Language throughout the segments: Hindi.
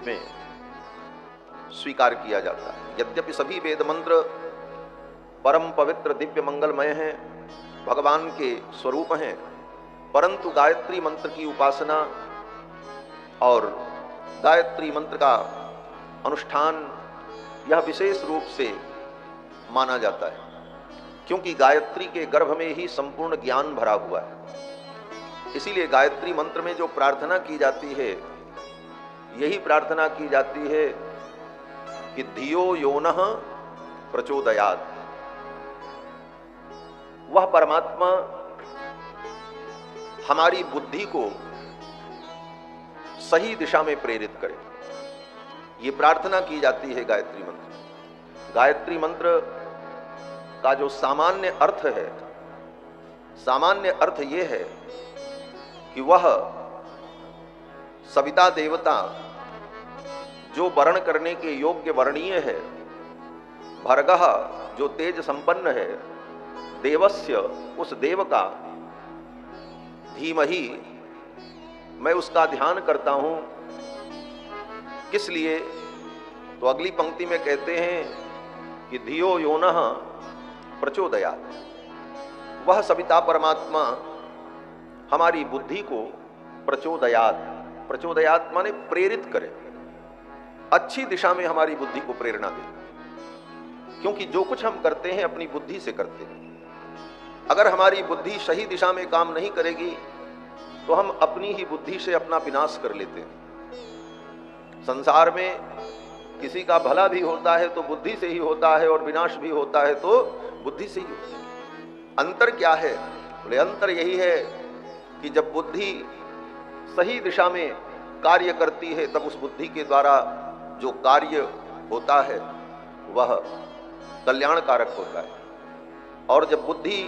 रूप में स्वीकार किया जाता है। यद्यपि सभी वेद मंत्र परम पवित्र दिव्य मंगलमय हैं, भगवान के स्वरूप हैं, परंतु गायत्री मंत्र की उपासना और गायत्री मंत्र का अनुष्ठान यह विशेष रूप से माना जाता है, क्योंकि गायत्री के गर्भ में ही संपूर्ण ज्ञान भरा हुआ है। इसीलिए गायत्री मंत्र में जो प्रार्थना की जाती है, यही प्रार्थना की जाती है कि धियो योनः प्रचोदयात्। वह परमात्मा हमारी बुद्धि को सही दिशा में प्रेरित करे, ये प्रार्थना की जाती है गायत्री मंत्र। गायत्री मंत्र का जो सामान्य अर्थ है, सामान्य अर्थ ये है कि वह सविता देवता जो वर्ण करने के योग्य वर्णीय है, भर्गः जो तेज संपन्न है, देवस्य उस देव का, धीमहि मैं उसका ध्यान करता हूं। किस लिए? तो अगली पंक्ति में कहते हैं कि धियो योनः प्रचोदयात्। वह सविता परमात्मा हमारी बुद्धि को प्रचोदयात्, प्रचोदयात् माने प्रेरित करे, अच्छी दिशा में हमारी बुद्धि को प्रेरणा दे। क्योंकि जो कुछ हम करते हैं अपनी बुद्धि से करते हैं। अगर हमारी बुद्धि सही दिशा में काम नहीं करेगी तो हम अपनी ही बुद्धि से अपना विनाश कर लेते हैं। संसार में किसी का भला भी होता है तो बुद्धि से ही होता है, और विनाश भी होता है तो बुद्धि से ही होता है। अंतर क्या है? बोले अंतर यही है कि जब बुद्धि सही दिशा में कार्य करती है, तब उस बुद्धि के द्वारा जो कार्य होता है वह कल्याणकारक होता है। और जब बुद्धि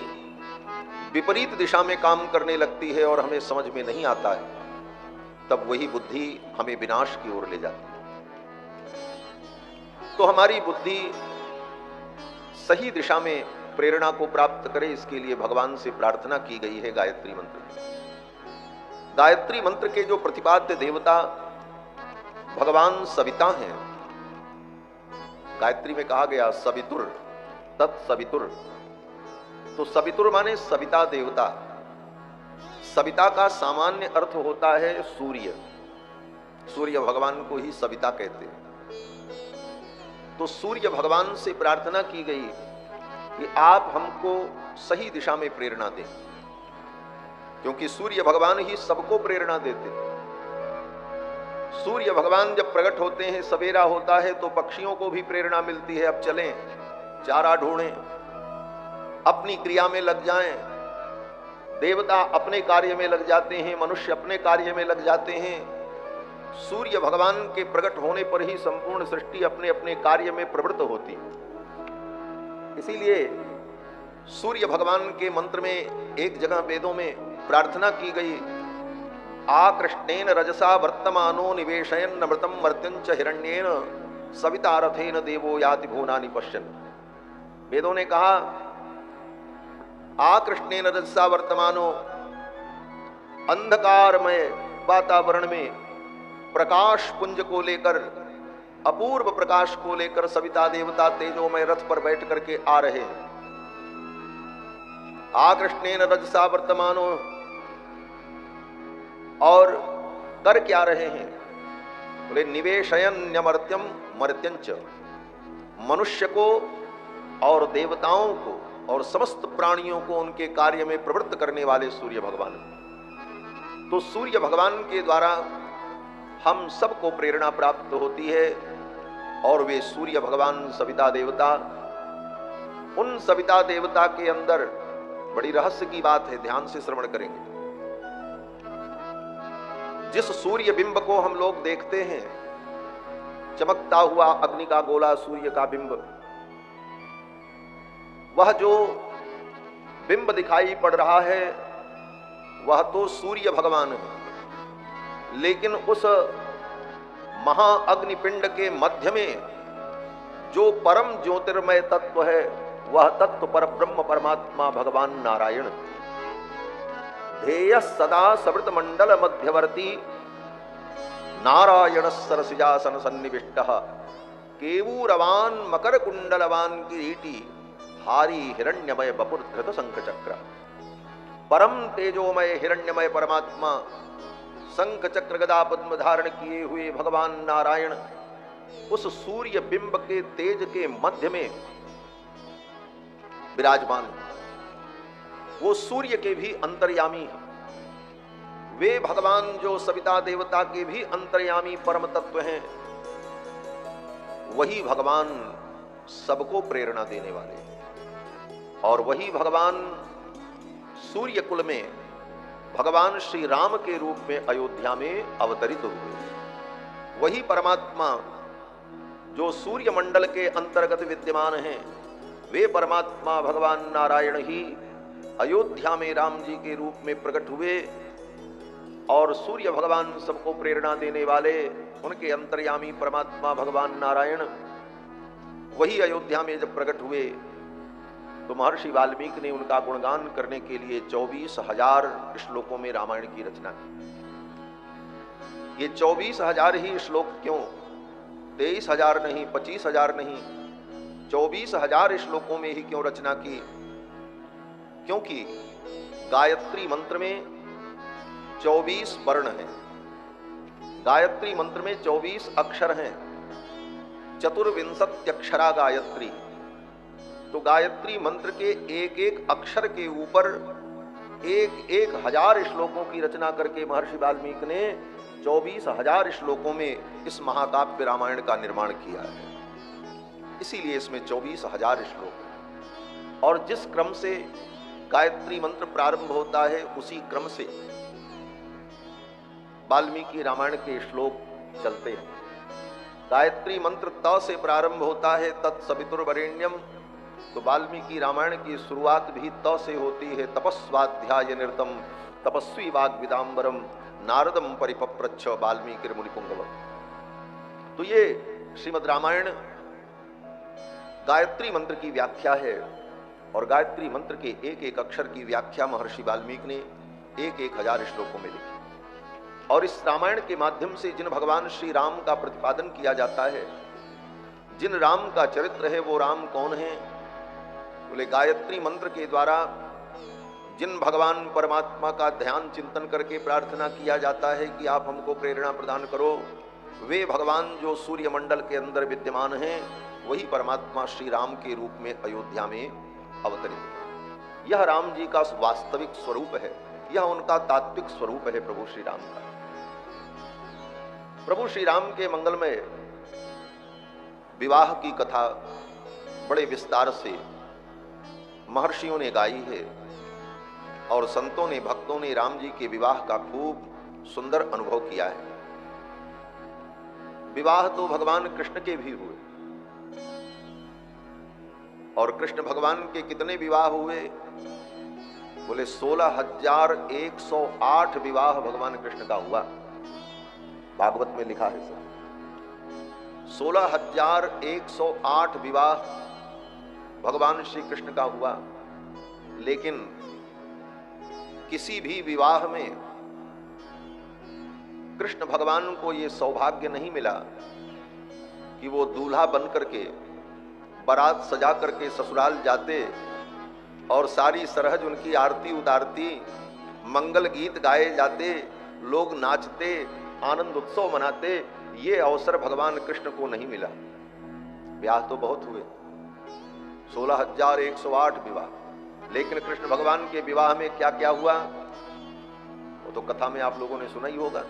विपरीत दिशा में काम करने लगती है और हमें समझ में नहीं आता है, तब वही बुद्धि हमें विनाश की ओर ले जाती है। तो हमारी बुद्धि सही दिशा में प्रेरणा को प्राप्त करे, इसके लिए भगवान से प्रार्थना की गई है गायत्री मंत्र में। गायत्री मंत्र के जो प्रतिपाद्य देवता भगवान सविता हैं, गायत्री में कहा गया सवितुर तत्सवितुर, तो सवितुर माने सविता देवता। सविता का सामान्य अर्थ होता है सूर्य, सूर्य भगवान को ही सविता कहते हैं। तो सूर्य भगवान से प्रार्थना की गई कि आप हमको सही दिशा में प्रेरणा दें, क्योंकि सूर्य भगवान ही सबको प्रेरणा देते हैं। सूर्य भगवान जब प्रकट होते हैं, सवेरा होता है, तो पक्षियों को भी प्रेरणा मिलती है, अब चलें, चारा ढूंढें, अपनी क्रिया में लग जाएं। देवता अपने कार्य में लग जाते हैं, मनुष्य अपने कार्य में लग जाते हैं। सूर्य भगवान के प्रकट होने पर ही संपूर्ण सृष्टि अपने अपने कार्य में प्रवृत्त होती है। इसीलिए सूर्य भगवान के मंत्र में एक जगह वेदों में प्रार्थना की गई, आकृष्णेन रजसा वर्तमानो निवेशयन् अमृतम मर्त्यंच हिरण्येन सविता रथेन देवो याति भुवनानि पश्यन्। वेदों ने कहा आकृष्णेन रजसा वर्तमानो, अंधकारमय वातावरण में प्रकाश पुंज को लेकर, अपूर्व प्रकाश को लेकर सविता देवता तेजोमय रथ पर बैठ करके आ रहे हैं। आकृष्णेन रजसा वर्तमानो, और कर क्या रहे हैं? बोले निवेशयन्यमर्त्यम मर्त्यंच, मनुष्य को और देवताओं को और समस्त प्राणियों को उनके कार्य में प्रवृत्त करने वाले सूर्य भगवान। तो सूर्य भगवान के द्वारा हम सबको प्रेरणा प्राप्त होती है, और वे सूर्य भगवान सविता देवता, उन सविता देवता के अंदर बड़ी रहस्य की बात है, ध्यान से श्रवण करेंगे। जिस सूर्य बिंब को हम लोग देखते हैं, चमकता हुआ अग्नि का गोला सूर्य का बिंब, वह जो बिंब दिखाई पड़ रहा है वह तो सूर्य भगवान है, लेकिन उस महाअग्निपिंड के मध्य में जो परम ज्योतिर्मय तत्व है, वह तत्व पर ब्रह्म परमात्मा भगवान नारायण। ध्येय सदा सवृत मंडल मध्यवर्ती नारायण सरसिजासन सन्निविष्ट केवूरवान मकर कुंडलवान किरीटी हारी हिरण्यमय बपुर्धृत शंख चक्र। परम तेजोमय हिरण्यमय परमात्मा शंख चक्र गदा पद्म धारण किए हुए भगवान नारायण उस सूर्य बिंब के तेज के मध्य में विराजमान। वो सूर्य के भी अंतर्यामी हैं। वे भगवान जो सविता देवता के भी अंतर्यामी परम तत्व हैं, वही भगवान सबको प्रेरणा देने वाले हैं। और वही भगवान सूर्य कुल में भगवान श्री राम के रूप में अयोध्या में अवतरित हुए। वही परमात्मा जो सूर्य मंडल के अंतर्गत विद्यमान हैं, वे परमात्मा भगवान नारायण ही अयोध्या में राम जी के रूप में प्रकट हुए। और सूर्य भगवान सबको प्रेरणा देने वाले, उनके अंतर्यामी परमात्मा भगवान नारायण वही अयोध्या में जब प्रकट हुए तो महर्षि वाल्मीकि ने उनका गुणगान करने के लिए 24,000 श्लोकों में रामायण की रचना की। ये 24,000 ही श्लोक क्यों? 23,000 नहीं, 25,000 नहीं, 24,000 श्लोकों में ही क्यों रचना की? क्योंकि गायत्री मंत्र में 24 वर्ण हैं, गायत्री मंत्र में 24 अक्षर हैं, 24 अक्षरा गायत्री। तो गायत्री मंत्र के एक एक अक्षर के ऊपर एक एक हजार श्लोकों की रचना करके महर्षि वाल्मीकि ने 24,000 श्लोकों में इस महाकाव्य रामायण का निर्माण किया है। इसीलिए इसमें 24,000 श्लोक हैं। और जिस क्रम से गायत्री मंत्र प्रारंभ होता है उसी क्रम से वाल्मीकि रामायण के श्लोक चलते हैं। गायत्री मंत्र त से प्रारंभ होता है, तत्सवितुर्वरेण्यम, तो वाल्मीकि रामायण की शुरुआत भी त से होती है। तपस्वाध्याय निरतम तपस्वी वाग्विदाम्बरम नारदम परिपप्रच्छ वाल्मीकि मुनिपुंगवम। तो ये श्रीमद् रामायण गायत्री मंत्र की व्याख्या है। और गायत्री मंत्र के एक एक अक्षर की व्याख्या महर्षि वाल्मीकि ने एक एक हजार श्लोकों में लिखी। और इस रामायण के माध्यम से जिन भगवान श्री राम का प्रतिपादन किया जाता है, जिन राम का चरित्र है, वो राम कौन है? बोले गायत्री मंत्र के द्वारा जिन भगवान परमात्मा का ध्यान चिंतन करके प्रार्थना किया जाता है कि आप हमको प्रेरणा प्रदान करो, वे भगवान जो सूर्य मंडल के अंदर विद्यमान हैं, वही परमात्मा श्री राम के रूप में अयोध्या में अवतरित है। यह राम जी का वास्तविक स्वरूप है, यह उनका तात्विक स्वरूप है प्रभु श्री राम का। प्रभु श्री राम के मंगलमय विवाह की कथा बड़े विस्तार से महर्षियों ने गाई है और संतों ने, भक्तों ने राम जी के विवाह का खूब सुंदर अनुभव किया है। विवाह तो भगवान कृष्ण के भी हुए, और कृष्ण भगवान के कितने विवाह हुए? बोले 16,108 विवाह भगवान कृष्ण का हुआ। भागवत में लिखा है सर, 16,108 विवाह भगवान श्री कृष्ण का हुआ। लेकिन किसी भी विवाह में कृष्ण भगवान को ये सौभाग्य नहीं मिला कि वो दूल्हा बन करके बारात सजा करके ससुराल जाते और सारी सरहज उनकी आरती उतारती, मंगल गीत गाए जाते, लोग नाचते, आनंद उत्सव मनाते। ये अवसर भगवान कृष्ण को नहीं मिला। ब्याह तो बहुत हुए, 16,108 विवाह, लेकिन कृष्ण भगवान के विवाह में क्या क्या हुआ वो तो कथा में आप लोगों ने सुना ही होगा।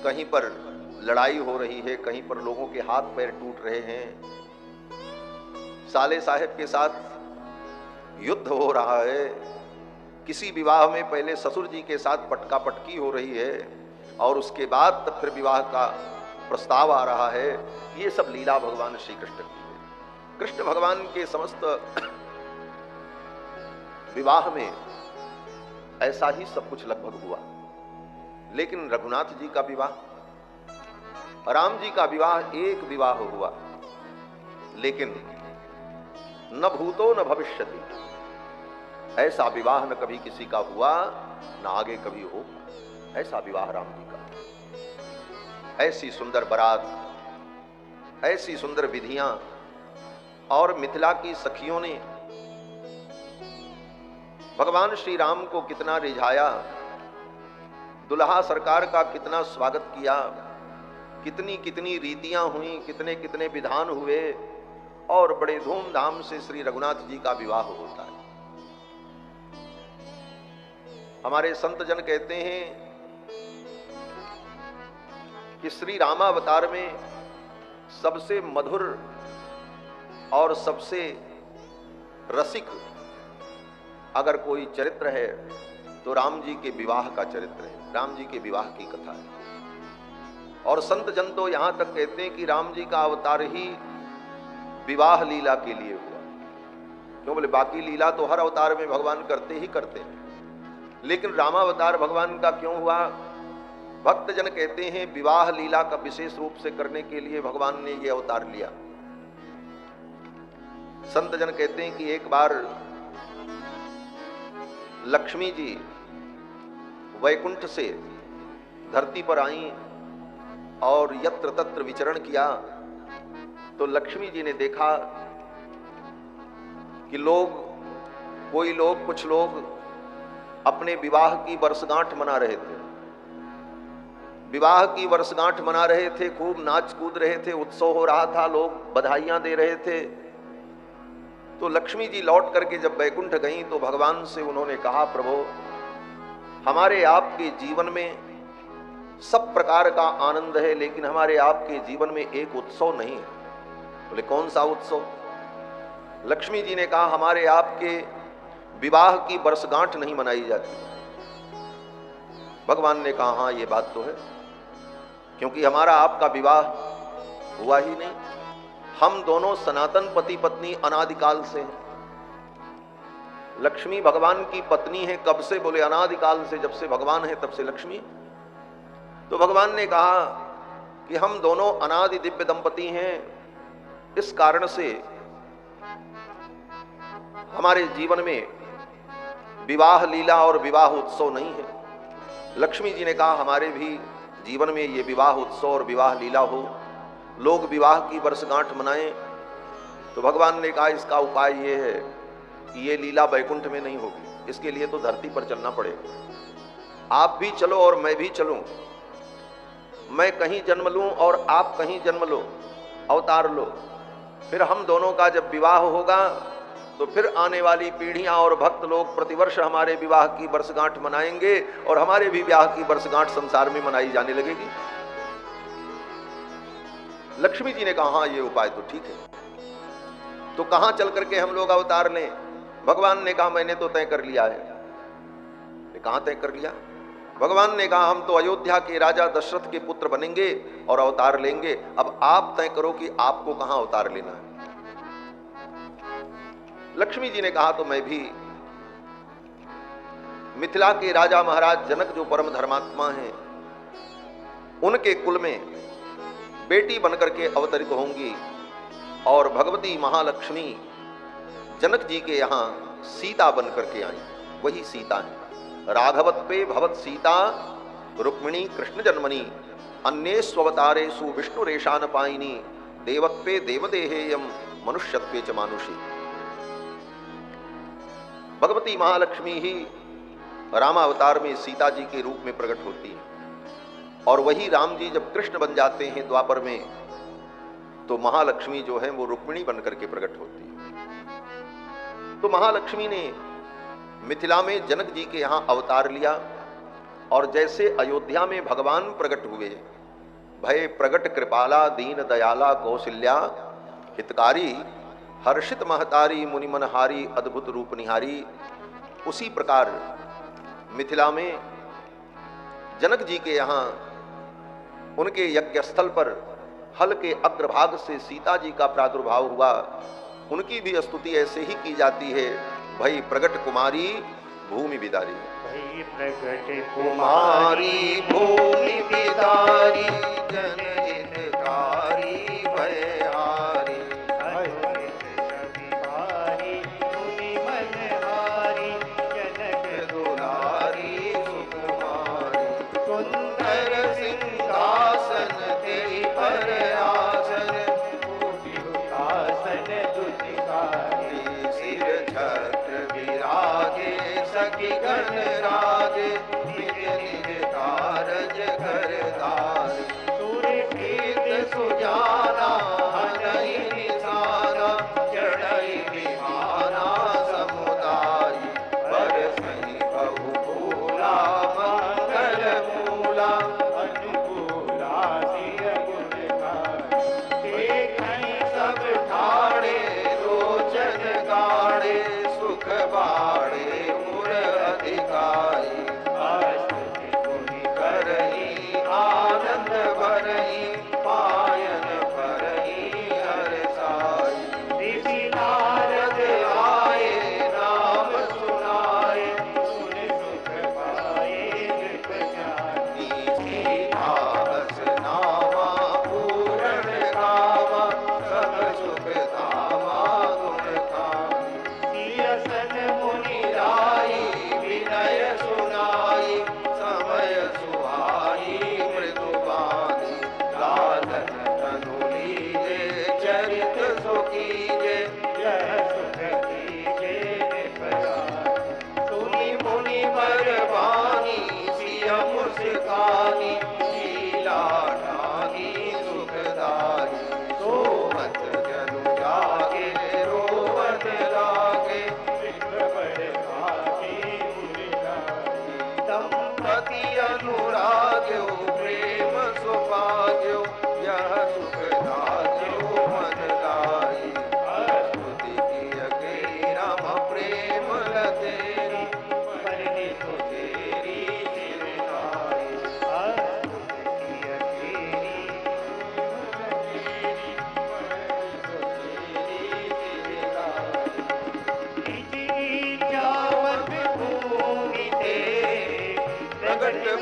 कहीं पर लड़ाई हो रही है, कहीं पर लोगों के हाथ पैर टूट रहे हैं, साले साहेब के साथ युद्ध हो रहा है, किसी विवाह में पहले ससुर जी के साथ पटका पटकी हो रही है और उसके बाद तब फिर विवाह का प्रस्ताव आ रहा है। ये सब लीला भगवान श्री कृष्ण की है। कृष्ण भगवान के समस्त विवाह में ऐसा ही सब कुछ लगभग हुआ। लेकिन रघुनाथ जी का विवाह, राम जी का विवाह एक विवाह हुआ, लेकिन न भूतो न भविष्यति, ऐसा विवाह न कभी किसी का हुआ, न आगे कभी हो। ऐसा विवाह राम जी का, ऐसी सुंदर बारात, ऐसी सुंदर विधियां, और मिथिला की सखियों ने भगवान श्री राम को कितना रिझाया, दुल्हा सरकार का कितना स्वागत किया, कितनी कितनी रीतियां हुई, कितने कितने विधान हुए, और बड़े धूमधाम से श्री रघुनाथ जी का विवाह होता है। हमारे संत जन कहते हैं कि श्री रामावतार में सबसे मधुर और सबसे रसिक अगर कोई चरित्र है तो राम जी के विवाह का चरित्र है, राम जी के विवाह की कथा है। और संत जन तो यहां तक कहते हैं कि राम जी का अवतार ही विवाह लीला के लिए हुआ। क्यों बोले, बाकी लीला तो हर अवतार में भगवान करते ही करते हैं, लेकिन रामावतार भगवान का क्यों हुआ? भक्त जन कहते हैं विवाह लीला का विशेष रूप से करने के लिए भगवान ने यह अवतार लिया। संत जन कहते हैं कि एक बार लक्ष्मी जी वैकुंठ से धरती पर आई और यत्र तत्र विचरण किया, तो लक्ष्मी जी ने देखा कि कुछ लोग अपने विवाह की वर्षगांठ मना रहे थे, विवाह की वर्षगांठ मना रहे थे, खूब नाच कूद रहे थे, उत्सव हो रहा था, लोग बधाइयां दे रहे थे। तो लक्ष्मी जी लौट करके जब वैकुंठ गईं तो भगवान से उन्होंने कहा, प्रभु हमारे आपके जीवन में सब प्रकार का आनंद है, लेकिन हमारे आपके जीवन में एक उत्सव नहीं है। बोले, कौन सा उत्सव? लक्ष्मी जी ने कहा, हमारे आपके विवाह की वर्षगांठ नहीं मनाई जाती। भगवान ने कहा, हाँ ये बात तो है, क्योंकि हमारा आपका विवाह हुआ ही नहीं। हम दोनों सनातन पति पत्नी अनादिकाल से हैं। लक्ष्मी भगवान की पत्नी है कब से? बोले, अनादिकाल से, जब से भगवान है तब से लक्ष्मी। तो भगवान ने कहा कि हम दोनों अनादि दिव्य दंपति हैं, इस कारण से हमारे जीवन में विवाह लीला और विवाह उत्सव नहीं है। लक्ष्मी जी ने कहा, हमारे भी जीवन में ये विवाह उत्सव और विवाह लीला हो, लोग विवाह की वर्षगांठ मनाएं। तो भगवान ने कहा, इसका उपाय ये है कि ये लीला वैकुंठ में नहीं होगी, इसके लिए तो धरती पर चलना पड़ेगा। आप भी चलो और मैं भी चलूं, मैं कहीं जन्म लूं और आप कहीं जन्म लो, अवतार लो, फिर हम दोनों का जब विवाह होगा तो फिर आने वाली पीढ़ियां और भक्त लोग प्रतिवर्ष हमारे विवाह की वर्षगांठ मनाएंगे और हमारे भी विवाह की वर्षगांठ संसार में मनाई जाने लगेगी। लक्ष्मी जी ने कहा, हाँ ये उपाय तो ठीक है। तो कहां चल करके हम लोग अवतार लें? भगवान ने कहा, मैंने तो तय कर लिया है। कहां तय कर लिया? भगवान ने कहा, हम तो अयोध्या के राजा दशरथ के पुत्र बनेंगे और अवतार लेंगे। अब आप तय करो कि आपको कहां अवतार लेना है। लक्ष्मी जी ने कहा, तो मैं भी मिथिला के राजा महाराज जनक जो परम धर्मात्मा हैं, उनके कुल में बेटी बनकर के अवतरित होंगी और भगवती महालक्ष्मी जनक जी के यहां सीता बनकर के आई। वही सीता है। राघवत्वे भवत सीता रुक्मिणी कृष्ण जन्मनी अन्येष्वतारेषु विष्णुरेशान पायिनी देवत्वे देवदेहेयम मनुष्यत्वे च मानुषी। भगवती महालक्ष्मी ही रामावतार में सीता जी के रूप में प्रकट होती है, और वही राम जी जब कृष्ण बन जाते हैं द्वापर में, तो महालक्ष्मी जो है वो रुक्मिणी बनकर के प्रकट होती है। तो महालक्ष्मी ने मिथिला में जनक जी के यहां अवतार लिया, और जैसे अयोध्या में भगवान प्रकट हुए, भय प्रगट कृपाला दीन दयाला कौशल्या हितकारी हर्षित महतारी मुनिमनहारी अद्भुत रूप निहारी, उसी प्रकार मिथिला में जनक जी के यहाँ उनके यज्ञ स्थल पर हल के अग्रभाग से सीता जी का प्रादुर्भाव हुआ। उनकी भी स्तुति ऐसे ही की जाती है, भई प्रगट कुमारी भूमि बिदारी। भई प्रगट कुमारी भूमि बिदारी जनहितकारी भयहारी अद्भुत छविहारी मुनि मनहारी जनक दुलारी सुकुमारी।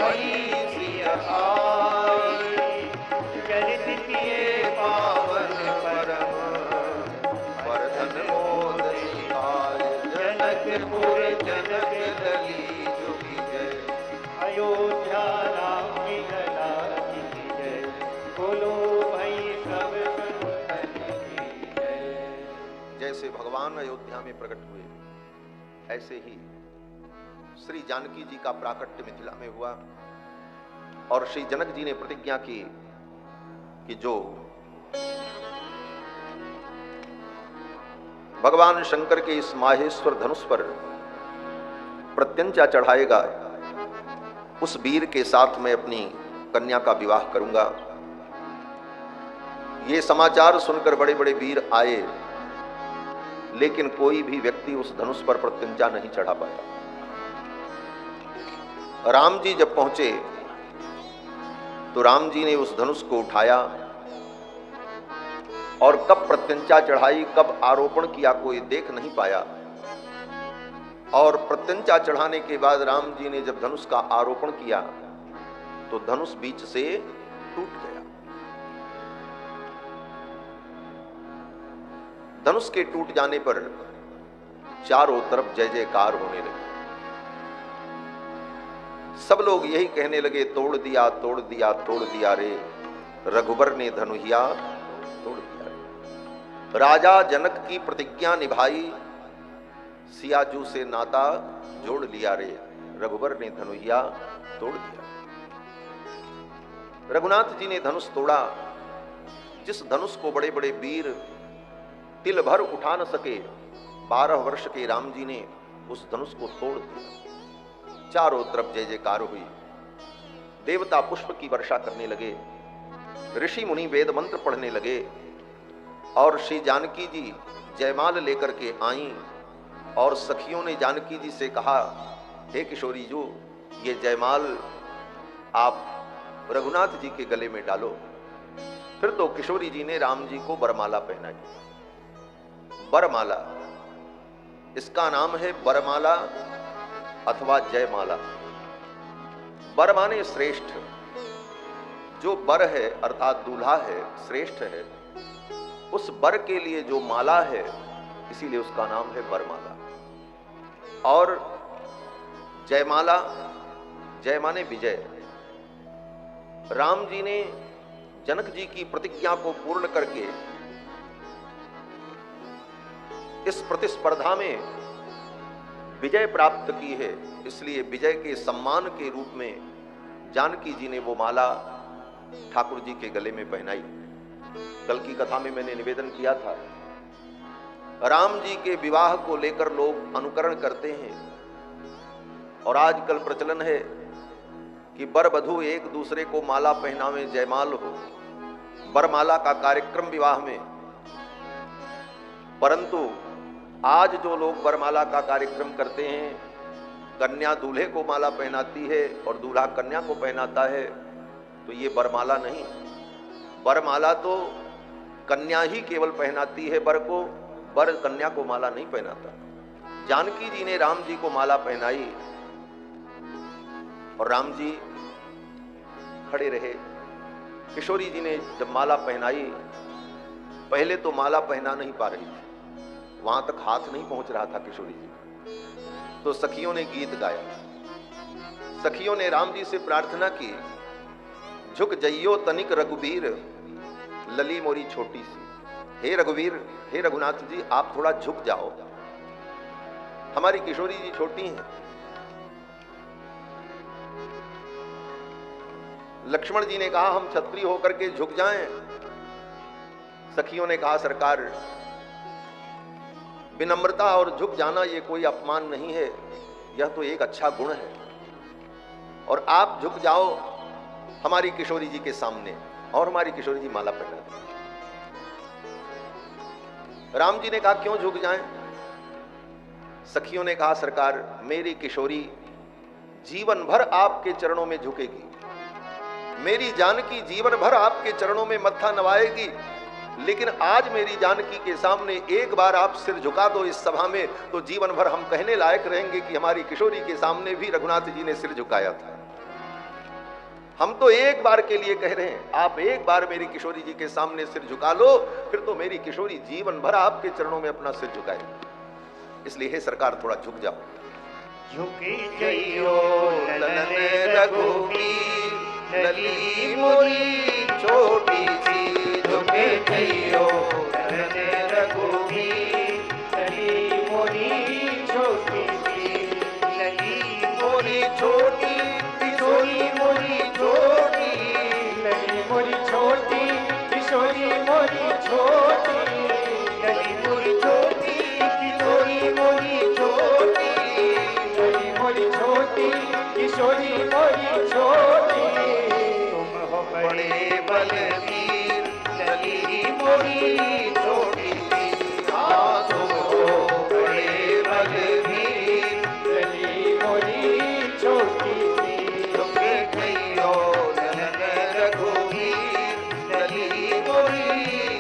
भई सिय आए। चरित किए पावन परम वर्धन मोद निहाय। जनकपुर जनक दली जुगी जय। अयोध्या राम लला की जय। बोलो भाई सब संतन की जय। जैसे भगवान अयोध्या में प्रकट हुए, ऐसे ही श्री जानकी जी का प्राकट्य मिथिला में हुआ और श्री जनक जी ने प्रतिज्ञा की कि जो भगवान शंकर के इस माहेश्वर धनुष पर प्रत्यंचा चढ़ाएगा, उस वीर के साथ मैं अपनी कन्या का विवाह करूंगा। ये समाचार सुनकर बड़े बड़े वीर आए, लेकिन कोई भी व्यक्ति उस धनुष पर प्रत्यंचा नहीं चढ़ा पाया। राम जी जब पहुंचे तो राम जी ने उस धनुष को उठाया और कब प्रत्यंचा चढ़ाई, कब आरोपण किया, कोई देख नहीं पाया। और प्रत्यंचा चढ़ाने के बाद राम जी ने जब धनुष का आरोपण किया तो धनुष बीच से टूट गया। धनुष के टूट जाने पर चारों तरफ जय जयकार होने लगी। सब लोग यही कहने लगे, तोड़ दिया तोड़ दिया तोड़ दिया रे, रघुबर ने धनुहिया तोड़ दिया रे। राजा जनक की प्रतिज्ञा निभाई, सियाजू से नाता जोड़ लिया रे, रघुबर ने धनुहिया तोड़ दिया। रघुनाथ जी ने धनुष तोड़ा, जिस धनुष को बड़े बड़े वीर तिल भर उठा न सके, 12 वर्ष के राम जी ने उस धनुष को तोड़ दिया। चारों तरफ जय जयकार हुई, देवता पुष्प की वर्षा करने लगे, ऋषि मुनि वेद मंत्र पढ़ने लगे और श्री जानकी जी जयमाल लेकर के आईं और सखियों ने जानकी जी से कहा, हे किशोरी जी, ये जयमाल आप रघुनाथ जी के गले में डालो। फिर तो किशोरी जी ने राम जी को बरमाला पहनाई। बरमाला, इसका नाम है बरमाला अथवा जयमाला। बर माने श्रेष्ठ, जो बर है अर्थात दूल्हा है, श्रेष्ठ है, उस बर के लिए जो माला है, इसीलिए उसका नाम है बरमाला। और जयमाला, जय माने विजय। राम जी ने जनक जी की प्रतिज्ञा को पूर्ण करके इस प्रतिस्पर्धा में विजय प्राप्त की है, इसलिए विजय के सम्मान के रूप में जानकी जी ने वो माला ठाकुर जी के गले में पहनाई। कल की कथा में मैंने निवेदन किया था, राम जी के विवाह को लेकर लोग अनुकरण करते हैं और आजकल प्रचलन है कि बर वधू एक दूसरे को माला पहनावे, जयमाल हो, बरमाला का कार्यक्रम विवाह में। परंतु आज जो लोग बरमाला का कार्यक्रम करते हैं, कन्या दूल्हे को माला पहनाती है और दूल्हा कन्या को पहनाता है, तो ये बरमाला नहीं। बरमाला तो कन्या ही केवल पहनाती है बर को, बर कन्या को माला नहीं पहनाता। जानकी जी ने राम जी को माला पहनाई और राम जी खड़े रहे। किशोरी जी ने जब माला पहनाई, पहले तो माला पहना नहीं पा रही थी, वहां तक हाथ नहीं पहुंच रहा था किशोरी जी, तो सखियों ने गीत गाया। सखियों ने राम जी से प्रार्थना की, झुक जइयो तनिक रघुवीर, लली मोरी छोटी सी। हे रघुवीर, हे रघुनाथ जी, आप थोड़ा झुक जाओ, हमारी किशोरी जी छोटी हैं। लक्ष्मण जी ने कहा, हम क्षत्रिय होकर के झुक जाएं। सखियों ने कहा, सरकार, विनम्रता और झुक जाना ये कोई अपमान नहीं है, यह तो एक अच्छा गुण है, और आप झुक जाओ हमारी किशोरी जी के सामने, और हमारी किशोरी जी माला पहना दें। राम जी ने कहा, क्यों झुक जाएं? सखियों ने कहा, सरकार, मेरी किशोरी जीवन भर आपके चरणों में झुकेगी, मेरी जानकी जीवन भर आपके चरणों में मत्था नवाएगी, लेकिन आज मेरी जानकी के सामने एक बार आप सिर झुका दो इस सभा में, तो जीवन भर हम कहने लायक रहेंगे कि हमारी किशोरी के सामने भी रघुनाथ जी ने सिर झुकाया था। हम तो एक बार के लिए कह रहे हैं, आप एक बार मेरी किशोरी जी के सामने सिर झुका लो, फिर तो मेरी किशोरी जीवन भर आपके चरणों में अपना सिर झुकाएगी। इसलिए हे सरकार, थोड़ा झुक जाओ। झुकी जइयो ललन रघुवीर, लली मोरी छोटी सी, झुके जइयो ललन रघुवीर, लली मोरी छोटी सी, लली मोरी छोटी, किशोरी मोरी छोटी, लली मोरी छोटी, किशोरी मोरी छोटी, लली मोरी छोटी, किशोरी मोरी छोटी, लली मोरी छोटी, किशोरी मोरी छोटी, तुम हो बड़े बलवीर, लली मोरी छोटी सी, हाँ तुम हो बड़े बलवीर, लली मोरी छोटी सी, झुके जइयो ललन रघुवीर, लली मोरी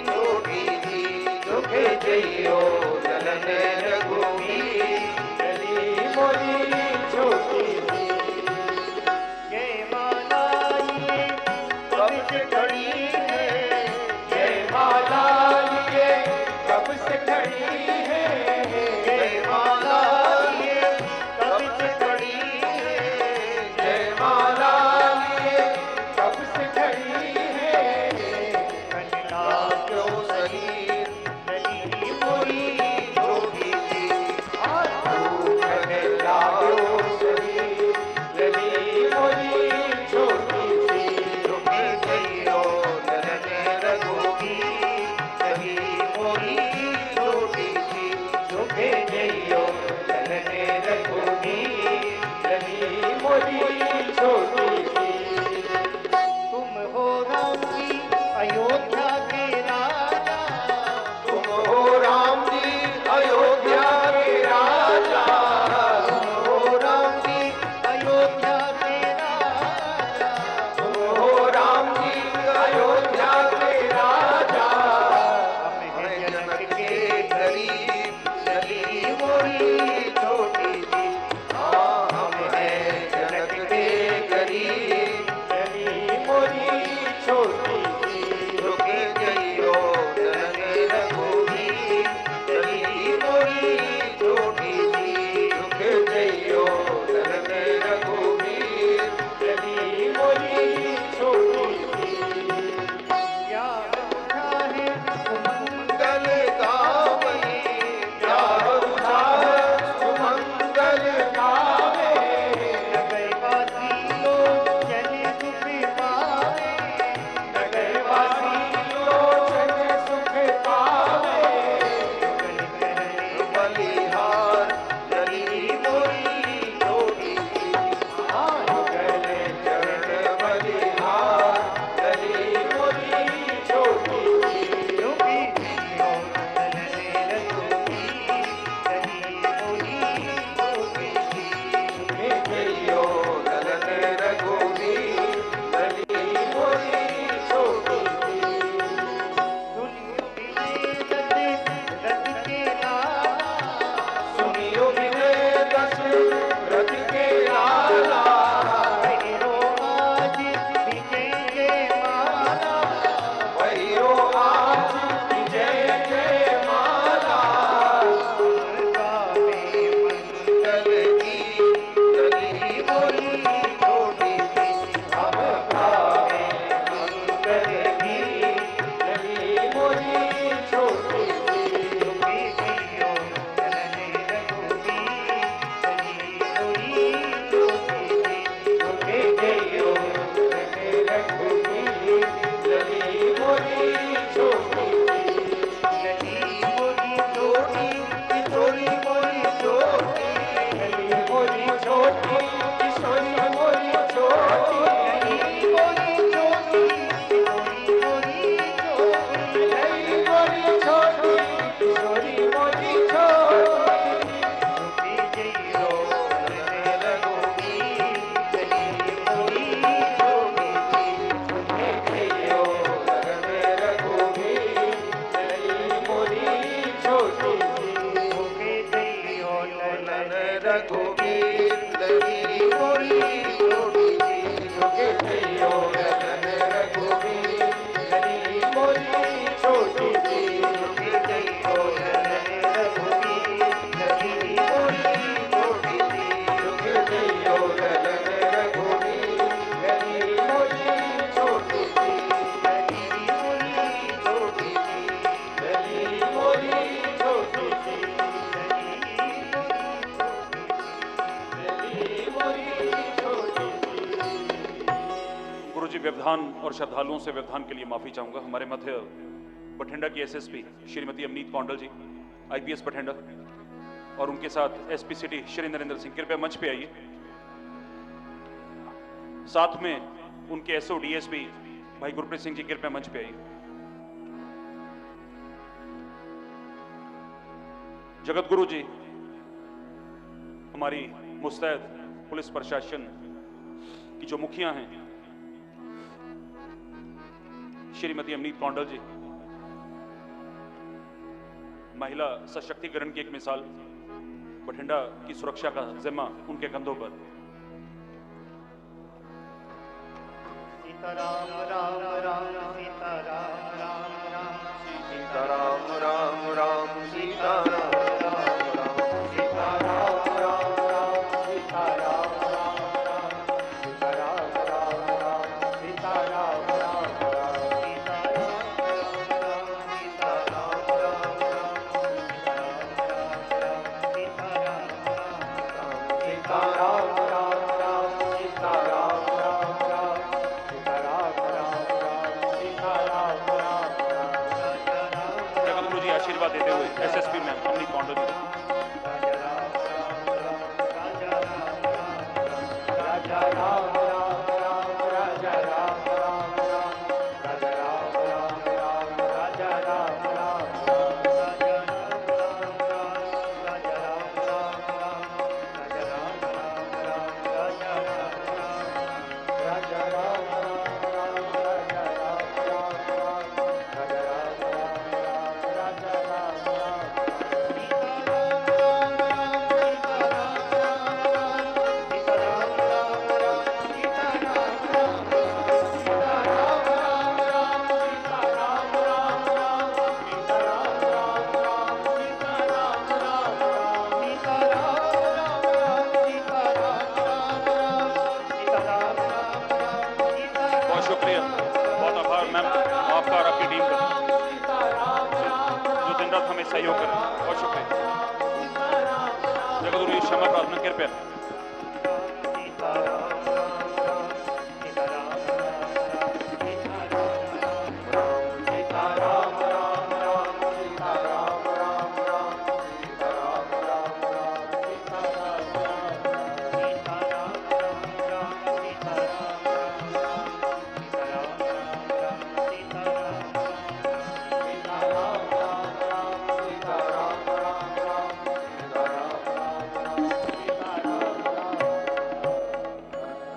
छोटी सी, झुके जइयो ललन रघुवीर, लली मोरी छोटी सी। ये माला ये कब से खड़ी है, ये माला ये कब से खड़ी है, ये माला ये कब से खड़ी है, ये माला ये कब से खड़ी है, कंगना क्यों शरीर, लली मोरी छोटी सी, कंगना क्यों शरीर, लली मोरी छोटी सी, झुके जइयो ललन रघुवीर, लली मोरी छोटी सी, झुके जइयो ललन रघुवीर, लली मोरी छोटी सी। तुम हो राम की अयोध्या के राजा, तुम हो राम जी अयोध्या के राजा, तुम हो राम जी अयोध्या के राजा, तुम हो राम जी अयोध्या के राजा, हम हैं जनक के गरीब, लली मोरी छोटी सी, हाँ हम हैं जनक के गरीब, लली मोरी छोटी सी, झुके जइयो ललन रघुवीर, लली मोरी छोटी सी, झुके जइयो ललन रघुवीर, लली मोरी छोटी सी। क्या रुझा है सुमंगल गावई, क्या रुझा है सुमंगल गावे, नगरवासी लोग चले सुख पावे, नगरवासी लोग चले सुख पावे, बलिहार लली मोरी छोटी सी, गले चरण बलिहार, लली मोरी छोटी सी, झुकी जइयो ललन रघुवीर, लली मोरी छोटी सी, झुके जइयो ललन रघुवीर, लली मोरी छोटी सी। सुनियो विनय दशरथ के लाला, भैरो आज विजय जय माला, भैरो आज विजय जय माला, गावे मंगल गीत, लली मोरी छोटी सी, हम गावे मंगल गीत, लली मोरी छोटी सी, झुके जइयो ललन रघुवीर, लली मोरी छोटी सी, झुके जइयो ललन रघुवीर, लली मोरी छोटी सी, लली मोरी छोटी, किशोरी मोरी छोटी, लली मोरी छोटी, किशोरी मोरी छोटी, लली मोरी छोटी, किशोरी मोरी छोटी, लली मोरी छोटी, किशोरी मोरी छोटी, झुके जइयो ललन रघुवीर, लली मोरी छोटी सी, झुके जइयो ललन संविधान और श्रद्धालुओं से व्यवधान के लिए माफी चाहूंगा। हमारे मध्य बठिंडा की एसएसपी श्रीमती अमनीत कौंडल जी, आईपीएस बठिंडा, और उनके साथ एसपी सिटी श्री नरेंद्र सिंह, कृपया मंच पे आइए। साथ में उनके एसओ डीएसपी भाई गुरप्रीत सिंह जी, कृपया मंच पे आइए। जगत गुरु जी, हमारी मुस्तैद पुलिस प्रशासन की जो मुखिया हैं श्रीमती अमनीत कौंडल जी, महिला सशक्तिकरण की एक मिसाल, बठिंडा की सुरक्षा का जिम्मा उनके कंधों पर। सीताराम राम राम सीताराम राम राम सीताराम राम राम सीताराम राम राम सीताराम राम राम सीताराम राम राम सीताराम राम राम सीताराम राम राम सीताराम राम राम सीताराम राम राम सीताराम राम राम सीताराम राम राम सीताराम राम राम जगत गुरु जी आशीर्वाद देते हुए एसएसपी मैम अमनीत कौंडल जी। राजा राम राम राम राजा राम राम राम राजा राम राम राम राजा राम राम राम राजा राम राम राजा राम राम राजा राम राम राजा राम राजा राम राम राजा राम राम राजा राम राम राजा राम बहुत शुक्रिया, बहुत आभार मैम आपका और आपकी टीम का, जो दिन रात हमें सहयोग कर रहे हैं। बहुत शुक्रिया। जगत गुरु जी क्षमा प्रार्थना कृपया।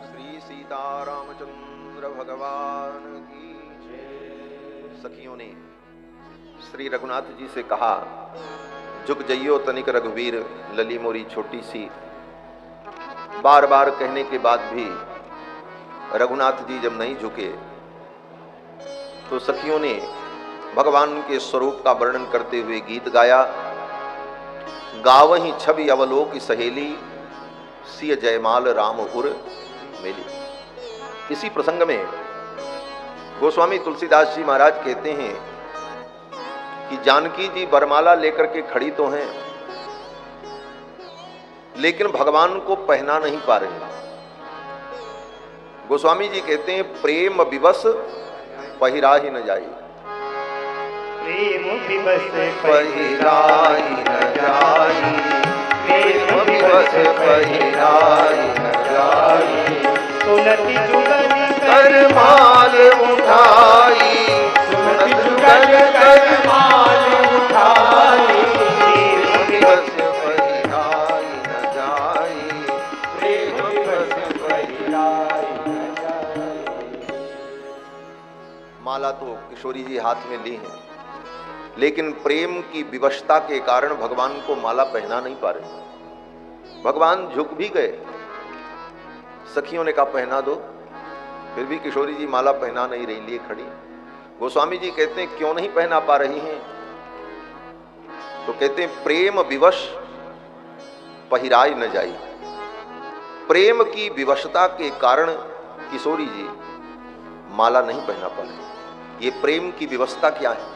श्री सीतारामचंद्र भगवान की जय। सखियों ने श्री रघुनाथ जी से कहा, झुक जइयो तनिक रघुवीर, लली मोरी छोटी सी। बार बार कहने के बाद भी रघुनाथ जी जब नहीं झुके तो सखियों ने भगवान के स्वरूप का वर्णन करते हुए गीत गाया। गावहीं छवि अवलोक सहेली, सिय जयमाल राम उर मेली। इसी प्रसंग में गोस्वामी तुलसीदास जी महाराज कहते हैं कि जानकी जी वरमाला लेकर के खड़ी तो हैं, लेकिन भगवान को पहना नहीं पा रहे। गोस्वामी जी कहते हैं, प्रेम विवश पहिरा ही न जाई, प्रेम विवश पहिराई न जाई, प्रेम विवश पहिराई न जाई। सुनति जुगल कर माल उठाई, सुनति जुगल कर माल उठाई, प्रेम विवश पहिराई न जाई, प्रेम विवश पहिराई न जाई। माला तो किशोरी जी हाथ में ली है, लेकिन प्रेम की विवशता के कारण भगवान को माला पहना नहीं पा रहे। भगवान झुक भी गए, सखियों ने कहा पहना दो, फिर भी किशोरी जी माला पहना नहीं रही, लिए खड़ी। गोस्वामी जी कहते हैं क्यों नहीं पहना पा रही हैं? तो कहते हैं प्रेम विवश पहिराई न जाई। प्रेम की विवशता के कारण किशोरी जी माला नहीं पहना पा रही। ये प्रेम की विवशता क्या है?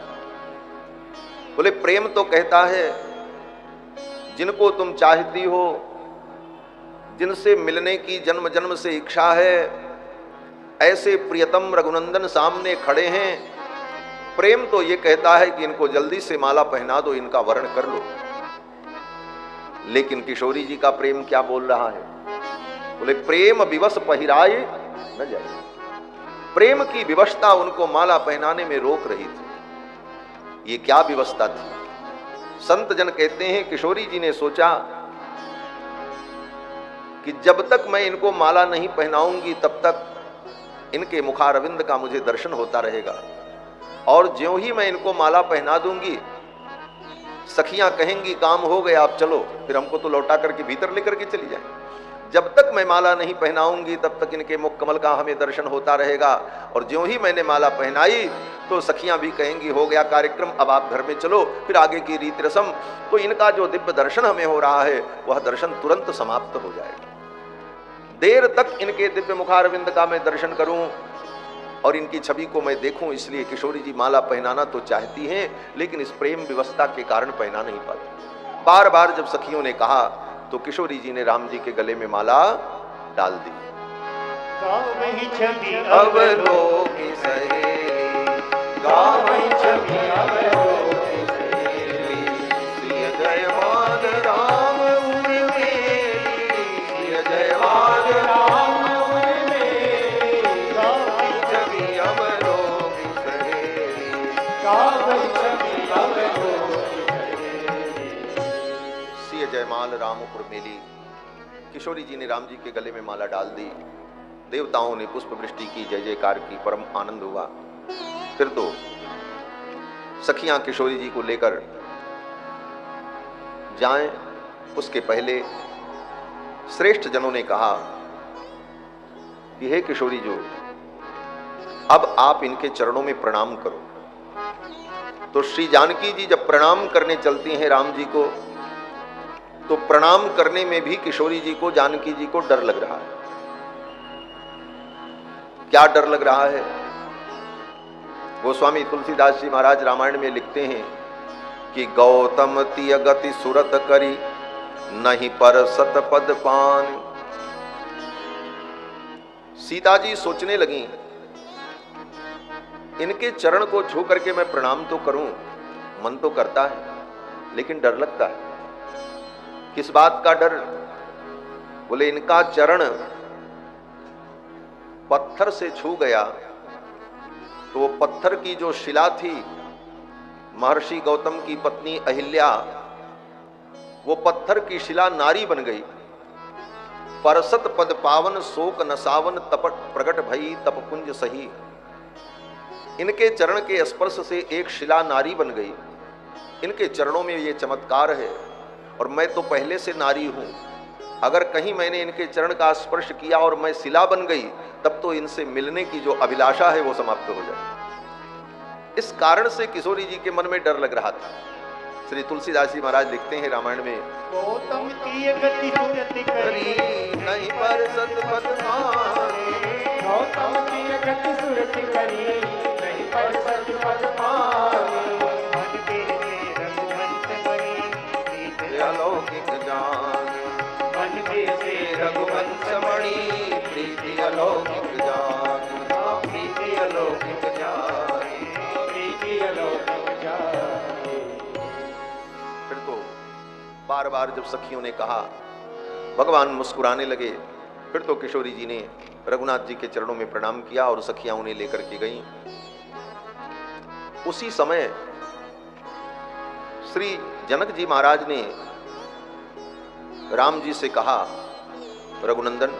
बोले प्रेम तो कहता है जिनको तुम चाहती हो, जिनसे मिलने की जन्म जन्म से इच्छा है, ऐसे प्रियतम रघुनंदन सामने खड़े हैं, प्रेम तो ये कहता है कि इनको जल्दी से माला पहना दो, इनका वर्ण कर लो। लेकिन किशोरी जी का प्रेम क्या बोल रहा है? बोले प्रेम विवश पहिराए न जाए। प्रेम की विवशता उनको माला पहनाने में रोक रही थी। ये क्या विवशता थी? संत जन कहते हैं किशोरी जी ने सोचा कि जब तक मैं इनको माला नहीं पहनाऊंगी तब तक इनके मुखारविंद का मुझे दर्शन होता रहेगा, और ज्यों ही मैं इनको माला पहना दूंगी सखियां कहेंगी काम हो गया अब चलो, फिर हमको तो लौटा करके भीतर लेकर के चली जाए। जब तक मैं माला नहीं पहनाऊंगी तब तक इनके मुख कमल का हमें दर्शन होता रहेगा, और ज्यों ही मैंने माला पहनाई तो सखियां भी कहेंगी हो गया कार्यक्रम, अब आप घर में चलो, फिर आगे की रीति रस्म। तो इनका जो दिव्य दर्शन हमें हो रहा है वह दर्शन तुरंत समाप्त हो जाएगा। देर तक इनके दिव्य मुखारविंद का मैं दर्शन करूं और इनकी छवि को मैं देखूं, इसलिए किशोरी जी माला पहनाना तो चाहती हैं लेकिन इस प्रेम व्यवस्था के कारण पहना नहीं पाती। बार बार जब सखियों ने कहा तो किशोरी जी ने राम जी के गले में माला डाल दी। गावहि छवि अवलोकि सहेली, गावहि छवि अवलोकि सहेली, सिय जयमान राम उर्मिली, सिय जयमान राम उर्मिली, गावहि छवि अवलोकि सहेली, गावहि छवि अवलोकि सहेली, सिय जयमाल राम उर्मिली। किशोरी जी ने राम जी के गले में माला डाल दी। देवताओं ने पुष्प वृष्टि की, जय जयकार की, परम आनंद हुआ। फिर तो सखियां किशोरी जी को लेकर जाएं, उसके पहले श्रेष्ठ जनों ने कहा कि हे किशोरी जो, अब आप इनके चरणों में प्रणाम करो। तो श्री जानकी जी जब प्रणाम करने चलती हैं राम जी को, तो प्रणाम करने में भी किशोरी जी को, जानकी जी को डर लग रहा है। क्या डर लग रहा है? गोस्वामी तुलसीदास जी महाराज रामायण में लिखते हैं कि गौतम तिय गति सुरत करी, नहीं पर सतपद पान। सीता जी सोचने लगी इनके चरण को छू करके मैं प्रणाम तो करूं, मन तो करता है लेकिन डर लगता है। किस बात का डर? बोले इनका चरण पत्थर से छू गया तो वो पत्थर की जो शिला थी, महर्षि गौतम की पत्नी अहिल्या, वो पत्थर की शिला नारी बन गई। परसत पद पावन शोक नसावन तपट प्रगट भई तपपुंज सही। इनके चरण के स्पर्श से एक शिला नारी बन गई। इनके चरणों में ये चमत्कार है, और मैं तो पहले से नारी हूं। अगर कहीं मैंने इनके चरण का स्पर्श किया और मैं शिला बन गई, तब तो इनसे मिलने की जो अभिलाषा है वो समाप्त हो जाए। इस कारण से किशोरी जी के मन में डर लग रहा था। श्री तुलसीदास जी महाराज लिखते हैं रामायण में, गौतम तिय गति सुरत करी, नहीं पर सतपथ पानी, गौतम तिय गति सुरत करी, नहीं पर सतपथ पानी, मन के रघुवंश मणि, प्रीति अलौकिक जान, मन के रघुवंश मणि, प्रीति अलौकिक जान, प्रीति अलौकिक जाए, प्रीति अलौकिक जाए। फिर तो बार बार जब सखियों ने कहा, भगवान मुस्कुराने लगे। फिर तो किशोरी जी ने रघुनाथ जी के चरणों में प्रणाम किया और सखियां उन्हें लेकर के गईं। उसी समय श्री जनक जी महाराज ने राम जी से कहा, रघुनंदन,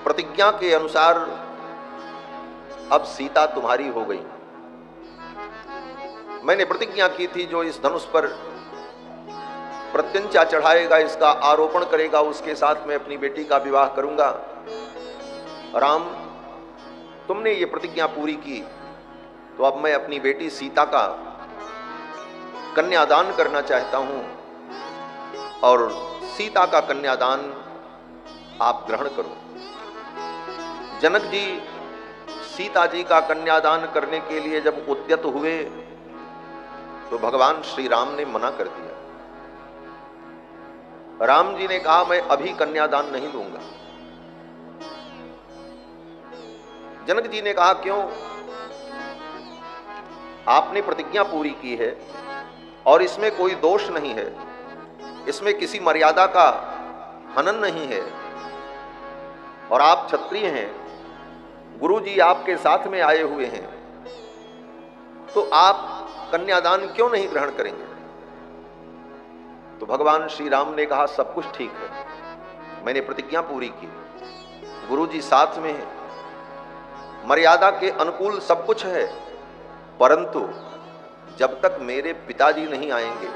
प्रतिज्ञा के अनुसार अब सीता तुम्हारी हो गई। मैंने प्रतिज्ञा की थी जो इस धनुष पर प्रत्यंचा चढ़ाएगा, इसका आरोपण करेगा, उसके साथ मैं अपनी बेटी का विवाह करूंगा। राम, तुमने ये प्रतिज्ञा पूरी की, तो अब मैं अपनी बेटी सीता का कन्यादान करना चाहता हूं, और सीता का कन्यादान आप ग्रहण करो। जनक जी सीता जी का कन्यादान करने के लिए जब उद्यत हुए तो भगवान श्री राम ने मना कर दिया। राम जी ने कहा, मैं अभी कन्यादान नहीं दूंगा। जनक जी ने कहा, क्यों? आपने प्रतिज्ञा पूरी की है और इसमें कोई दोष नहीं है, इसमें किसी मर्यादा का हनन नहीं है, और आप क्षत्रिय हैं, गुरु जी आपके साथ में आए हुए हैं, तो आप कन्यादान क्यों नहीं ग्रहण करेंगे? तो भगवान श्री राम ने कहा, सब कुछ ठीक है, मैंने प्रतिज्ञा पूरी की, गुरु जी साथ में है, मर्यादा के अनुकूल सब कुछ है, परंतु जब तक मेरे पिताजी नहीं आएंगे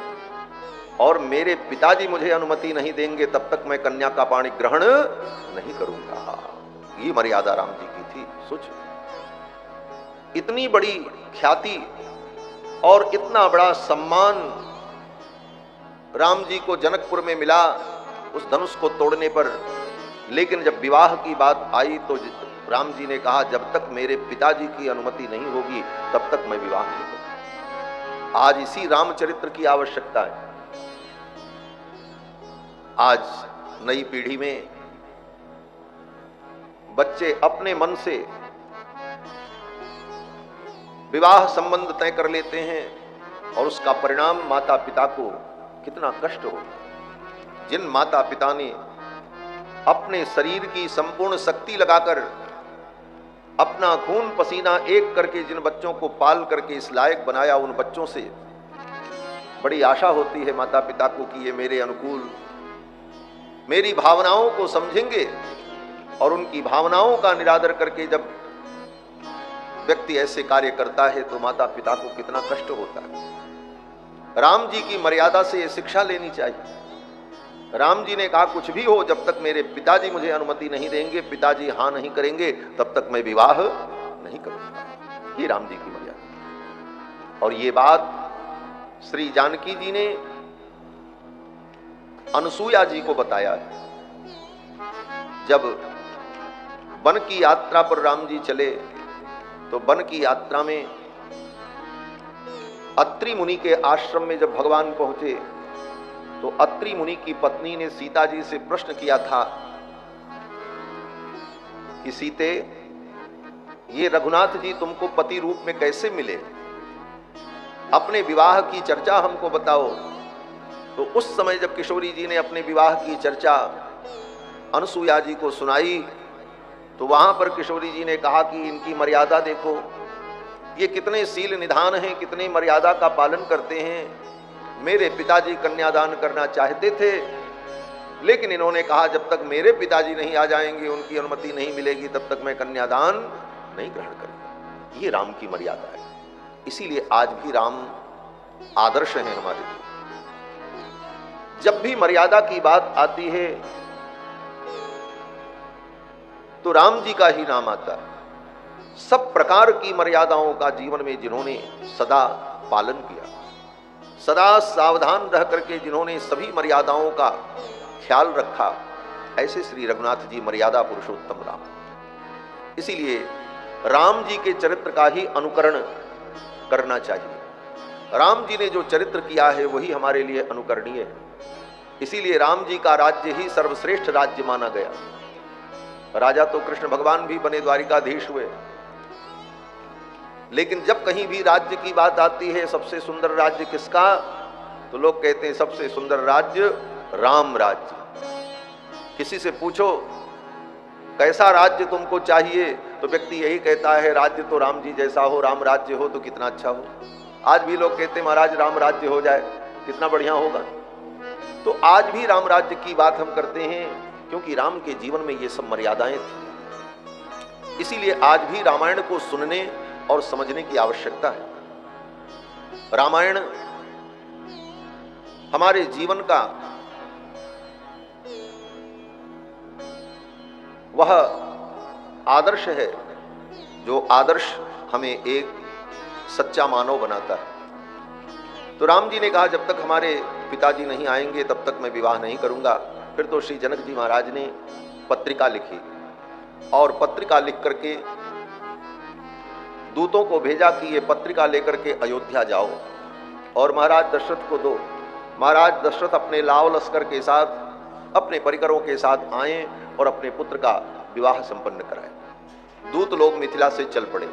और मेरे पिताजी मुझे अनुमति नहीं देंगे, तब तक मैं कन्या का पाणी ग्रहण नहीं करूंगा। ये मर्यादा राम जी की थी। सोच, इतनी बड़ी ख्याति और इतना बड़ा सम्मान राम जी को जनकपुर में मिला उस धनुष को तोड़ने पर, लेकिन जब विवाह की बात आई तो राम जी ने कहा, जब तक मेरे पिताजी की अनुमति नहीं होगी तब तक मैं विवाह नहीं करूंगा। आज इसी रामचरित्र की आवश्यकता है। आज नई पीढ़ी में बच्चे अपने मन से विवाह संबंध तय कर लेते हैं और उसका परिणाम माता पिता को कितना कष्ट होता है। जिन माता पिता ने अपने शरीर की संपूर्ण शक्ति लगाकर अपना खून पसीना एक करके जिन बच्चों को पाल करके इस लायक बनाया, उन बच्चों से बड़ी आशा होती है माता पिता को कि ये मेरे अनुकूल, मेरी भावनाओं को समझेंगे, और उनकी भावनाओं का निरादर करके जब व्यक्ति ऐसे कार्य करता है तो माता पिता को कितना कष्ट होता है। राम जी की मर्यादा से ये शिक्षा लेनी चाहिए। राम जी ने कहा, कुछ भी हो, जब तक मेरे पिताजी मुझे अनुमति नहीं देंगे, पिताजी हां नहीं करेंगे, तब तक मैं विवाह नहीं करूंगा। ये राम जी की मर्यादा। और ये बात श्री जानकी जी ने अनसुया जी को बताया है। जब वन की यात्रा पर राम जी चले तो वन की यात्रा में अत्रि मुनि के आश्रम में जब भगवान पहुंचे तो अत्रि मुनि की पत्नी ने सीता जी से प्रश्न किया था कि सीते, ये रघुनाथ जी तुमको पति रूप में कैसे मिले? अपने विवाह की चर्चा हमको बताओ। तो उस समय जब किशोरी जी ने अपने विवाह की चर्चा अनसुया जी को सुनाई तो वहां पर किशोरी जी ने कहा कि इनकी मर्यादा देखो, ये कितने शील निधान हैं, कितने मर्यादा का पालन करते हैं। मेरे पिताजी कन्यादान करना चाहते थे, लेकिन इन्होंने कहा जब तक मेरे पिताजी नहीं आ जाएंगे, उनकी अनुमति नहीं मिलेगी, तब तक मैं कन्यादान नहीं ग्रहण करूंगा। ये राम की मर्यादा है। इसीलिए आज भी राम आदर्श हैं हमारे लिए। जब भी मर्यादा की बात आती है तो राम जी का ही नाम आता है। सब प्रकार की मर्यादाओं का जीवन में जिन्होंने सदा पालन किया, सदा सावधान रह करके जिन्होंने सभी मर्यादाओं का ख्याल रखा, ऐसे श्री रघुनाथ जी मर्यादा पुरुषोत्तम राम। इसीलिए राम जी के चरित्र का ही अनुकरण करना चाहिए। राम जी ने जो चरित्र किया है वही हमारे लिए अनुकरणीय है। इसीलिए राम जी का राज्य ही सर्वश्रेष्ठ राज्य माना गया। राजा तो कृष्ण भगवान भी बने, द्वारिकाधीश हुए, लेकिन जब कहीं भी राज्य की बात आती है, सबसे सुंदर राज्य किसका, तो लोग कहते हैं सबसे सुंदर राज्य राम राज्य। किसी से पूछो कैसा राज्य तुमको चाहिए, तो व्यक्ति यही कहता है राज्य तो राम जी जैसा हो, राम राज्य हो तो कितना अच्छा हो। आज भी लोग कहते हैं महाराज राम राज्य हो जाए कितना बढ़िया होगा। तो आज भी राम राज्य की बात हम करते हैं क्योंकि राम के जीवन में ये सब मर्यादाएं थी। इसीलिए आज भी रामायण को सुनने और समझने की आवश्यकता है। रामायण हमारे जीवन का वह आदर्श है जो आदर्श हमें एक सच्चा मानव बनाता है। तो राम जी ने कहा जब तक हमारे पिताजी नहीं आएंगे तब तक मैं विवाह नहीं करूंगा। फिर तो श्री जनक जी महाराज ने पत्रिका लिखी और पत्रिका लिख करके दूतों को भेजा कि ये पत्रिका लेकर के अयोध्या जाओ और महाराज दशरथ को दो। महाराज दशरथ अपने लाव लश्कर के साथ अपने परिकरों के साथ आए और अपने पुत्र का विवाह संपन्न कराए। दूत लोग मिथिला से चल पड़े।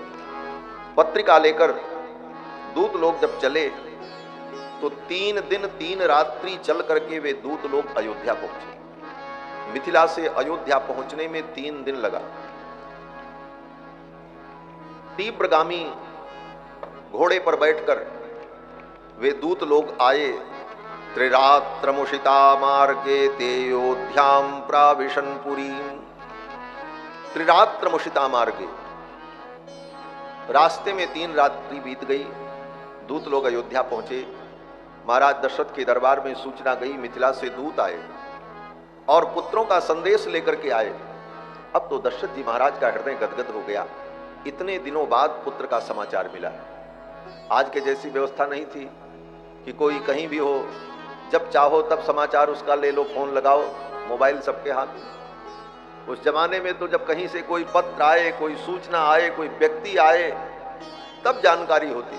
पत्रिका लेकर दूत लोग जब चले तो 3 दिन 3 रात्रि चल करके वे दूत लोग अयोध्या पहुंचे। मिथिला से अयोध्या पहुंचने में 3 दिन लगा। तीव्रगामी घोड़े पर बैठकर वे दूत लोग आए। त्रिरात्रमुषिता मार्गे तेयोध्याम प्राविशन पुरीम। त्रिरात्रमुषिता मार्गे, रास्ते में 3 रात्रि बीत गई। दूत लोग अयोध्या पहुंचे। महाराज दशरथ के दरबार में सूचना गई, मिथिला से दूत आए और पुत्रों का संदेश लेकर के आए। अब तो दशरथ जी महाराज का हृदय गदगद हो गया। इतने दिनों बाद पुत्र का समाचार मिला। आज के जैसी व्यवस्था नहीं थी कि कोई कहीं भी हो, जब चाहो तब समाचार उसका ले लो, फोन लगाओ, मोबाइल सबके हाथ में। उस जमाने में तो जब कहीं से कोई पत्र आए, कोई सूचना आए, कोई व्यक्ति आए, तब जानकारी होती।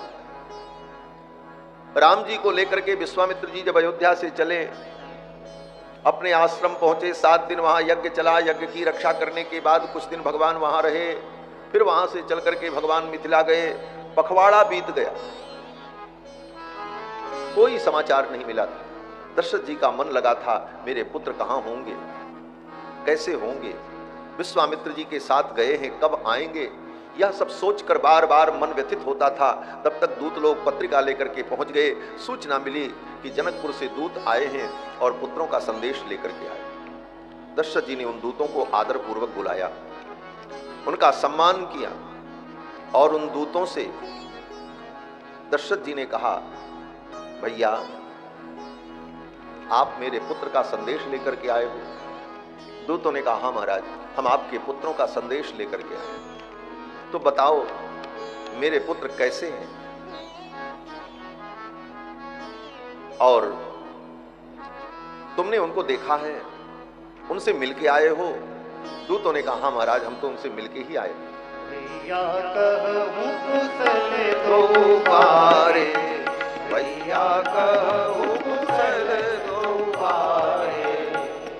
राम जी को लेकर के विश्वामित्र जी जब अयोध्या से चले, अपने आश्रम पहुंचे, 7 दिन वहां यज्ञ चला। यज्ञ की रक्षा करने के बाद कुछ दिन भगवान वहां रहे, फिर वहां से चल करके भगवान मिथिला गए। पखवाड़ा बीत गया, कोई समाचार नहीं मिला था। दशरथ जी का मन लगा था, मेरे पुत्र कहां होंगे, कैसे होंगे, विश्वामित्र जी के साथ गए हैं, कब आएंगे, यह सब सोचकर बार बार मन व्यथित होता था। तब तक दूत लोग पत्रिका लेकर के पहुंच गए। सूचना मिली कि जनकपुर से दूत आए हैं और पुत्रों का संदेश लेकर के आए। दशरथ जी ने उन दूतों को आदर पूर्वक बुलाया, उनका सम्मान किया और उन दूतों से दशरथ जी ने कहा, भैया आप मेरे पुत्र का संदेश लेकर के आए हो? दूतों ने कहा, हाँ महाराज, हम आपके पुत्रों का संदेश लेकर के आए। तो बताओ मेरे पुत्र कैसे हैं और तुमने उनको देखा है, उनसे मिलके आए हो? दूतों ने कहा, हाँ महाराज, हम तो उनसे मिलके ही आए। भैया कहूँ कुशल दो बारे, भैया कहूँ कुशल दो बारे,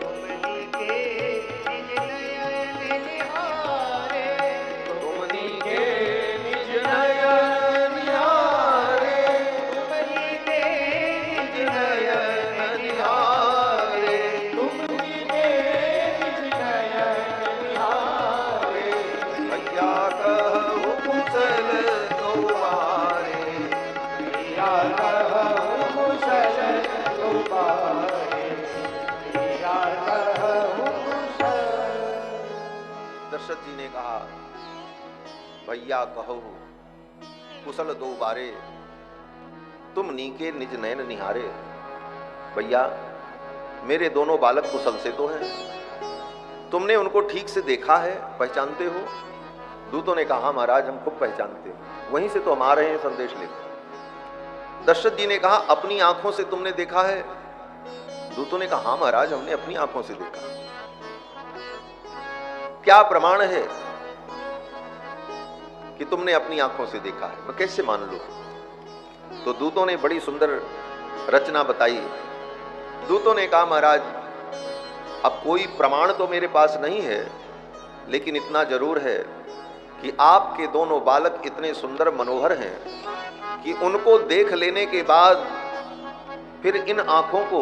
तुमनी के निज नयन निहारे, तुमनी के निज नयन निहारे, तुमनी के निज नयन निहारे, तुमनी के निज नयन निहारे, भैया कहूँ कुशल दो बारे, भैया कहूँ कुशल तुम्हारे, भैया कहूँ कुशल। दशरथ जी ने कहा, भैया कहो कुशल दो बारे, तुम नीके निज नयन निहारे। भैया मेरे दोनों बालक कुशल से तो हैं, तुमने उनको ठीक से देखा है, पहचानते हो? दूतों ने कहा, महाराज हम खूब पहचानते हैं, वहीं से तो हम आ रहे हैं संदेश लेकर। दशरथ जी ने कहा, अपनी आंखों से तुमने देखा है? दूतों ने कहा, हाँ महाराज, हमने अपनी आंखों से देखा। क्या प्रमाण है कि तुमने अपनी आंखों से देखा है? मैं कैसे मान लूं? तो दूतों ने बड़ी सुंदर रचना बताई। दूतों ने कहा, महाराज अब कोई प्रमाण तो मेरे पास नहीं है, लेकिन इतना जरूर है कि आपके दोनों बालक इतने सुंदर मनोहर हैं कि उनको देख लेने के बाद फिर इन आंखों को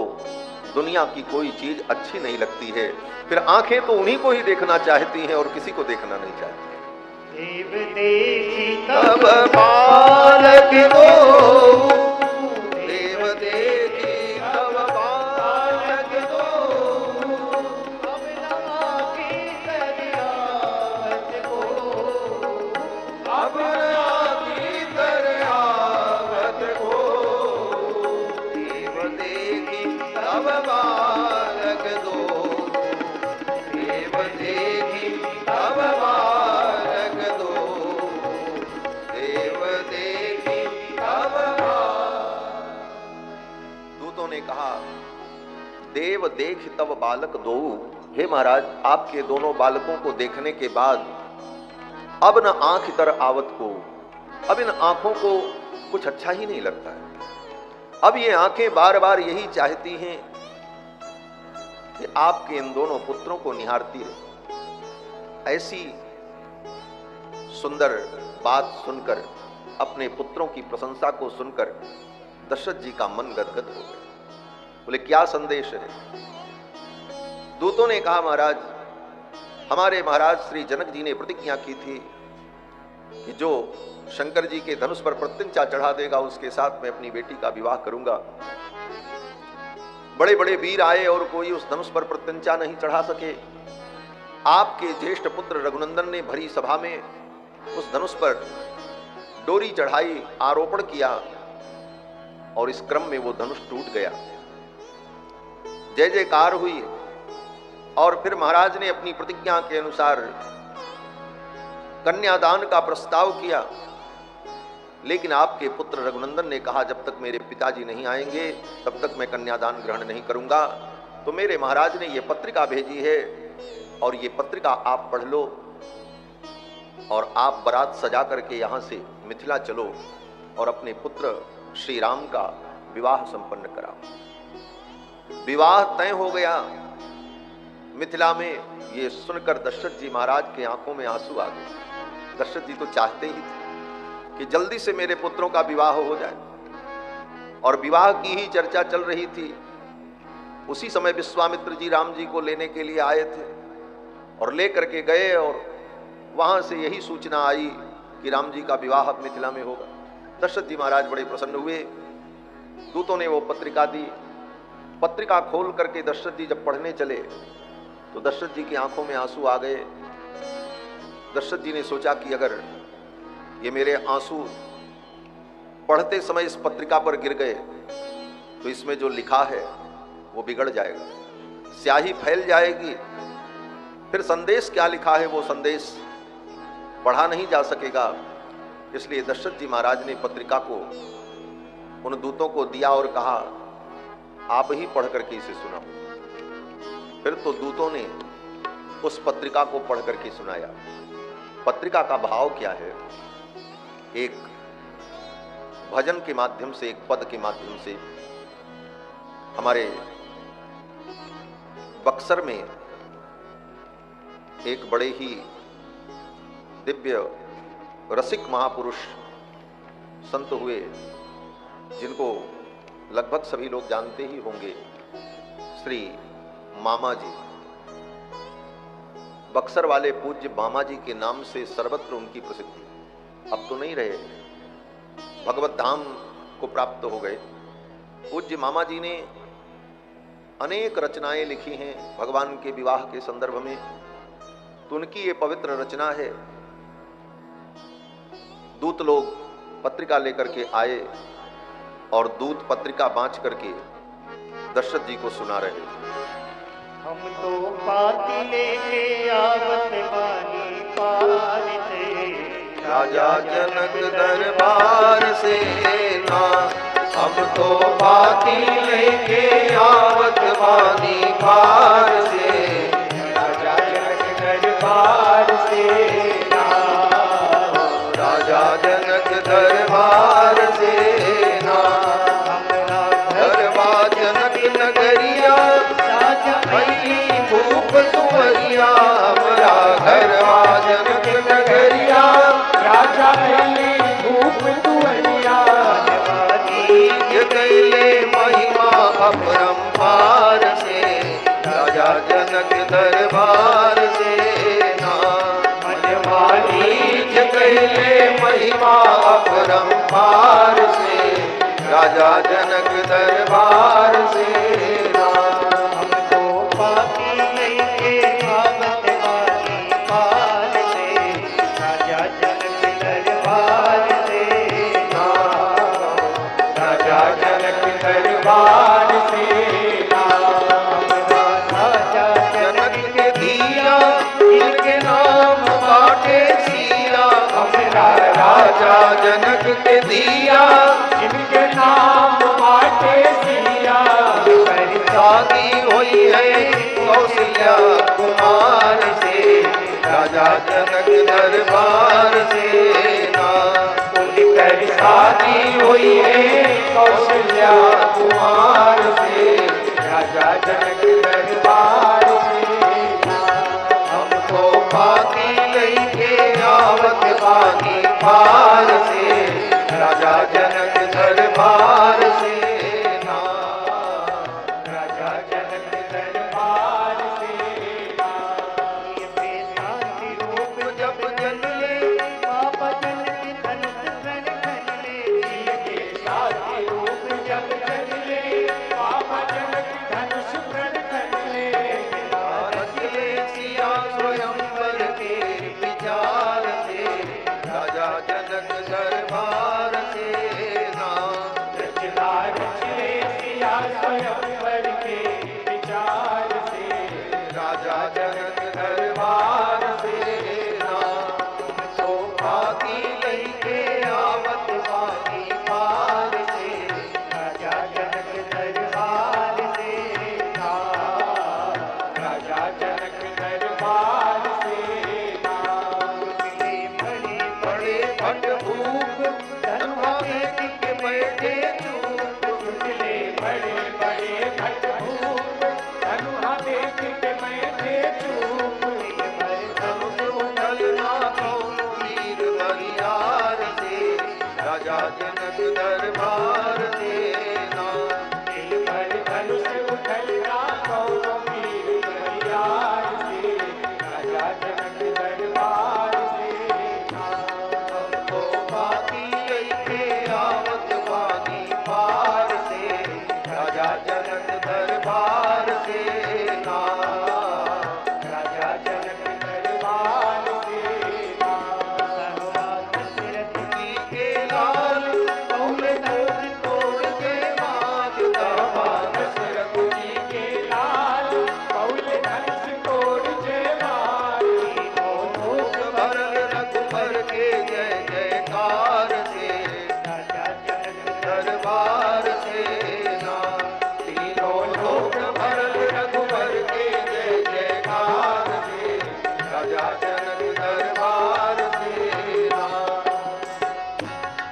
दुनिया की कोई चीज अच्छी नहीं लगती है। फिर आंखें तो उन्हीं को ही देखना चाहती हैं और किसी को देखना नहीं चाहती। देव देखी तब बालक दो, देव देखी तब बालक दो, अब लागी दरियावत को, अब लागी दरियावत को, देव देखी तब बालक दो, देव देखी तब बालक दो, देव देखी तब बालक। दूतों ने कहा, देव देख तब बालक दो। हे महाराज, आपके दोनों बालकों को देखने के बाद अब न आंख तर आवत को, अब इन आंखों को कुछ अच्छा ही नहीं लगता है। अब ये आंखें बार बार यही चाहती हैं कि आपके इन दोनों पुत्रों को निहारती रहे। ऐसी सुंदर बात सुनकर, अपने पुत्रों की प्रशंसा को सुनकर दशरथ जी का मन गदगद हो गया। बोले क्या संदेश है? दूतों ने कहा महाराज, हमारे महाराज श्री जनक जी ने प्रतिज्ञा की थी कि जो शंकर जी के धनुष पर प्रत्यंचा चढ़ा देगा उसके साथ मैं अपनी बेटी का विवाह करूंगा। बड़े बड़े वीर आए और कोई उस धनुष पर प्रत्यंचा नहीं चढ़ा सके। आपके ज्येष्ठ पुत्र रघुनंदन ने भरी सभा में उस धनुष पर डोरी चढ़ाई, आरोपण किया और इस क्रम में वो धनुष टूट गया। जय जयकार हुई और फिर महाराज ने अपनी प्रतिज्ञा के अनुसार कन्यादान का प्रस्ताव किया, लेकिन आपके पुत्र रघुनंदन ने कहा जब तक मेरे पिताजी नहीं आएंगे तब तक मैं कन्यादान ग्रहण नहीं करूंगा। तो मेरे महाराज ने यह पत्रिका भेजी है और ये पत्रिका आप पढ़ लो और आप बारात सजा करके यहां से मिथिला चलो और अपने पुत्र श्री राम का विवाह संपन्न कराओ। विवाह तय हो गया मिथिला में। ये सुनकर दशरथ जी महाराज के आंखों में आंसू आ गए। दशरथ जी तो चाहते ही थे कि जल्दी से मेरे पुत्रों का विवाह हो जाए और विवाह की ही चर्चा चल रही थी। उसी समय विश्वामित्र जी राम जी को लेने के लिए आए थे और लेकर के गए और वहां से यही सूचना आई कि राम जी का विवाह अब मिथिला में होगा। दशरथ जी महाराज बड़े प्रसन्न हुए। दूतों ने वो पत्रिका दी। पत्रिका खोल करके दशरथ जी जब पढ़ने चले तो दशरथ जी की आंखों में आंसू आ गए। दशरथ जी ने सोचा कि अगर ये मेरे आंसू पढ़ते समय इस पत्रिका पर गिर गए तो इसमें जो लिखा है वो बिगड़ जाएगा, स्याही फैल जाएगी, फिर संदेश क्या लिखा है वो संदेश पढ़ा नहीं जा सकेगा। इसलिए दशरथ जी महाराज ने पत्रिका को उन दूतों को दिया और कहा आप ही पढ़ करके इसे सुनाओ। फिर तो दूतों ने उस पत्रिका को पढ़ करके सुनाया। पत्रिका का भाव क्या है? एक भजन के माध्यम से, एक पद के माध्यम से हमारे बक्सर में एक बड़े ही दिव्य रसिक महापुरुष संत हुए जिनको लगभग सभी लोग जानते ही होंगे, श्री मामा जी। बक्सर वाले पूज्य मामा जी के नाम से सर्वत्र उनकी प्रसिद्धि। अब तो नहीं रहे, भगवत धाम को प्राप्त हो गए। पूज्य मामा जी ने अनेक रचनाएं लिखी हैं भगवान के विवाह के संदर्भ में। तो उनकी ये पवित्र रचना है। दूत लोग पत्रिका लेकर के आए और दूत पत्रिका बांच करके दशरथ जी को सुना रहे। हम तो पाती लेके आवत बानी पार से, राजा जनक दरबार से ना, हम तो पाती लेके आवत बानी पार से, राजा जनक दरबार से ना, राजा जनक दरबार से ना, दरबा जनक नगरिया भई भूप तुमरिया, हमारा घरवा जनक नगरिया राजा भूप तुअरिया, कैले महिमा अपरंपार से, राजा जनक दरबार से ना, मनमानी कैले महिमा अपरंपार से, राजा जनक दरबार से ना। हम तो पाती लेके आवत बानी पार से, राजा जनक दरबार से ना, राजा जनक दरबार से ना, राजा जनक के दिया इनके नाम बाटे सिया, हमरा राजा जनक के दिया जिनके नाम बाटे सिया, शादी हुई है कौशल्या कुमार से, राजा जनक दरबार से ना, उनकर शादी हुई है कौशल्या कुमार से, राजा जनक दरबार से ना। हमको पाती लेके आवत बानी पार से, राजा जनक दरबार से नाम। राजा जनक दरबार से नाम। ये बेसाती रूप जब जले, बाबा जनक धनुष प्रण खनले। ये बेसाती रूप जब जले, बाबा जनक धनुष प्रण खनले। रचले सिया स्वयंवर के विचार से, राजा जनक दरबार से नाम। रचना रचले सिया स्वयंवर के विचार से, राजा जनक दरबार से नाम। तो बाती लैके आवत बानी पार से, राजा जनक दरबार से नाम। राजा जनक दरबार से नाम। मिले बड़े बड़े भट भूप धनुहा देख के बैठे चूप। मिले बड़े बड़े भट भूप, धनुहा देख के बैठे चूप। धनुष उठलना कौन वीर बरियार से, राजा जनक दरबार से नाम। दिल भर धनुष उठलना कौन वीर बरियार से, राजा जनक दरबार से नाम। तो बाती लैके आवत बानी पार से, राजा जनक दरबार से नाम। राजा जनक दरबार से नाम। सहरा दशरथ जी के लाल कौले दूर तोड़ के माज दावा दशरथ जी के लाल कौल धनुष तोड़ जय मारी। लोक भरल रघुबर के जय जयकार से, राजा जनक दरबार से नाम। तीनों लोक भरल रघुबर के जय जयकार से, राजा जनक दरबार से नाम।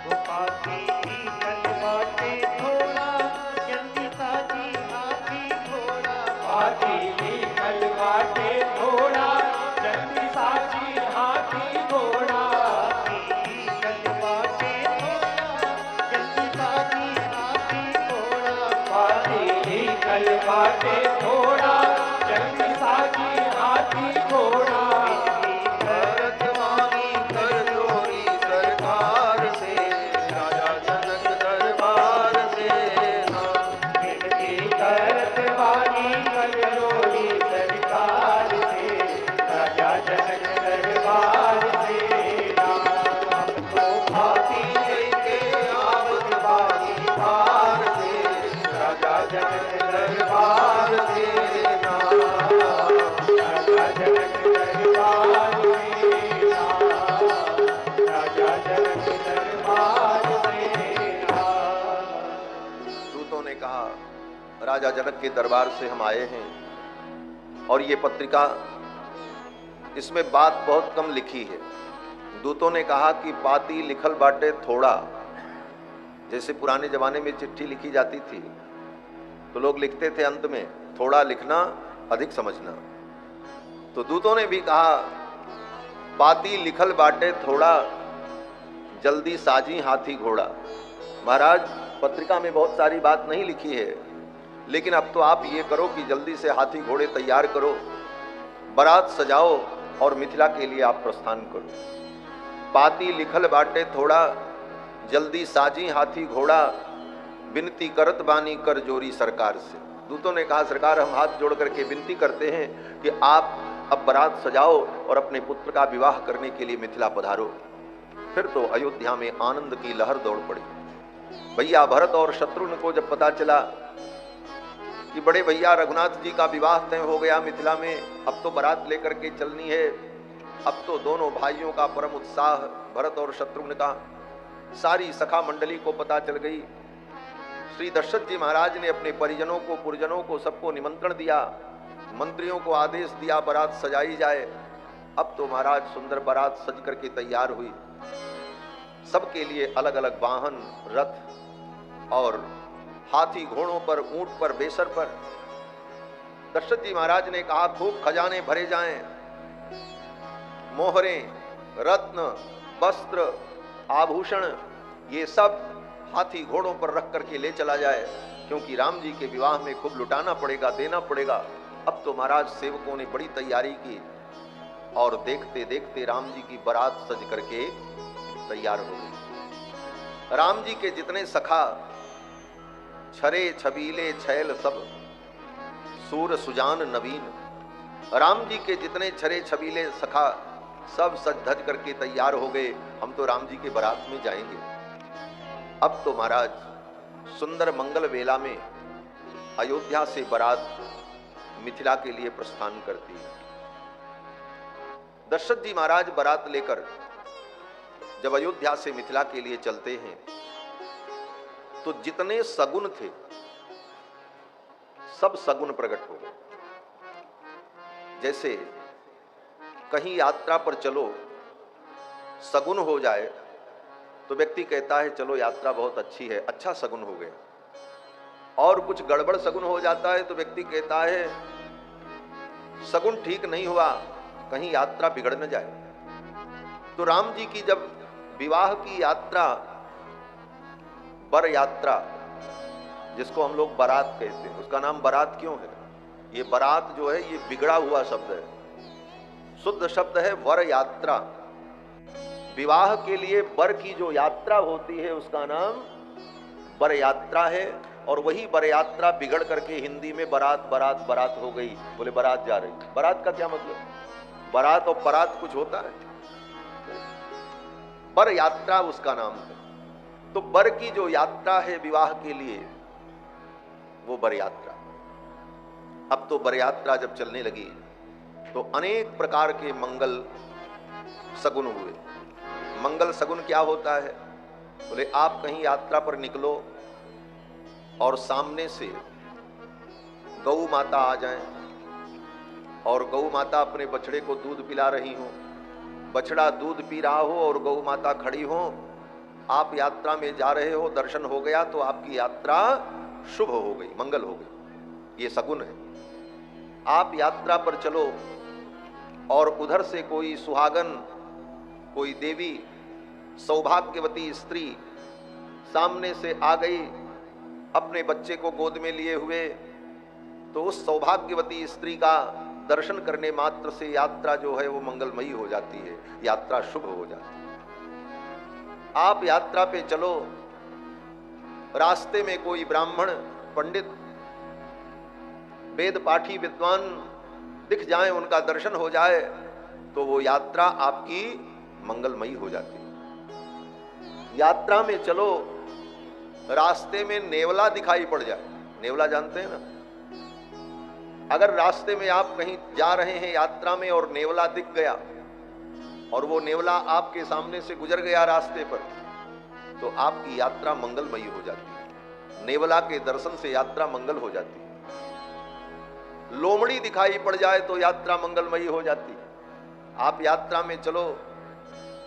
गोपाती निकल बाटे थोड़ा, जल्दी साजी हाथी घोड़ा। पाती निकल बाटे थोड़ा, जल्दी साजी हाथी घोड़ा। निकल बाटे थोड़ा, जल्दी साजी हाथी घोड़ा। पाती निकल बाटे थोड़ा, जल्दी साजी हाथी घोड़ा। भरत वाणी कर जोरी सरकार से, राजा जनक दरबार से नाम। विनती करत वाणी कजरोरी सरकार से, राजा जनक दरबार से नाम। हमको हाथी लेके आवत बानी पार से, राजा जनक दरबार से नाम। राजा जनक दरबार से नाम। राजा जनक दरबार से नाम। दूतों ने कहा, राजा जनक के दरबार से हम आए हैं, और ये पत्रिका, इसमें बात बहुत कम लिखी है। दूतों ने कहा कि पाती लिखल बाटे थोड़ा। जैसे पुराने जमाने में चिट्ठी लिखी जाती थी तो लोग लिखते थे अंत में, थोड़ा लिखना अधिक समझना। तो दूतों ने भी कहा, पाती लिखल बाटे थोड़ा, जल्दी साजी हाथी घोड़ा। महाराज, पत्रिका में बहुत सारी बात नहीं लिखी है, लेकिन अब तो आप ये करो कि जल्दी से हाथी घोड़े तैयार करो, बारात सजाओ और मिथिला के लिए आप प्रस्थान करो। पाती लिखल बाटे थोड़ा, जल्दी साजी हाथी घोड़ा, विनती करत बानी कर जोरी सरकार से। दूतों ने कहा, सरकार, हम हाथ जोड़ करके विनती करते हैं कि आप अब बारात सजाओ और अपने पुत्र का विवाह करने के लिए मिथिला पधारो। फिर तो अयोध्या में आनंद की लहर दौड़ पड़ी। भैया भरत और शत्रुघ्न को जब पता चला कि बड़े भैया रघुनाथ जी का विवाह तय हो गया मिथिला में, अब तो बारात लेकर के चलनी है, अब तो दोनों भाइयों का परम उत्साह, भरत और शत्रुघ्न का, सारी सखा मंडली को पता चल गई। श्री दशरथ जी महाराज ने अपने परिजनों को, पुरजनों को, सबको निमंत्रण दिया, मंत्रियों को आदेश दिया बारात सजाई जाए। अब तो महाराज सुंदर बारात सज करके तैयार हुई। सबके लिए अलग अलग वाहन, रथ और हाथी घोड़ों पर, ऊंट पर, बेसर पर। दशरथ जी महाराज ने कहा, खूब खजाने भरे जाएं, मोहरें, रत्न, वस्त्र, आभूषण, ये सब हाथी घोड़ों पर रख करके ले चला जाए, क्योंकि राम जी के विवाह में खूब लुटाना पड़ेगा, देना पड़ेगा। अब तो महाराज सेवकों ने बड़ी तैयारी की और देखते देखते राम जी की बारात सज करके तैयार हो गई। राम जी के जितने सखा, छरे छबीले छैल सब, सूर सुजान नवीन, राम जी के जितने छरे छबीले सखा सब सज धज करके तैयार हो गए। हम तो राम जी के बारात में जाएंगे। अब तो महाराज सुंदर मंगल वेला में अयोध्या से बारात मिथिला के लिए प्रस्थान करती है। दशरथ जी महाराज बारात लेकर जब अयोध्या से मिथिला के लिए चलते हैं तो जितने सगुन थे सब सगुन प्रकट हो गए। जैसे कहीं यात्रा पर चलो, सगुन हो जाए तो व्यक्ति कहता है चलो यात्रा बहुत अच्छी है, अच्छा सगुन हो गया। और कुछ गड़बड़ सगुन हो जाता है तो व्यक्ति कहता है सगुन ठीक नहीं हुआ, कहीं यात्रा बिगड़ न जाए। तो राम जी की जब विवाह की यात्रा, बर यात्रा, जिसको हम लोग बारात कहते हैं, उसका नाम बारात क्यों है? ये बारात जो है ये बिगड़ा हुआ शब्द है, शुद्ध शब्द है वर यात्रा। विवाह के लिए बर की जो यात्रा होती है उसका नाम बर यात्रा है। और वही बर यात्रा बिगड़ करके हिंदी में बारात बारात बारात हो गई। बोले बारात जा रही, बारात का क्या मतलब? बारात और परात कुछ होता है? बर यात्रा उसका नाम है। तो बर की जो यात्रा है विवाह के लिए वो बर यात्रा। अब तो बर यात्रा जब चलने लगी तो अनेक प्रकार के मंगल सगुन हुए। मंगल सगुन क्या होता है? बोले आप कहीं यात्रा पर निकलो और सामने से गौ माता आ जाए और गौ माता अपने बछड़े को दूध पिला रही हो, बछड़ा दूध पी रहा हो और गौ माता खड़ी हो, आप यात्रा में जा रहे हो, दर्शन हो गया तो आपकी यात्रा शुभ हो गई, मंगल हो गई। ये सगुन है। आप यात्रा पर चलो और उधर से कोई सुहागन, कोई देवी, सौभाग्यवती स्त्री सामने से आ गई अपने बच्चे को गोद में लिए हुए, तो उस सौभाग्यवती स्त्री का दर्शन करने मात्र से यात्रा जो है वो मंगलमयी हो जाती है, यात्रा शुभ हो जाती है। आप यात्रा पे चलो, रास्ते में कोई ब्राह्मण, पंडित, वेद पाठी, विद्वान दिख जाए, उनका दर्शन हो जाए तो वो यात्रा आपकी मंगलमयी हो जाती है। यात्रा में चलो, रास्ते में नेवला दिखाई पड़ जाए, नेवला जानते हैं ना? अगर रास्ते में आप कहीं जा रहे हैं यात्रा में और नेवला दिख गया और वो नेवला आपके सामने से गुजर गया रास्ते पर, तो आपकी यात्रा मंगलमयी हो जाती है। नेवला के दर्शन से यात्रा मंगल हो जाती है। लोमड़ी दिखाई पड़ जाए तो यात्रा मंगलमयी हो जाती है। आप यात्रा में चलो,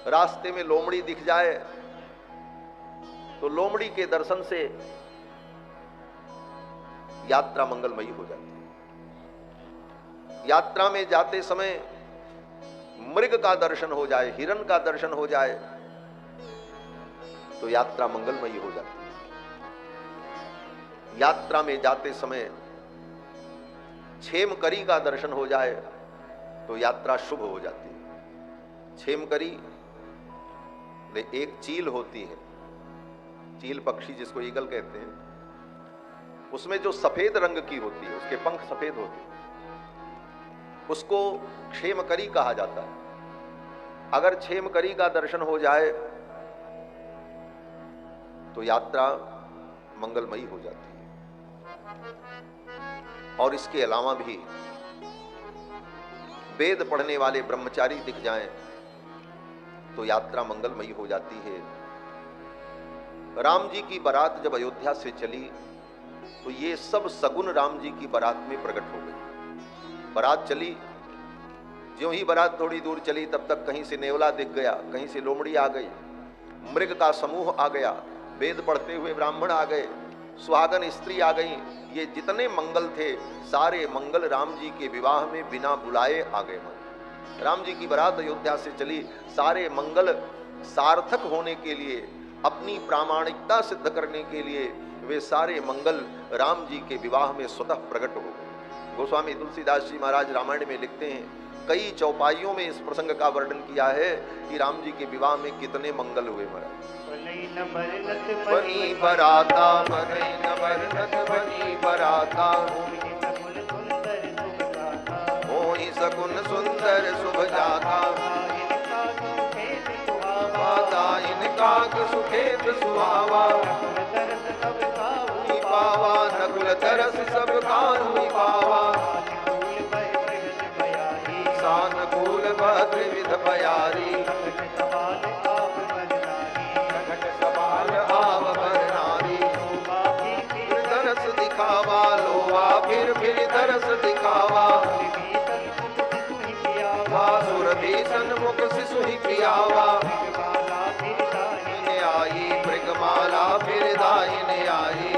रास्ते में लोमड़ी दिख जाए तो लोमड़ी के दर्शन से यात्रा मंगलमयी हो जाती है। यात्रा में जाते समय मृग का दर्शन हो जाए, हिरण का दर्शन हो जाए तो यात्रा मंगलमयी हो जाती है। यात्रा में जाते समय छेमकरी का दर्शन हो जाए तो यात्रा शुभ हो जाती है। छेमकरी एक चील होती है, चील पक्षी जिसको ईगल कहते हैं, उसमें जो सफेद रंग की होती है, उसके पंख सफेद होते हैं, उसको क्षेमकरी कहा जाता है। अगर क्षेमकरी का दर्शन हो जाए तो यात्रा मंगलमयी हो जाती है। और इसके अलावा भी वेद पढ़ने वाले ब्रह्मचारी दिख जाएं तो यात्रा मंगलमयी हो जाती है। राम जी की बारात जब अयोध्या से चली तो ये सब सगुन राम जी की बारात में प्रकट हो गए। बारात चली, ज्यों ही बारात थोड़ी दूर चली तब तक कहीं से नेवला दिख गया, कहीं से लोमड़ी आ गई, मृग का समूह आ गया, वेद पढ़ते हुए ब्राह्मण आ गए, सुहागन स्त्री आ गई। ये जितने मंगल थे सारे मंगल राम जी के विवाह में बिना बुलाए आ गए। राम जी की बारात अयोध्या से चली, सारे मंगल सार्थक होने के लिए, अपनी प्रामाणिकता सिद्ध करने के लिए वे सारे मंगल राम जी के विवाह में स्वतः प्रकट हो गए। गोस्वामी तुलसीदास जी महाराज रामायण में लिखते हैं, कई चौपाइयों में इस प्रसंग का वर्णन किया है कि राम जी के विवाह में कितने मंगल हुए महाराज। बनी बराता मनई न बरनत बनी बराता, मोहि सकुन सुंदर शुभ जाता, माता इनका सुखेत सुहावा, पावा नकुल तरस सब कानूनी पावा, सानुकूल भद्र विध भयारी, प्रकट सवाल आव बरनारी, दरस दिखावा लोवा फिर दरस दिखावा, वासुर भीषण मुख शिशु ही प्रियावा, इन्हें आई मृगमाला फिर दाइन आई,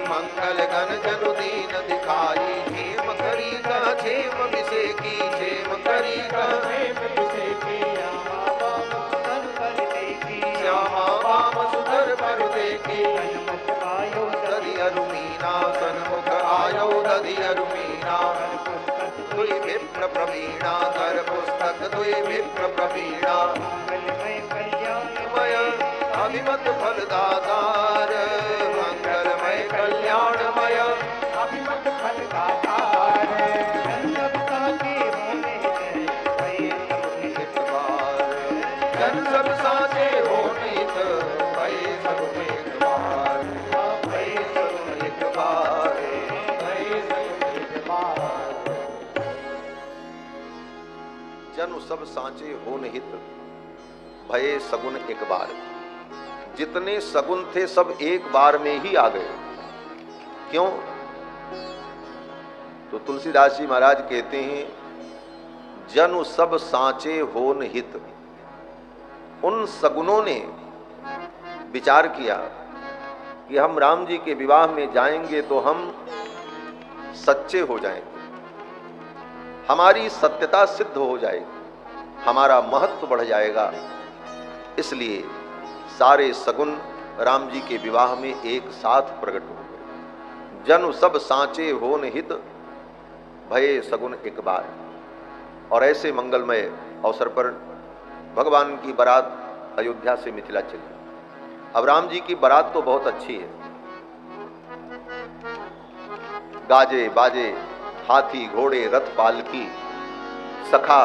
मंगल गण जनु दीन दिखाई, क्षेम करी का क्षेम विषेकी, क्षेम करी का क्षेम विषेकी, श्यामा वाम सुधर पर देखी, दधि अरुमीना सन्मुख आयो दधि अरुमीना, दुई विप्र प्रवीणा कर पुस्तक दुई विप्र प्रवीणा, मय अभिमत फलदातार, मंगलमय कल्याणमय अभिमत फलदातार, जन सब साचे होने भय सब एक बार, भय सब एक बार, भय सब एक बार, जन सब साचे होन हित भये सगुन एक बार। जितने सगुन थे सब एक बार में ही आ गए। क्यों? तो तुलसीदास जी महाराज कहते हैं, जनु सब सांचे होन हित। उन सगुनों ने विचार किया कि हम राम जी के विवाह में जाएंगे तो हम सच्चे हो जाएंगे, हमारी सत्यता सिद्ध हो जाएगी, हमारा महत्व बढ़ जाएगा। इसलिए सारे सगुन राम जी के विवाह में एक साथ प्रकट हो गए। जनु सब सांचे होन हित भये सगुन एक बार। और ऐसे मंगलमय अवसर पर भगवान की बारात अयोध्या से मिथिला चली। अब राम जी की बारात तो बहुत अच्छी है, गाजे बाजे, हाथी घोड़े रथ पालकी, सखा,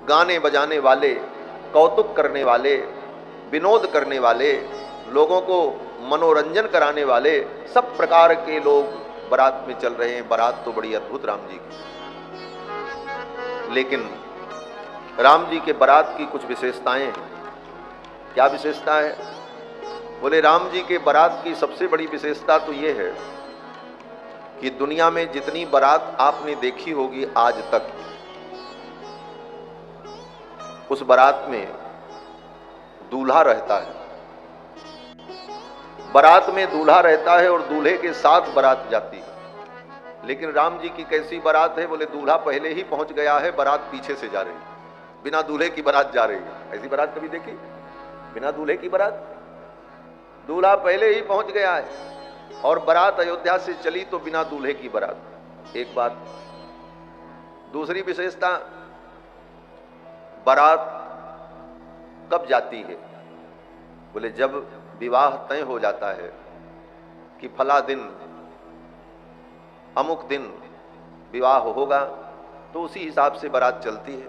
गाने बजाने वाले, कौतुक करने वाले, विनोद करने वाले, लोगों को मनोरंजन कराने वाले, सब प्रकार के लोग बारात में चल रहे हैं। बारात तो बड़ी अद्भुत राम जी की। लेकिन राम जी के बारात की कुछ विशेषताएं हैं। क्या विशेषता है? बोले राम जी के बारात की सबसे बड़ी विशेषता तो ये है कि दुनिया में जितनी बारात आपने देखी होगी आज तक, उस बारात में दूल्हा रहता है। बारात में दूल्हा रहता है और दूल्हे के साथ बारात जाती है। लेकिन राम जी की कैसी बारात है? बोले दूल्हा पहले ही पहुंच गया है, बारात पीछे से जा रही है, बिना दूल्हे की बारात जा रही है। ऐसी बारात कभी देखी? बिना दूल्हे की बारात? दूल्हा पहले ही पहुंच गया है और बारात अयोध्या से चली तो बिना दूल्हे की बारात। एक बात। दूसरी विशेषता, बारात कब जाती है? बोले जब विवाह तय हो जाता है कि फला दिन, अमुक दिन विवाह होगा, तो उसी हिसाब से बारात चलती है।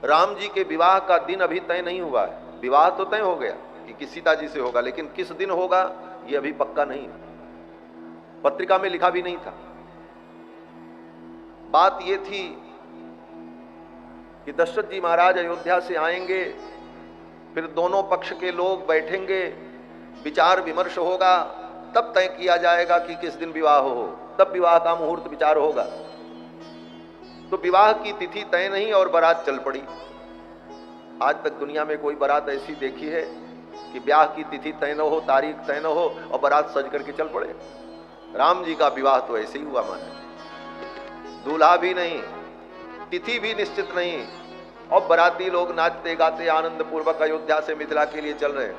राम जी के विवाह का दिन अभी तय नहीं हुआ है। विवाह तो तय हो गया कि किस सीता जी से होगा, लेकिन किस दिन होगा ये अभी पक्का नहीं है, पत्रिका में लिखा भी नहीं था। बात ये थी कि दशरथ जी महाराज अयोध्या से आएंगे, फिर दोनों पक्ष के लोग बैठेंगे, विचार विमर्श होगा, तब तय किया जाएगा कि किस दिन विवाह हो, तब विवाह का मुहूर्त विचार होगा। तो विवाह की तिथि तय नहीं और बारात चल पड़ी। आज तक दुनिया में कोई बारात ऐसी देखी है कि ब्याह की तिथि तय न हो, तारीख तय न हो और बारात सज करके चल पड़े? राम जी का विवाह तो ऐसे ही हुआ माना। दूल्हा भी नहीं, तिथि भी निश्चित नहीं, और बाराती लोग नाचते गाते आनंद पूर्वक अयोध्या से मिथिला के लिए चल रहे हैं।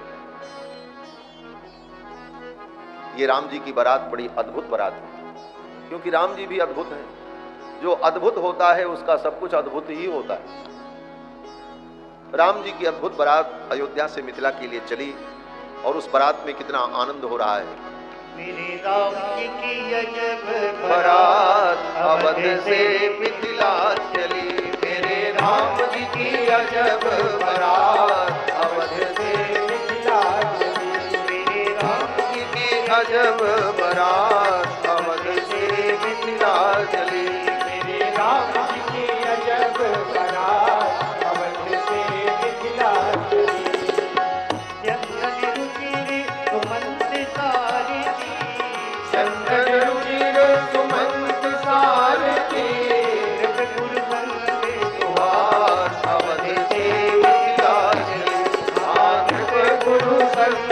ये राम जी की बारात बड़ी अद्भुत बारात है, क्योंकि राम जी भी अद्भुत हैं। जो अद्भुत होता है उसका सब कुछ अद्भुत ही होता है। राम जी की अद्भुत बारात अयोध्या से मिथिला के लिए चली और उस बारात में कितना आनंद हो रहा है। मेरे राम जी की अजब बारात अवध से मिथिला चली, मेरे राम जी की अजब बारात अवध से मिथिला चली, मेरे राम जी की अजब बारात अवध से मिथिला चली। मेरे राम जी की अजब बारात अवध से मिथिला चली। चंदन रुचिर सुमंत सारथी, चंदन रुचिर सुमंत सारथी, गुरु संग सुहास अवध से मिथिला चली। गुरु संग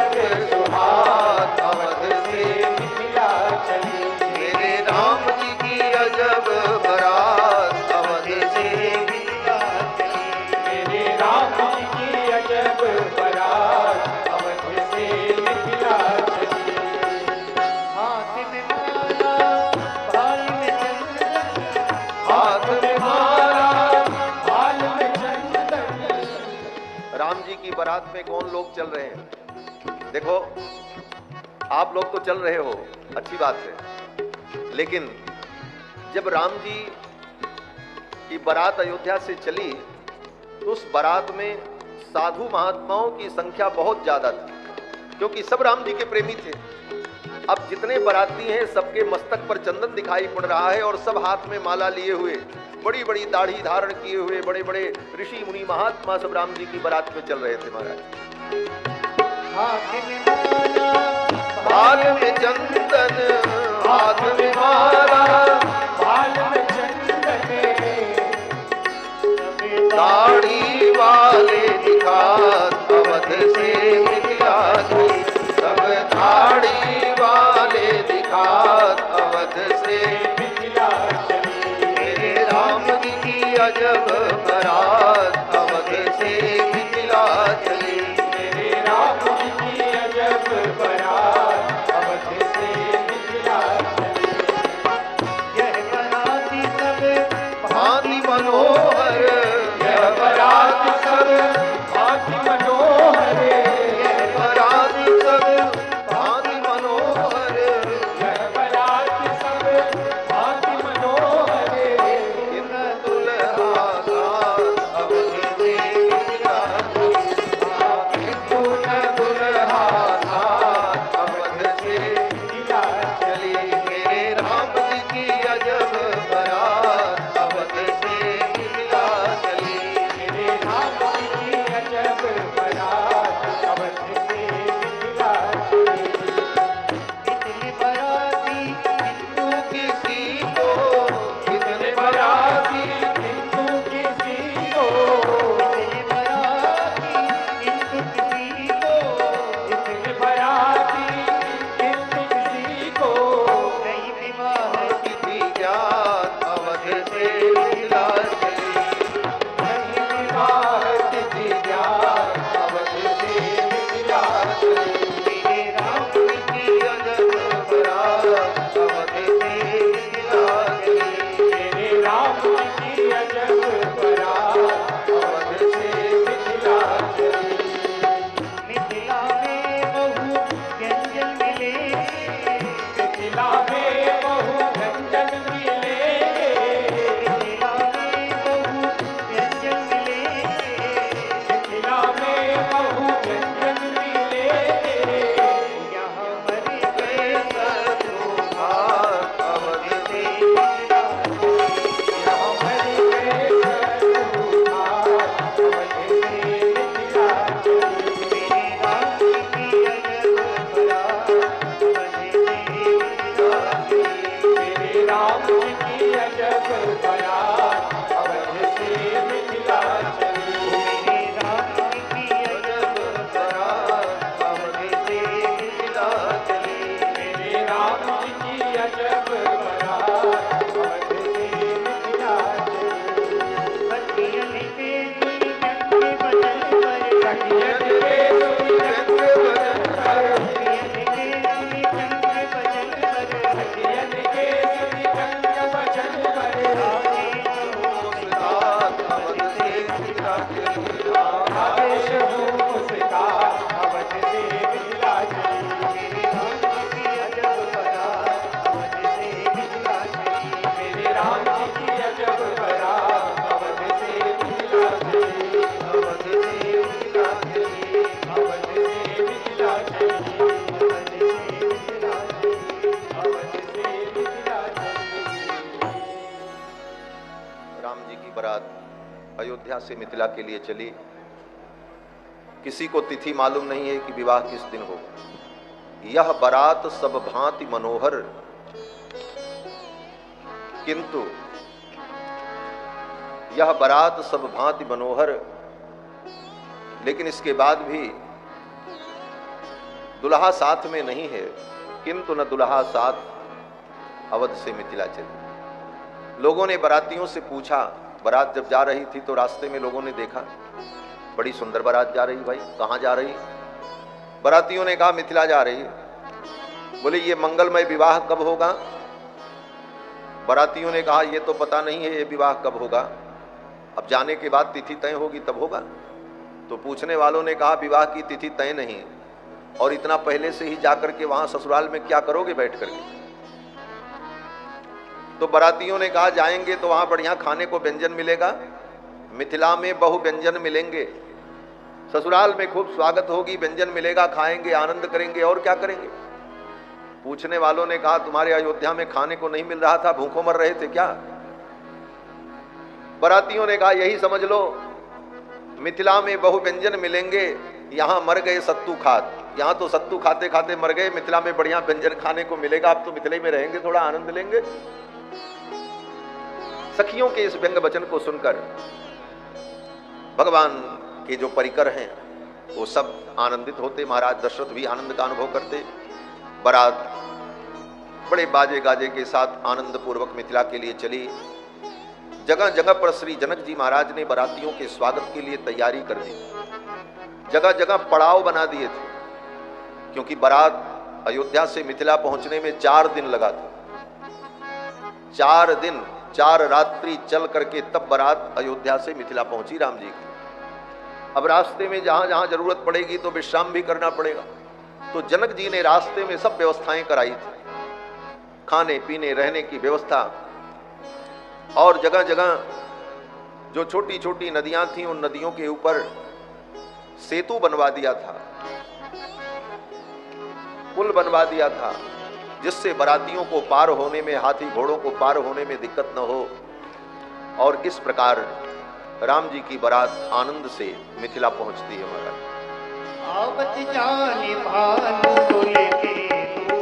सुहास अवध से मिथिला चली, मेरे राम जी की अजब बारात अवध से मिथिला चली, मेरे राम जी की अजब बारात अवध से मिथिला चली। हाथ में माला भाल में चंदन, हाथ में माला। भाल में चंदन। राम जी की बारात में कौन लोग चल रहे हैं? देखो, आप लोग तो चल रहे हो, अच्छी बात है, लेकिन जब राम जी की बारात अयोध्या से चली तो उस बारात में साधु महात्माओं की संख्या बहुत ज्यादा थी, क्योंकि सब राम जी के प्रेमी थे। अब जितने बाराती हैं सबके मस्तक पर चंदन दिखाई पड़ रहा है और सब हाथ में माला लिए हुए, बड़ी बड़ी दाढ़ी धारण किए हुए बड़े बड़े ऋषि मुनि महात्मा सब राम जी की बारात में चल रहे थे महाराज। हाथ में माला भाल में चंदन, हाथ में माला, भाल में चंदन, दाढ़ी वाले दिखात अवध से मिथिला चली, सब दाढ़ी वाले दिखात अवध से मिथिला चली, मेरे राम जी की अजब बारात अवध से मिथिला चली। मेरे राम जी की अजब से मिथिला के लिए चली। किसी को तिथि मालूम नहीं है कि विवाह किस दिन हो। यह बारात सब भांति मनोहर, किंतु यह बारात सब भांति मनोहर, लेकिन इसके बाद भी दुल्हा साथ में नहीं है। किंतु न दुल्हा साथ अवध से मिथिला चली। लोगों ने बारातियों से पूछा, बारात जब जा रही थी तो रास्ते में लोगों ने देखा बड़ी सुंदर बारात जा रही। भाई कहाँ जा रही? बारातियों ने कहा मिथिला जा रही है। बोले ये मंगलमय विवाह कब होगा? बारातियों ने कहा ये तो पता नहीं है ये विवाह कब होगा, अब जाने के बाद तिथि तय होगी तब होगा। तो पूछने वालों ने कहा विवाह की तिथि तय नहीं, और इतना पहले से ही जाकर के वहां ससुराल में क्या करोगे बैठ करके? तो बारातियों ने कहा जाएंगे तो वहां बढ़िया खाने को व्यंजन मिलेगा, मिथिला में बहु व्यंजन मिलेंगे, ससुराल में खूब स्वागत होगी, व्यंजन मिलेगा, खाएंगे, आनंद करेंगे, और क्या करेंगे? पूछने वालों ने कहा तुम्हारे अयोध्या में खाने को नहीं मिल रहा था, भूखों मर रहे थे क्या? बारातियों ने कहा यही समझ लो, मिथिला में बहु व्यंजन मिलेंगे, यहां मर गए सत्तू खात, यहां तो सत्तू खाते खाते मर गए, मिथिला में बढ़िया व्यंजन खाने को मिलेगा, अब तो मिथिला में रहेंगे, थोड़ा आनंद लेंगे। सखियों के इस व्यंग वचन को सुनकर भगवान के जो परिकर हैं वो सब आनंदित होते। महाराज दशरथ भी आनंद का अनुभव करते। बारात बड़े बाजे गाजे के साथ आनंद पूर्वक मिथिला के लिए चली। जगह जगह पर श्री जनक जी महाराज ने बारातियों के स्वागत के लिए तैयारी कर दी। जगह जगह पड़ाव बना दिए थे, क्योंकि बारात अयोध्या से मिथिला पहुंचने में 4 दिन लगा था। 4 दिन 4 रात्रि चल करके तब बारात अयोध्या से मिथिला पहुंची राम जी की। अब रास्ते में जहां जहां जरूरत पड़ेगी तो विश्राम भी करना पड़ेगा, तो जनक जी ने रास्ते में सब व्यवस्थाएं कराई थी, खाने पीने रहने की व्यवस्था, और जगह जगह जो छोटी छोटी नदियां थीं उन नदियों के ऊपर सेतु बनवा दिया था, पुल बनवा दिया था, जिससे बारातियों को पार होने में, हाथी घोड़ों को पार होने में दिक्कत न हो। और इस प्रकार राम जी की बारात आनंद से मिथिला पहुंचती है। महाराज आवत जाने भानु कुल के तू,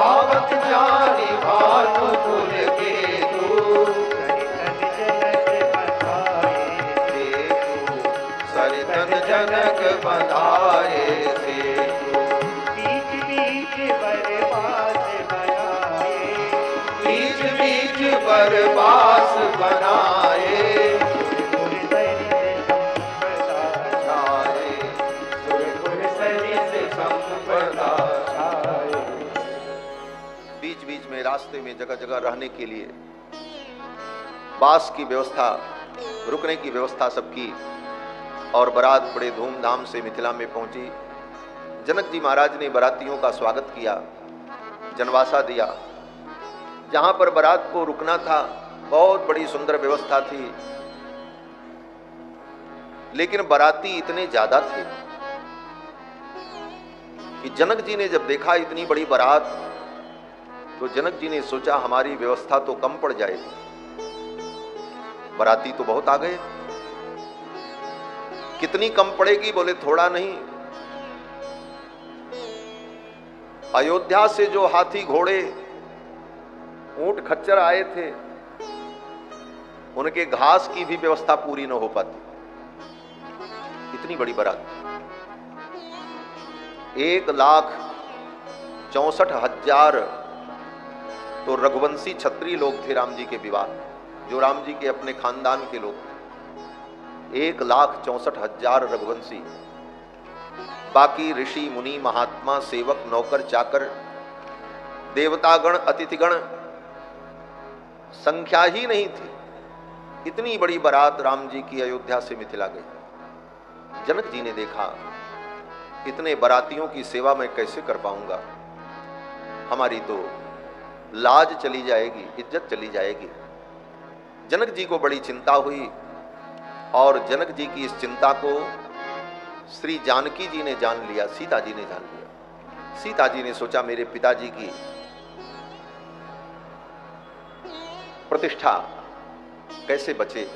आवत जाने भानु कुल के तू, सरितन जनक बधाए से तू, बीच बीच बरबास बनाए, बीच बीच बरबास बनाए, बीच बीच में रास्ते में जगह जगह रहने के लिए बास की व्यवस्था, रुकने की व्यवस्था सबकी। और बारात बड़े धूमधाम से मिथिला में पहुंची। जनक जी महाराज ने बारातियों का स्वागत किया, जनवासा दिया। जहां पर बारात को रुकना था बहुत बड़ी सुंदर व्यवस्था थी, लेकिन बाराती इतने ज्यादा थे कि जनक जी ने जब देखा इतनी बड़ी बारात, तो जनक जी ने सोचा हमारी व्यवस्था तो कम पड़ जाएगी, बाराती तो बहुत आ गए। कितनी कम पड़ेगी? बोले थोड़ा नहीं, अयोध्या से जो हाथी घोड़े ऊंट खच्चर आए थे उनके घास की भी व्यवस्था पूरी न हो पाती, इतनी बड़ी बारात। 1,64,000 तो रघुवंशी क्षत्रिय लोग थे राम जी के विवाह, जो राम जी के अपने खानदान के लोग। 1,64,000 रघुवंशी, बाकी ऋषि मुनि महात्मा सेवक नौकर चाकर देवतागण अतिथिगण, संख्या ही नहीं थी। इतनी बड़ी बारात राम जी की अयोध्या से मिथिला गई। जनक जी ने देखा इतने बारातियों की सेवा मैं कैसे कर पाऊंगा, हमारी तो लाज चली जाएगी, इज्जत चली जाएगी। जनक जी को बड़ी चिंता हुई, और जनक जी की इस चिंता को श्री जानकी जी ने जान लिया, सीता जी ने जान लिया। सीता जी ने सोचा मेरे पिताजी की प्रतिष्ठा कैसे बचे।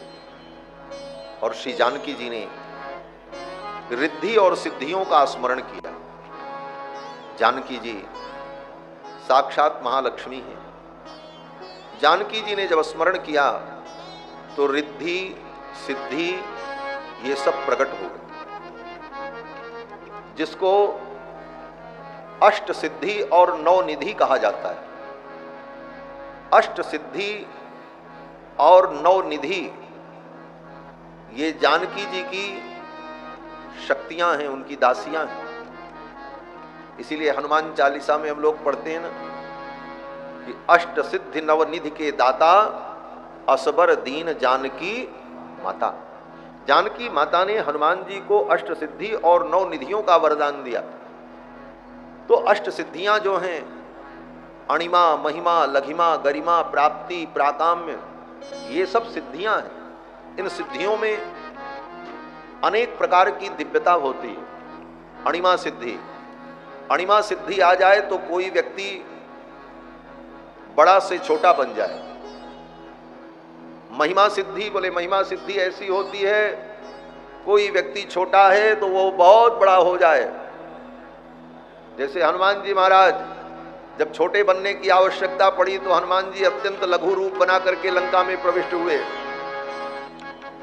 और श्री जानकी जी ने रिद्धि और सिद्धियों का स्मरण किया। जानकी जी साक्षात महालक्ष्मी है। जानकी जी ने जब स्मरण किया तो रिद्धि सिद्धि ये सब प्रकट हो गए, जिसको अष्ट सिद्धि और नौ निधि कहा जाता है। अष्ट सिद्धि और नौ निधि ये जानकी जी की शक्तियां हैं, उनकी दासियां हैं। इसीलिए हनुमान चालीसा में हम लोग पढ़ते हैं ना कि अष्ट सिद्धि नव निधि के दाता असबर दीन जानकी माता। जानकी माता ने हनुमान जी को अष्ट सिद्धि और नौ निधियों का वरदान दिया। तो अष्ट सिद्धियां जो हैं अणिमा महिमा लघिमा गरिमा प्राप्ति प्राकाम्य, ये सब सिद्धियां हैं। इन सिद्धियों में अनेक प्रकार की दिव्यता होती है। अणिमा सिद्धि, अणिमा सिद्धि आ जाए तो कोई व्यक्ति बड़ा से छोटा बन जाए। महिमा सिद्धि, बोले महिमा सिद्धि ऐसी होती है कोई व्यक्ति छोटा है तो वो बहुत बड़ा हो जाए। जैसे हनुमान जी महाराज जब छोटे बनने की आवश्यकता पड़ी तो हनुमान जी अत्यंत लघु रूप बना करके लंका में प्रविष्ट हुए।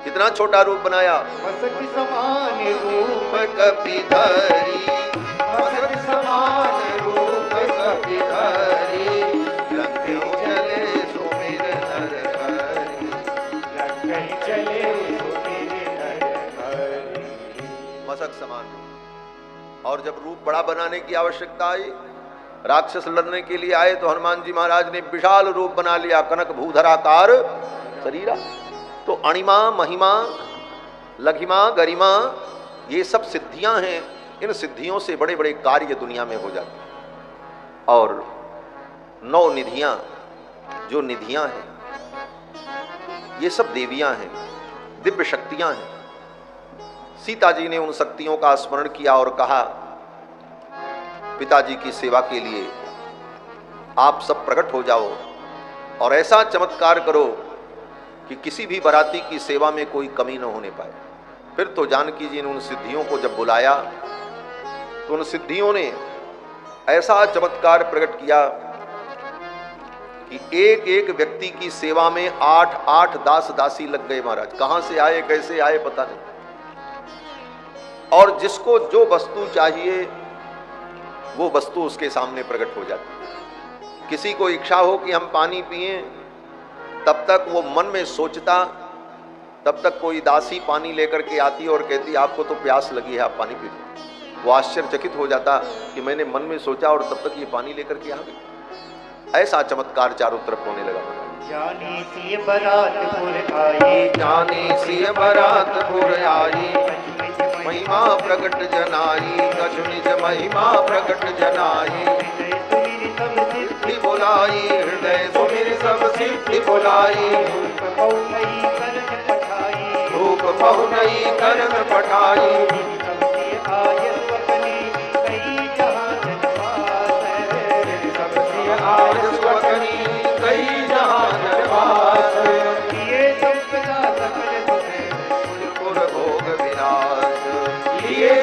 कितना छोटा रूप बनाया। मस्तक समान रूप कपिधरी, मस्तक समान रूप कपिधरी, लंकें चले सुमिर नर हरि, लंकें चले सुमिर नर हरि। मस्तक समान रूप। और जब रूप बड़ा बनाने की आवश्यकता आई, राक्षस लड़ने के लिए आए तो हनुमान जी महाराज ने विशाल रूप बना लिया, कनक भूधराकार शरीरा। तो अणिमा महिमा लघिमा गरिमा ये सब सिद्धियां हैं। इन सिद्धियों से बड़े बड़े कार्य दुनिया में हो जाते हैं। और नौ निधियां, जो निधियां हैं ये सब देवियां हैं, दिव्य शक्तियां हैं। सीता जी ने उन शक्तियों का स्मरण किया और कहा पिताजी की सेवा के लिए आप सब प्रकट हो जाओ और ऐसा चमत्कार करो कि किसी भी बराती की सेवा में कोई कमी न होने पाए। फिर तो जानकी जी ने उन सिद्धियों को जब बुलाया तो उन सिद्धियों ने ऐसा चमत्कार प्रकट किया कि एक एक व्यक्ति की सेवा में 8-8 दास दासी लग गए। महाराज कहां से आए कैसे आए पता नहीं। और जिसको जो वस्तु चाहिए वो वस्तु उसके सामने प्रकट हो जाती है। किसी को इच्छा हो कि हम पानी पिएं, तब तक वो मन में सोचता, तब तक कोई दासी पानी लेकर के आती और कहती आपको तो प्यास लगी है, आप पानी पी लो। वो आश्चर्यचकित हो जाता कि मैंने मन में सोचा और तब तक ये पानी लेकर के आ गई। ऐसा चमत्कार चारों तरफ होने लगा। जानी सी बरातपुर आई, जानी सी बरातपुर आई, महिमा प्रकट जनाई, कछु निज महिमा प्रकट जनाई। सिद्धि बुलाई, हृदय सुमिर सब सिद्धि बुलाई, रूप बहु नई करन पठाई।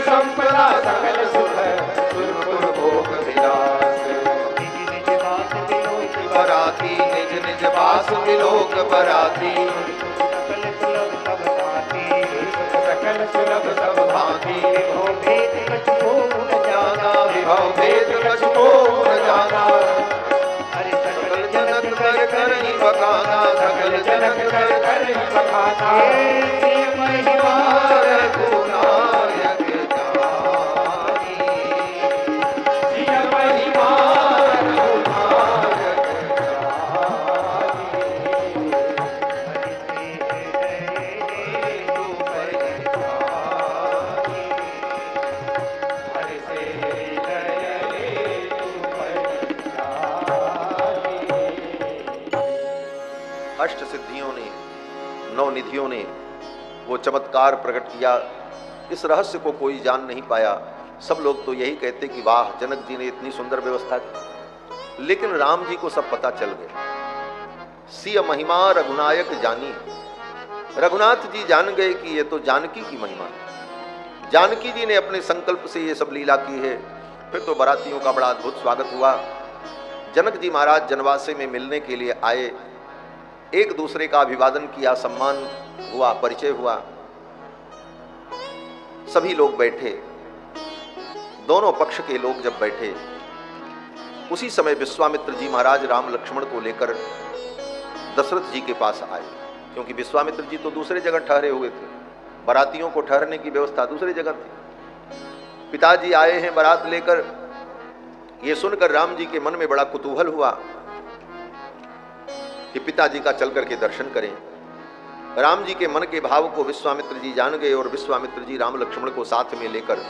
संपदा सकल सुख सुरपुर भोग विलास, बराती निज निज बास विलोक बराती, सकल सुलभ सब भांति, विभव भेद कछु को न जाना, सकल जनक कर कर ही बखाना, सकल जनक कर कर ही बखाना। महिमा रघुनायक अष्ट सिद्धियों ने, नौ निधियों ने वो चमत्कार प्रकट किया। इस रहस्य को कोई जान नहीं पाया। सब लोग तो यही कहते कि वाह जनक जी ने इतनी सुंदर व्यवस्था की। लेकिन राम जी को सब पता चल गया। सिय महिमा रघुनायक जानी, रघुनाथ जी जान गए कि ये तो जानकी की महिमा है। जानकी जी ने अपने संकल्प से ये सब लीला की है। फिर तो बारातियों का बड़ा अद्भुत स्वागत हुआ। जनक जी महाराज जनवासे में मिलने के लिए आए, एक दूसरे का अभिवादन किया, सम्मान हुआ, परिचय हुआ। सभी लोग बैठे, दोनों पक्ष के लोग जब बैठे, उसी समय विश्वामित्र जी महाराज राम लक्ष्मण को लेकर दशरथ जी के पास आए, क्योंकि विश्वामित्र जी तो दूसरे जगह ठहरे हुए थे, बारातियों को ठहरने की व्यवस्था दूसरी जगह थी। पिताजी आए हैं बारात लेकर। ये सुनकर राम जी के मन में बड़ा कुतूहल हुआ कि पिताजी का चल करके दर्शन करें। राम जी के मन के भाव को विश्वामित्र जी जान गए और विश्वामित्र जी राम लक्ष्मण को साथ में लेकर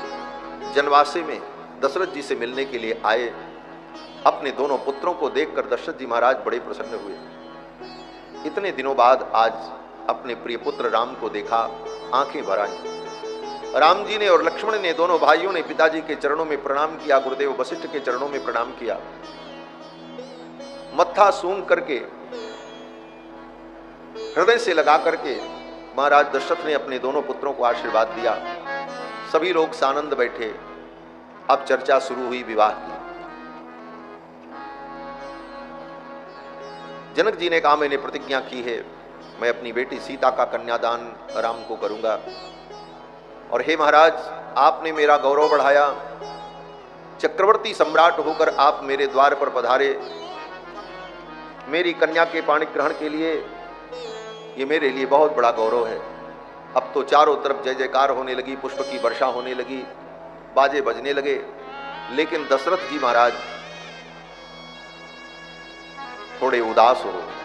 जनवासे में दशरथ जी से मिलने के लिए आए। अपने दोनों पुत्रों को देखकर दशरथ जी महाराज बड़े प्रसन्न हुए। इतने दिनों बाद आज अपने प्रिय पुत्र राम को देखा, आंखें भर आई। राम जी ने और लक्ष्मण ने, दोनों भाइयों ने पिताजी के चरणों में प्रणाम किया, गुरुदेव वशिष्ठ के चरणों में प्रणाम किया। मत्था सूंघ करके, हृदय से लगा करके महाराज दशरथ ने अपने दोनों पुत्रों को आशीर्वाद दिया। सभी लोग सानंद बैठे। अब चर्चा शुरू हुई विवाह की। जनक जी ने कहा, मैंने प्रतिज्ञा की है, मैं अपनी बेटी सीता का कन्यादान राम को करूंगा। और हे महाराज, आपने मेरा गौरव बढ़ाया, चक्रवर्ती सम्राट होकर आप मेरे द्वार पर पधारे, मेरी कन्या के पाणी ग्रहण के लिए, ये मेरे लिए बहुत बड़ा गौरव है। अब तो चारों तरफ जय जयकार होने लगी, पुष्प की वर्षा होने लगी, बाजे बजने लगे। लेकिन दशरथ जी महाराज थोड़े उदास हो गए।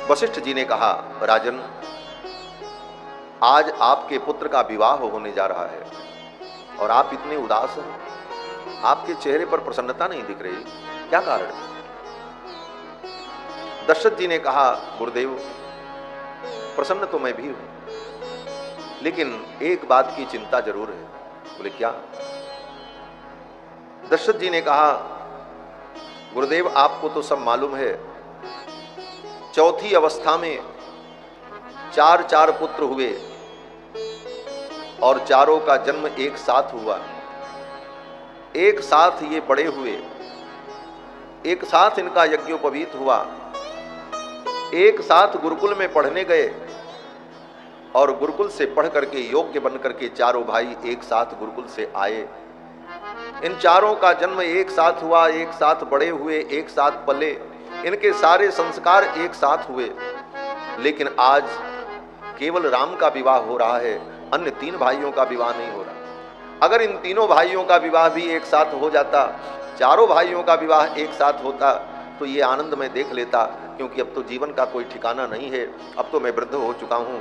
वशिष्ठ जी ने कहा, राजन, आज आपके पुत्र का विवाह होने जा रहा है और आप इतने उदास हैं, आपके चेहरे पर प्रसन्नता नहीं दिख रही, क्या कारण? दशरथ जी ने कहा, गुरुदेव, प्रसन्न तो मैं भी हूं, लेकिन एक बात की चिंता जरूर है। बोले, क्या? दशरथ जी ने कहा, गुरुदेव, आपको तो सब मालूम है, चौथी अवस्था में 4 पुत्र हुए और चारों का जन्म एक साथ हुआ। एक साथ ये बड़े हुए, एक साथ इनका यज्ञोपवीत हुआ, एक साथ गुरुकुल में पढ़ने गए और गुरुकुल से पढ़ करके योग्य बन करके चारों भाई एक साथ गुरुकुल से आए। इन चारों का जन्म एक साथ हुआ, एक साथ बड़े हुए, एक साथ पले, इनके सारे संस्कार एक साथ हुए। लेकिन आज केवल राम का विवाह हो रहा है, अन्य 3 भाइयों का विवाह नहीं हो रहा। अगर इन तीनों भाइयों का विवाह भी एक साथ हो जाता, चारों भाइयों का विवाह एक साथ होता, तो ये आनंद मैं देख लेता, क्योंकि अब तो जीवन का कोई ठिकाना नहीं है, अब तो मैं वृद्ध हो चुका हूं।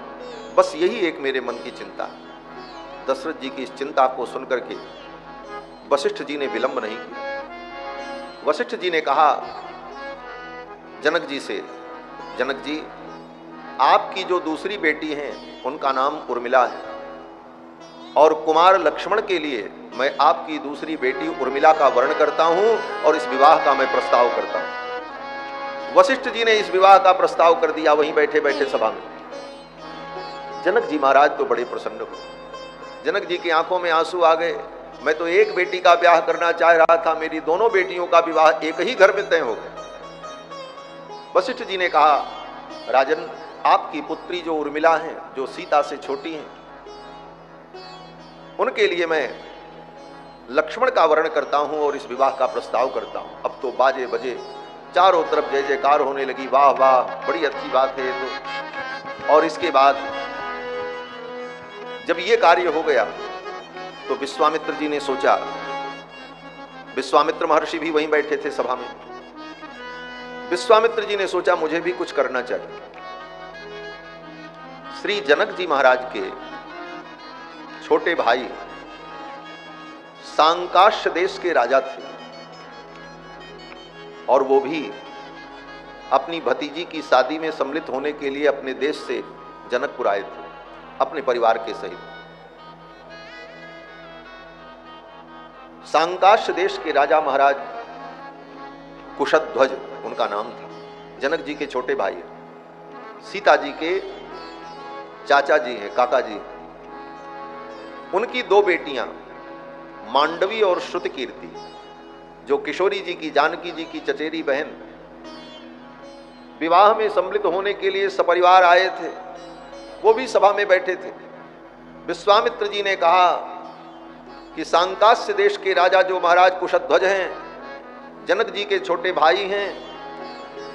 बस यही एक मेरे मन की चिंता। दशरथ जी की इस चिंता को सुनकर के वशिष्ठ जी ने विलंब नहीं किया। वशिष्ठ जी ने कहा जनक जी से, जनक जी, आपकी जो दूसरी बेटी हैं उनका नाम उर्मिला है, और कुमार लक्ष्मण के लिए मैं आपकी दूसरी बेटी उर्मिला का वर्ण करता हूं और इस विवाह का मैं प्रस्ताव करता हूं। वशिष्ठ जी ने इस विवाह का प्रस्ताव कर दिया वहीं बैठे बैठे सभा में। जनक जी महाराज तो बड़े प्रसन्न हुए। जनक जी की आंखों में आंसू आ गए। मैं तो एक बेटी का ब्याह करना चाह रहा था, मेरी दोनों बेटियों का विवाह एक ही घर में तय हो गया। वशिष्ठ जी ने कहा, राजन, आपकी पुत्री जो उर्मिला है, जो सीता से छोटी हैं, उनके लिए मैं लक्ष्मण का वर्ण करता हूं और इस विवाह का प्रस्ताव करता हूं। अब तो बाजे बजे, चारों तरफ जय जयकार होने लगी। वाह वाह, बड़ी अच्छी बात है ये तो। और इसके बाद जब ये कार्य हो गया तो विश्वामित्र जी ने सोचा, विश्वामित्र महर्षि भी वहीं बैठे थे सभा में। विश्वामित्र जी ने सोचा, मुझे भी कुछ करना चाहिए। श्री जनक जी महाराज के छोटे भाई सांकाश्य देश के राजा थे, और वो भी अपनी भतीजी की शादी में सम्मिलित होने के लिए अपने देश से जनकपुर आए थे, अपने परिवार के सहित। सांकाश्य देश के राजा महाराज कुशध्वज उनका नाम था। जनक जी के छोटे भाई हैं, सीता जी के चाचा जी हैं, काका जी हैं। उनकी दो बेटियां मांडवी और श्रुतकीर्ति, जो किशोरी जी की, जानकी जी की चचेरी बहन, विवाह में सम्मिलित होने के लिए सपरिवार आए थे। वो भी सभा में बैठे थे। विश्वामित्र जी ने कहा कि सांकास्य देश के राजा जो महाराज कुशध्वज हैं, जनक जी के छोटे भाई हैं,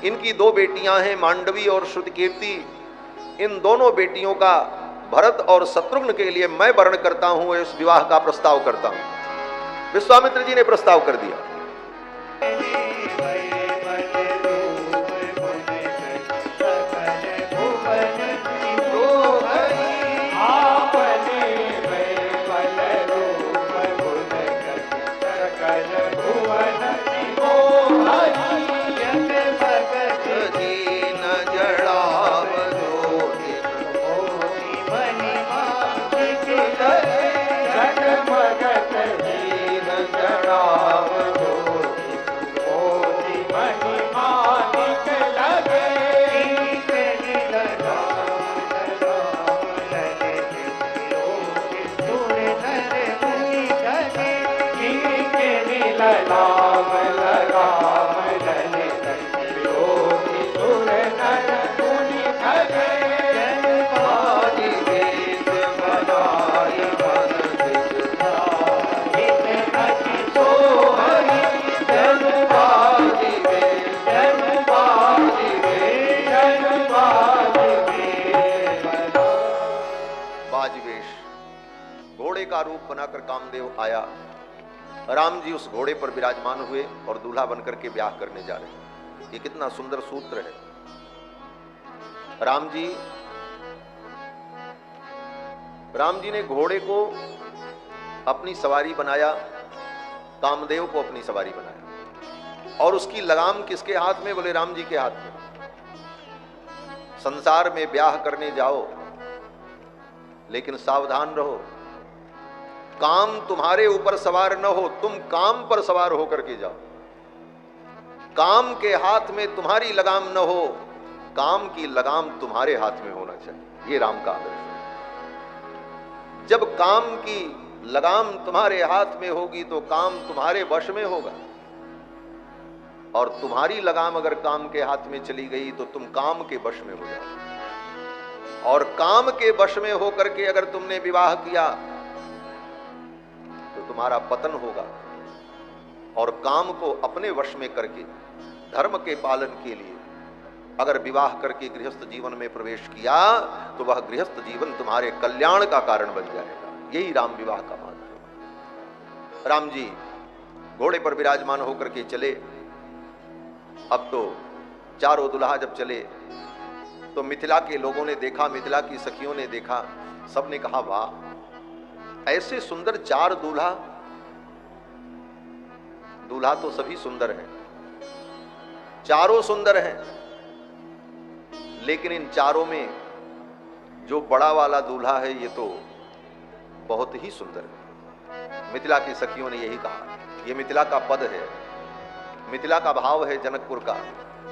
इनकी दो बेटियां हैं मांडवी और श्रुतकीर्ति। इन दोनों बेटियों का भरत और शत्रुघ्न के लिए मैं वर्ण करता हूं, इस विवाह का प्रस्ताव करता हूं। विश्वामित्र जी ने प्रस्ताव कर दिया। घोड़े का रूप बनाकर कामदेव आया। राम जी उस घोड़े पर विराजमान हुए और दूल्हा बनकर के ब्याह करने जा रहे हैं। ये कितना सुंदर सूत्र है। राम जी ने घोड़े को अपनी सवारी बनाया, कामदेव को अपनी सवारी बनाया। और उसकी लगाम किसके हाथ में? बोले राम जी के हाथ में। संसार में ब्याह करने जाओ, लेकिन सावधान रहो, काम तुम्हारे ऊपर सवार न हो, तुम काम पर सवार होकर के जाओ। काम के हाथ में तुम्हारी लगाम न हो, काम की लगाम तुम्हारे हाथ में होना चाहिए। ये राम का आदर्श है। जब काम की लगाम तुम्हारे हाथ में होगी तो काम तुम्हारे वश में होगा, और तुम्हारी लगाम अगर काम के हाथ में चली गई तो तुम काम के वश में हो जाओ। और काम के वश में होकर के अगर तुमने विवाह किया तो तुम्हारा पतन होगा। और काम को अपने वश में करके धर्म के पालन के लिए अगर विवाह करके गृहस्थ जीवन में प्रवेश किया तो वह गृहस्थ जीवन तुम्हारे कल्याण का कारण बन जाएगा। यही राम विवाह का महत्व है। राम जी घोड़े पर विराजमान होकर के चले। अब तो चारों दुल्हा जब चले तो मिथिला के लोगों ने देखा, मिथिला की सखियों ने देखा, सबने कहा वाह, ऐसे सुंदर चार दूल्हा। दूल्हा तो सभी सुंदर हैं, चारों सुंदर हैं, लेकिन इन चारों में जो बड़ा वाला दूल्हा है ये तो बहुत ही सुंदर है। मिथिला की सखियों ने यही कहा। ये मिथिला का पद है, मिथिला का भाव है जनकपुर का।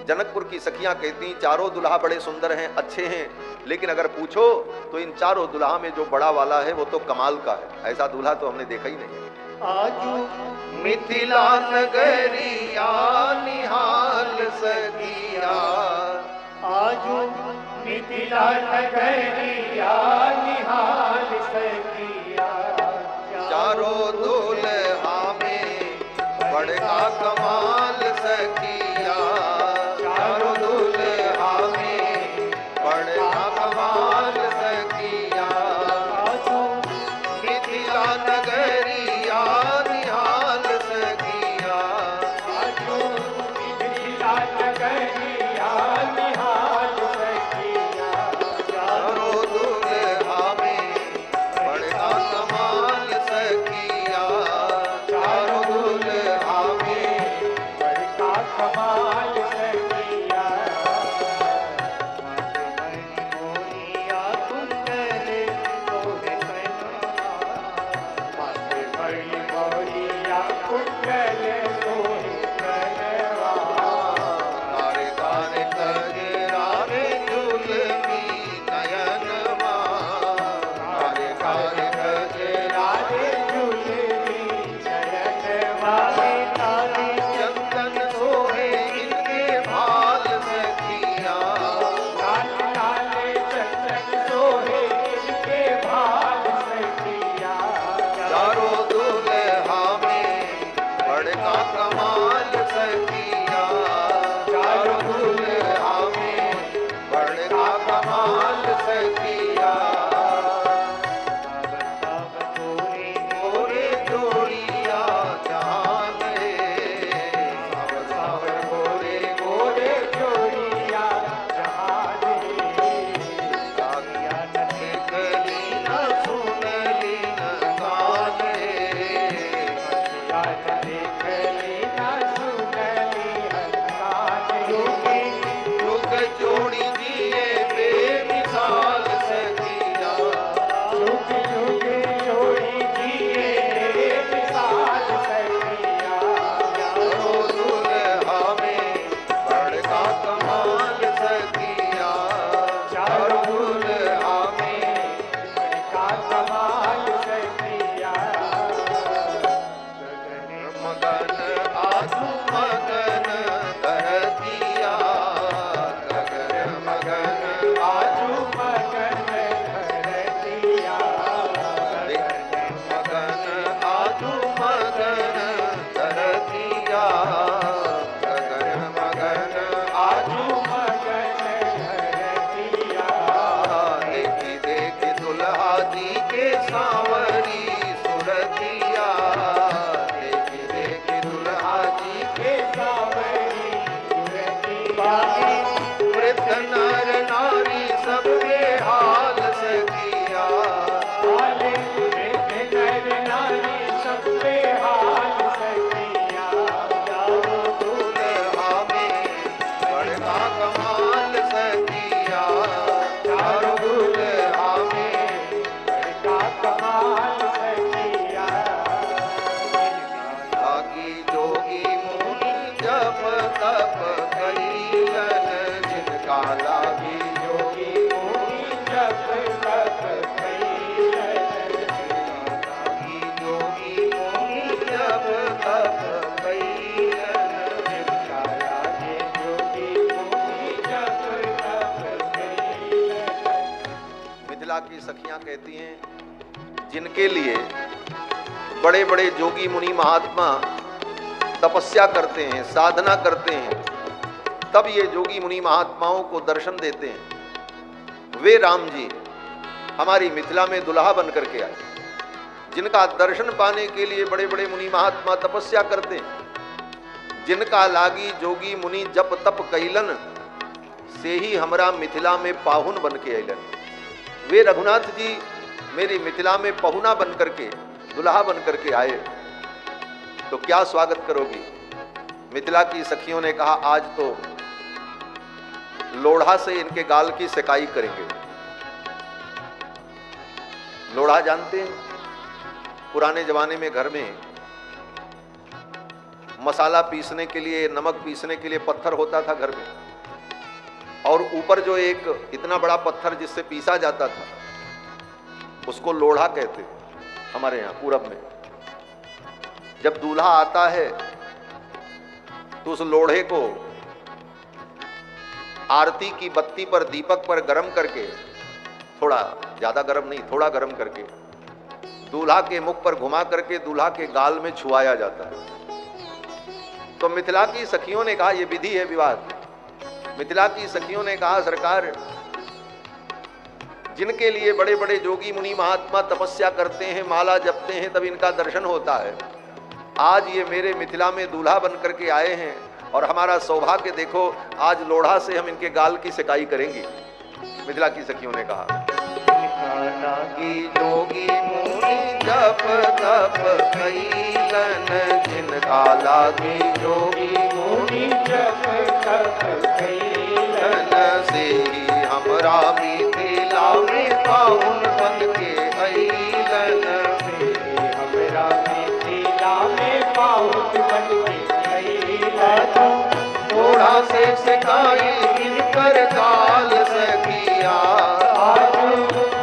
जनकपुर की सखियां कहती चारों दुल्हा बड़े सुंदर हैं, अच्छे हैं, लेकिन अगर पूछो तो इन चारों दुल्हा में जो बड़ा वाला है वो तो कमाल का है। ऐसा दूल्हा तो हमने देखा ही नहीं। आजू मिथिला नगरिया निहाल सखिया, आजू मिथिला नगरिया निहाल सखिया। चारों दूल्हा में बड़का कमाल सखिया, चारों दूल्हा में बड़का कमाल सखिया। मिथिला नगरिया निहाल सखिया, मिथिला नगरिया निहाल सखिया। चारों दूल्हा में बड़का कमाल सखिया, चारों दूल्हा में सांवरी सुरतिया, देख देख दुल्हा जी के सांवरी सुरतिया, वृद्ध नर नारी सबके हाल सखिया, हाले वृद्ध नर नारी सब पे हाल सखिया, चारों दुल्हा में बड़का कमाल सखिया, चारों दुल्हा में बड़का कमाल सखिया, लागी जोगी मुनि जप तप करीलन, जिनका लागी योगी मुनि जप तप कईलन, लागी जोगी मुनि जप तप करीलन। जिनका लागे योगी मुनि जप तप कईलन। मिथिला की सखियां कहती हैं, जिनके लिए बड़े बड़े जोगी मुनि महात्मा तपस्या करते हैं, साधना करते हैं, तब ये जोगी मुनि महात्माओं को दर्शन देते हैं, वे राम जी हमारी मिथिला में दुल्हा बन करके आए। जिनका दर्शन पाने के लिए बड़े बड़े मुनि महात्मा तपस्या करते हैं, जिनका लागी जोगी मुनि जप तप कैलन, से ही हमरा मिथिला में पाहुन बन के अलन। वे रघुनाथ जी मेरी मिथिला में पहुना बन करके, दुल्हा बन करके आए, तो क्या स्वागत करोगी? मिथिला की सखियों ने कहा, आज तो लोढ़ा से इनके गाल की सिकाई करेंगे। लोढ़ा जानते हैं? पुराने जमाने में घर में मसाला पीसने के लिए, नमक पीसने के लिए पत्थर होता था घर में, और ऊपर जो एक इतना बड़ा पत्थर जिससे पीसा जाता था, उसको लोढ़ा कहते हमारे यहाँ पूरब में। जब दूल्हा आता है तो उस लोढ़े को आरती की बत्ती पर, दीपक पर गरम करके, थोड़ा ज्यादा गरम नहीं, थोड़ा गरम करके दूल्हा के मुख पर घुमा करके दूल्हा के गाल में छुआया जाता है। तो मिथिला की सखियों ने कहा, यह विधि है विवाह। मिथिला की सखियों ने कहा, सरकार, जिनके लिए बड़े बड़े जोगी मुनि महात्मा तपस्या करते हैं, माला जपते हैं, तब इनका दर्शन होता है, आज ये मेरे मिथिला में दूल्हा बन करके आए हैं, और हमारा सौभाग्य देखो, आज लोढ़ा से हम इनके गाल की सिकाई करेंगी। मिथिला की सखियों ने कहा, की जोगी मुनि जप तप कैलन, जिनका लागी जोगी मुनि जप तप कईलन, से ही हमरा मिथिला में पाहुन बन के अइलन। हमरा मिथिला में पाहुन बन के अइलन, थोड़ा से सिकाई इनकर गाल सखिया, आज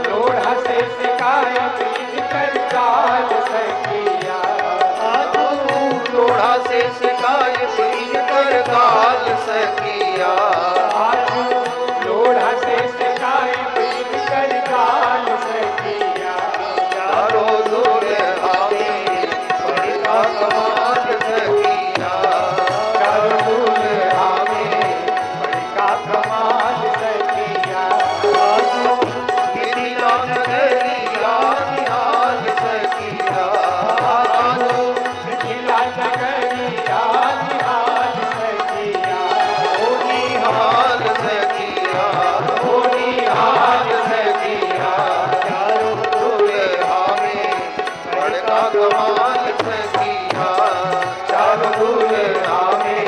लोढ़ा से शिकायत इनकर गाल सखिया, आज थोड़ा से शिकायत इनकर गाल सखिया, आज लोढ़ा से शिकायत इनकर गाल सखिया, चारों दुल्हा में बड़का कमाल सखिया, चारों दुल्हा में बड़का कमाल सखिया, मिथिला नगरिया निहाल सखिया, मिथिला नगरिया निहाल सखिया, ओ निहाल सखिया, ओ निहाल सखिया, चारों दुल्हा में बड़का कमाल सखिया, चारों दुल्हा में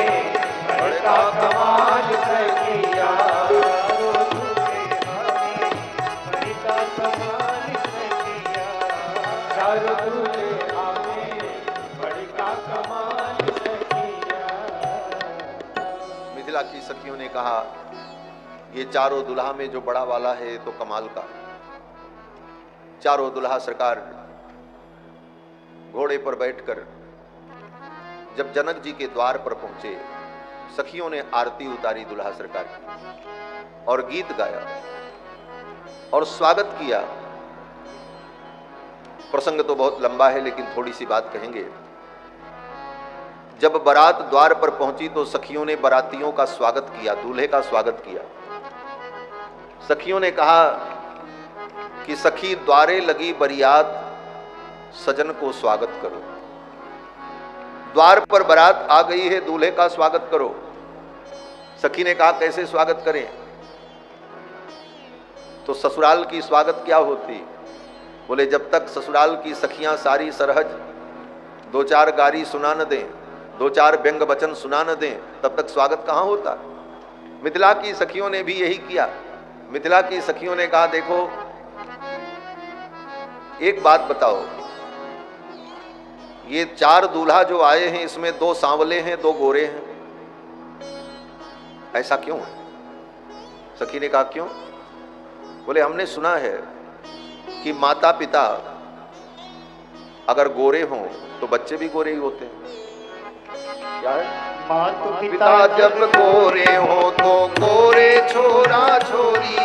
बड़का कमाल सखिया, बड़का कमाल सखिया, चारों दुल्हा में बड़का कमाल सखिया। मिथिला की सखियों ने कहा, ये चारों दुल्हा में जो बड़ा वाला है तो कमाल का। चारों दुल्हा सरकार घोड़े पर बैठकर जब जनक जी के द्वार पर पहुंचे, सखियों ने आरती उतारी दुल्हा सरकार की और गीत गाया और स्वागत किया। प्रसंग तो बहुत लंबा है, लेकिन थोड़ी सी बात कहेंगे। जब बारात द्वार पर पहुंची तो सखियों ने बारातियों का स्वागत किया, दूल्हे का स्वागत किया। सखियों ने कहा, कि सखी द्वारे लगी बरियात, सजन को स्वागत करो। द्वार पर बारात आ गई है, दूल्हे का स्वागत करो। सखी ने कहा कैसे स्वागत करें? तो ससुराल की स्वागत क्या होती? बोले जब तक ससुराल की सखियां सारी सरहज दो चार गारी सुना न दें, दो चार व्यंग वचन सुना न दें, तब तक स्वागत कहां होता। मिथिला की सखियों ने भी यही किया। मिथिला की सखियों ने कहा देखो एक बात बताओ, ये चार दूल्हा जो आए हैं इसमें दो सांवले हैं, दो गोरे हैं, ऐसा क्यों है? सखी ने कहा क्यों? बोले हमने सुना है कि माता पिता अगर गोरे हों तो बच्चे भी गोरे ही होते हैं। क्या है? माता पिता जब गोरे हो तो गोरे छोरा छोरी,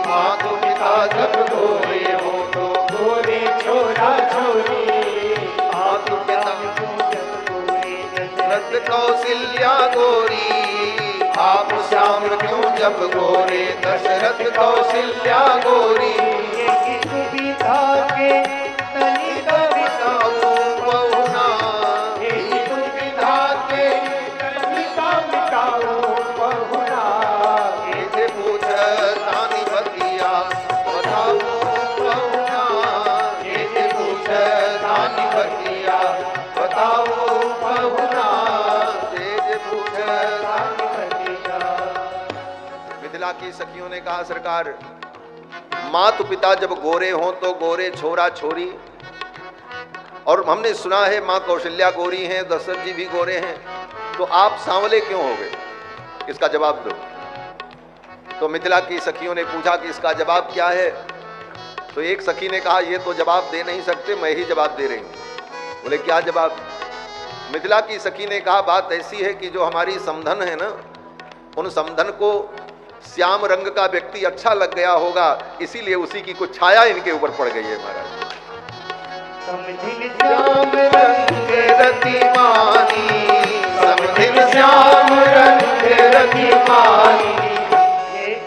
माता पिता जब गोरे हो तो गोरे छोरा छोरी, माता पिता दशरथ कौशल्या गोरी, आप श्याम क्यों जब गोरे, दशरथ कौशल्या गोरी। सुविधा के तनि कविताओं बहुना, सुविधा के तनि कविताओं बहुना, ये पूछ तानी बतिया बताओ बहुना, ये पूछ तानी बतिया बताओ बहुना, ये पूछ तानी बतिया। मिथिला की सखियों ने कहा सरकार माता पिता जब गोरे हों तो गोरे छोरा छोरी, और हमने सुना है माँ कौशल्या गोरी हैं, दशरथ जी भी गोरे हैं, तो आप सांवले क्यों हो गए? इसका जवाब दो। तो मिथिला की सखियों ने पूछा कि इसका जवाब क्या है? तो एक सखी ने कहा ये तो जवाब दे नहीं सकते, मैं ही जवाब दे रही हूं। बोले क्या जवाब? मिथिला की सखी ने कहा बात ऐसी है कि जो हमारी समधन है ना, उन समधन को श्याम रंग का व्यक्ति अच्छा लग गया होगा, इसीलिए उसी की कुछ छाया इनके ऊपर पड़ गई है महाराज। समधिन श्याम रंग रतिमानी, समधिन श्याम रंग रतिमानी,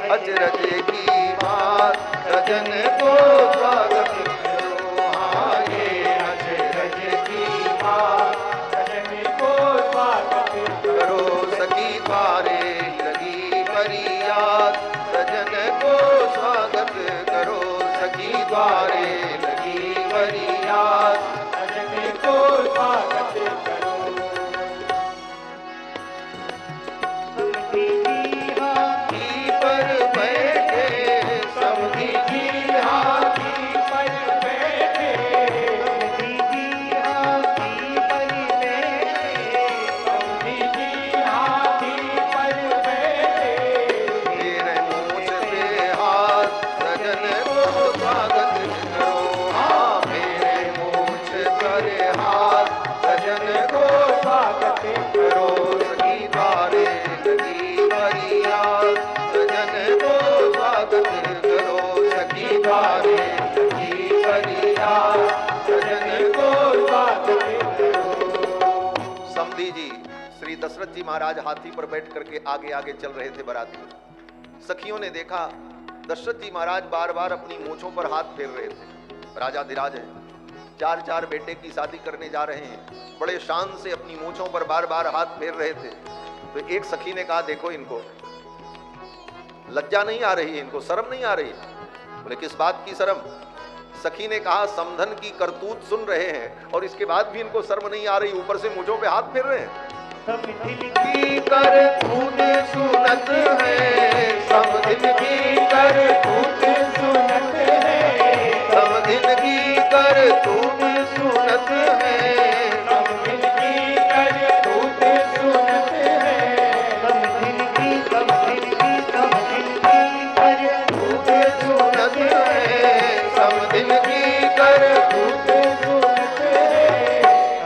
अजरज की बात सजन को स्वागत करो। हाँ ये अजरज की बात सजन को स्वागत करो, सखी द्वारे लगी बरियात, सजन को स्वागत करो, सखी द्वारे लगी बरियात, सजन को स्वागत करो। समधी जी हाथी पर बैठे, समधी जी हाथी पर बैठे, समधी जी हाथी पर बैठे, समधी जी हाथी पर बैठे, मेरे मूछ पे हाथ, सजन को स्वागत करो। हाँ मेरे मूछ पर हाथ, सजन को स्वागत करो, सखी द्वारे लगी बरियात, सजन को स्वागत करो, सखी द्वारे लगी बरियात, सजन को स्वागत करो। समधी जी श्री दशरथ जी महाराज हाथी पर बैठ करके आगे आगे चल रहे थे बारात में। सखियों ने देखा दशरथ जी महाराज बार बार अपनी मूंछों पर हाथ फेर रहे थे। राजा धीराज है, चार चार बेटे की शादी करने जा रहे हैं, बड़े शान से अपनी मूंछों पर बार बार हाथ फेर रहे थे। तो एक सखी ने कहा देखो इनको लज्जा नहीं आ रही है, इनको शर्म नहीं आ रही। बोले किस बात की शर्म? सखी ने कहा समधन की करतूत सुन रहे हैं और इसके बाद भी इनको शर्म नहीं आ रही, ऊपर से मूंछों पे हाथ फेर रहे हैं। समधिन की करतूत सुनत है, समधिन की करतूत सुनत है, समधिन की करतूत सुनत है, समधिन की करतूत सुनत है, समधिन की करतूत सुनत है, समधिन की करतूत सुनत है।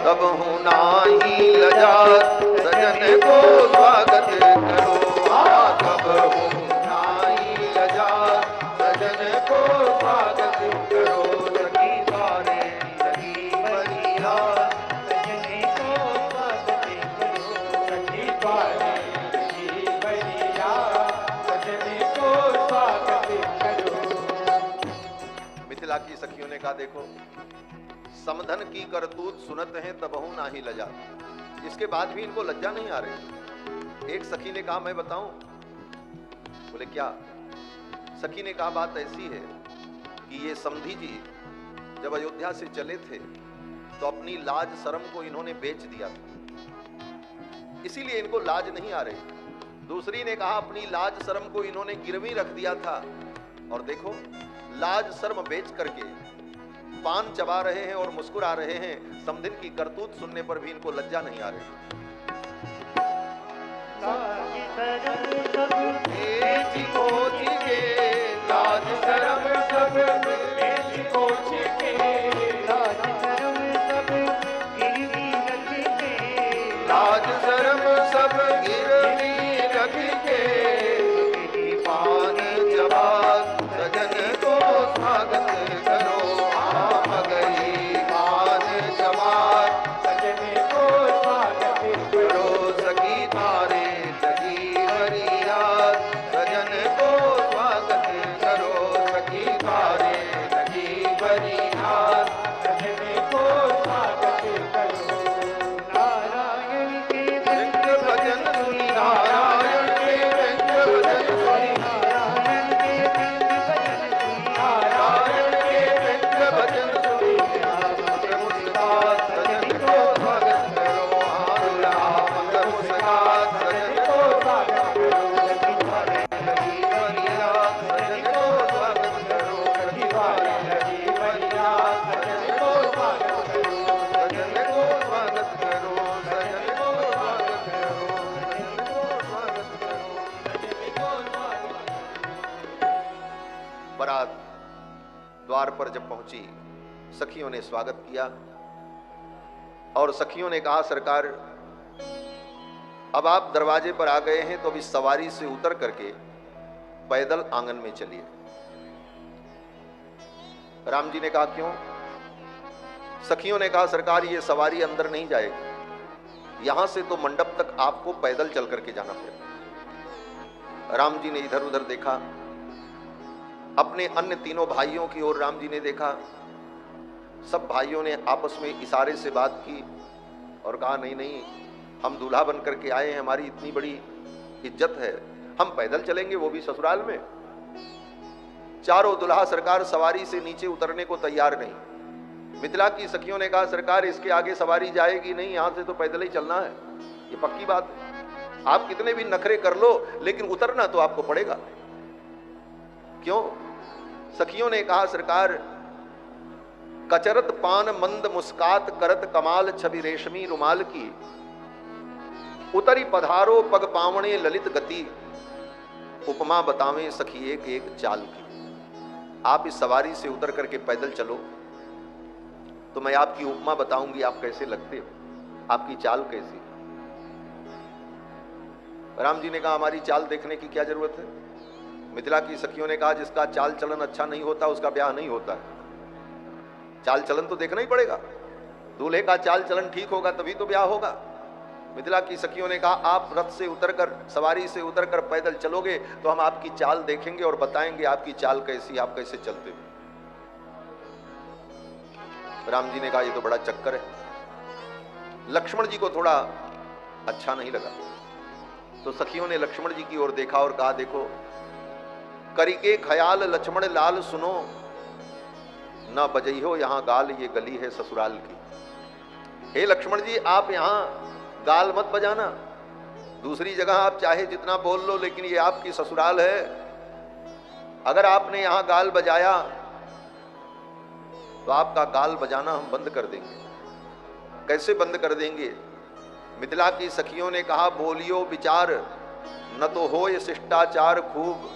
तब हूँ नाही लजात, सजन को स्वागत करो। हाँ तब हूँ नाही लजात, सजन को स्वागत करो, सखी द्वारे लगी बरियात, सजन को स्वागत करो, सखी द्वारे लगी बरियात, सजन को स्वागत करो। देखो, समधन की करतूत सुनत हैं तबहु नाही लजा। इसके बाद भी इनको लज्जा नहीं आ रही। एक सखी ने कहा मैं बताऊं? बोले क्या? सखी ने कहा बात ऐसी है कि ये समधी जी जब अयोध्या से चले थे तो अपनी लाज शर्म को इन्होंने बेच दिया था, इसीलिए इनको लाज नहीं आ रही। दूसरी ने कहा अपनी लाज शर्म को इन्होंने गिरवी रख दिया था और देखो लाज शर्म बेच करके पान चबा रहे हैं और मुस्कुरा रहे हैं। समधिन की करतूत सुनने पर भी इनको लज्जा नहीं आ रही। लाज शरम सब बेच कोच के, लाज शरम सब गिरवी रख के, लाज शर्म सब गिरवी रख के, पान चबा सजन को स्वागत करो। आम गई पान चबा सजन को स्वागत करो, सखी तारे सखी हरिया सजन को स्वागत करो, सखी तारे सखी हरिया सजन को स्वागत करो। नारायण के रंग भजन सुनी, नारायण के रंग भजन सुनी, नारायण के रंग भजन सुनी, नारायण के रंग भजन सुनी, मंत्र मुस्कान सजन को स्वागत करो। मंत्र मुस्कान सजन को स्वागत करो। सखी वाले सखी हरिया सजन को स्वागत करो, सखी वाले लगी बढ़िया सजन को स्वागत करो। सजन को स्वागत करो, सजन को स्वागत करो, सजन को स्वागत करो। बारात द्वार पर जब पहुंची, सखियों ने स्वागत किया और सखियों ने कहा सरकार अब आप दरवाजे पर आ गए हैं तो अभी सवारी से उतर करके पैदल आंगन में चलिए। राम जी ने कहा क्यों? सखियों ने कहा सरकार ये सवारी अंदर नहीं जाएगी, यहां से तो मंडप तक आपको पैदल चल करके जाना पड़ेगा। राम जी ने इधर उधर देखा, अपने अन्य तीनों भाइयों की ओर राम जी ने देखा। सब भाइयों ने आपस में इशारे से बात की और कहा नहीं नहीं, हम दूल्हा बन करके आए हैं, हमारी इतनी बड़ी इज्जत है, हम पैदल चलेंगे वो भी ससुराल में। चारों दुल्हा सरकार सवारी से नीचे उतरने को तैयार नहीं। मिथिला की सखियों ने कहा सरकार इसके आगे सवारी जाएगी नहीं, यहां से तो पैदल ही चलना है, ये पक्की बात है। आप कितने भी नखरे कर लो लेकिन उतरना तो आपको पड़ेगा। क्यों? सखियों ने कहा सरकार कचरत पान मंद मुस्कात करत कमाल छवि रेशमी रुमाल की, उतरी पधारो पग पावणे ललित गति, उपमा बतावें सखी एक एक चाल की। आप इस सवारी से उतर करके पैदल चलो तो मैं आपकी उपमा बताऊंगी, आप कैसे लगते हो, आपकी चाल कैसी। राम जी ने कहा हमारी चाल देखने की क्या जरूरत है। मिथिला की सखियों ने कहा जिसका चाल चलन अच्छा नहीं होता उसका ब्याह नहीं होता है, चाल चलन तो देखना ही पड़ेगा। दूल्हे का चाल चलन ठीक होगा तभी तो ब्याह होगा। मिथिला की सखियों ने कहा आप रथ से उतरकर सवारी से उतरकर पैदल चलोगे तो हम आपकी चाल देखेंगे और बताएंगे आपकी चाल कैसी, आप कैसे चलते हो। राम जी ने कहा ये तो बड़ा चक्कर है। लक्ष्मण जी को थोड़ा अच्छा नहीं लगा तो सखियों ने लक्ष्मण जी की ओर देखा और कहा देखो करिके ख्याल लक्ष्मण लाल सुनो, ना बजइहो यहां गाल, ये गली है ससुराल की। हे लक्ष्मण जी आप यहां गाल मत बजाना, दूसरी जगह आप चाहे जितना बोल लो लेकिन ये आपकी ससुराल है। अगर आपने यहां गाल बजाया तो आपका गाल बजाना हम बंद कर देंगे। कैसे बंद कर देंगे? मिथिला की सखियों ने कहा बोलियो विचार, न तो हो ये शिष्टाचार खूब,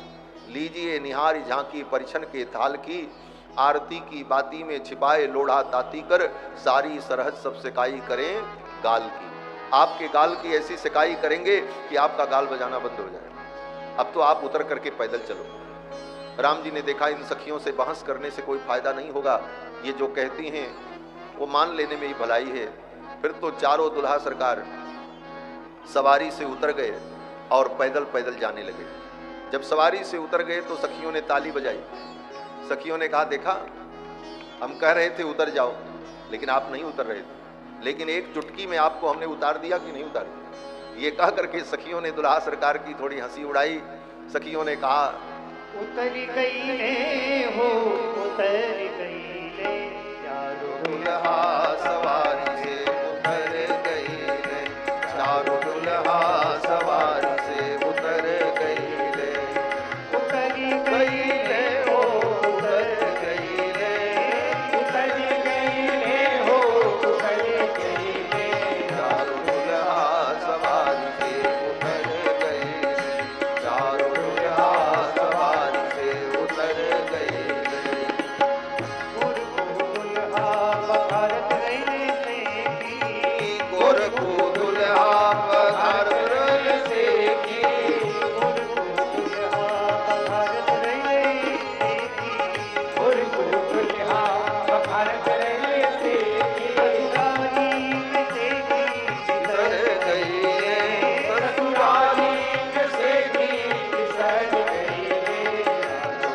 लीजिए निहार झांकी परिछन के थाल की, आरती की बाती में छिपाए लोढ़ा ताती कर, सारी सरहद सब सिकाई करें गाल की। आपके गाल की ऐसी सिकाई करेंगे कि आपका गाल बजाना बंद हो जाए। अब तो आप उतर करके पैदल चलो। राम जी ने देखा इन सखियों से बहस करने से कोई फायदा नहीं होगा, ये जो कहती हैं वो मान लेने में ही भलाई है। फिर तो चारों दुल्हा सरकार सवारी से उतर गए और पैदल पैदल जाने लगे। जब सवारी से उतर गए तो सखियों ने ताली बजाई। सखियों ने कहा देखा हम कह रहे थे उतर जाओ, लेकिन आप नहीं उतर रहे थे। लेकिन एक चुटकी में आपको हमने उतार दिया कि नहीं उतार दिया? ये कह करके सखियों ने दुल्हा सरकार की थोड़ी हंसी उड़ाई। सखियों ने कहा, उतर गई ले हो, उतर गई ले, चारों दुल्हा सवारी से उतर गई ले, चारों दुल्हा सवारी से उतर गई ले, उतर गई ले हो, उतर गई ले, उतर गई ले हो, उतर गई ले, चारों दुल्हा सवारी से उतर गई ले, चारों दुल्हा सवारी से उतर गई ले। दुल्हा बखारत रहे से की, गोरखू दुल्हा पधार से की, दुल्हा बखारत रहे से की, दुल्हा बखारत रहे से की, ससुराली में से की, सर गई रे, ससुराली में से की, सज गई रे,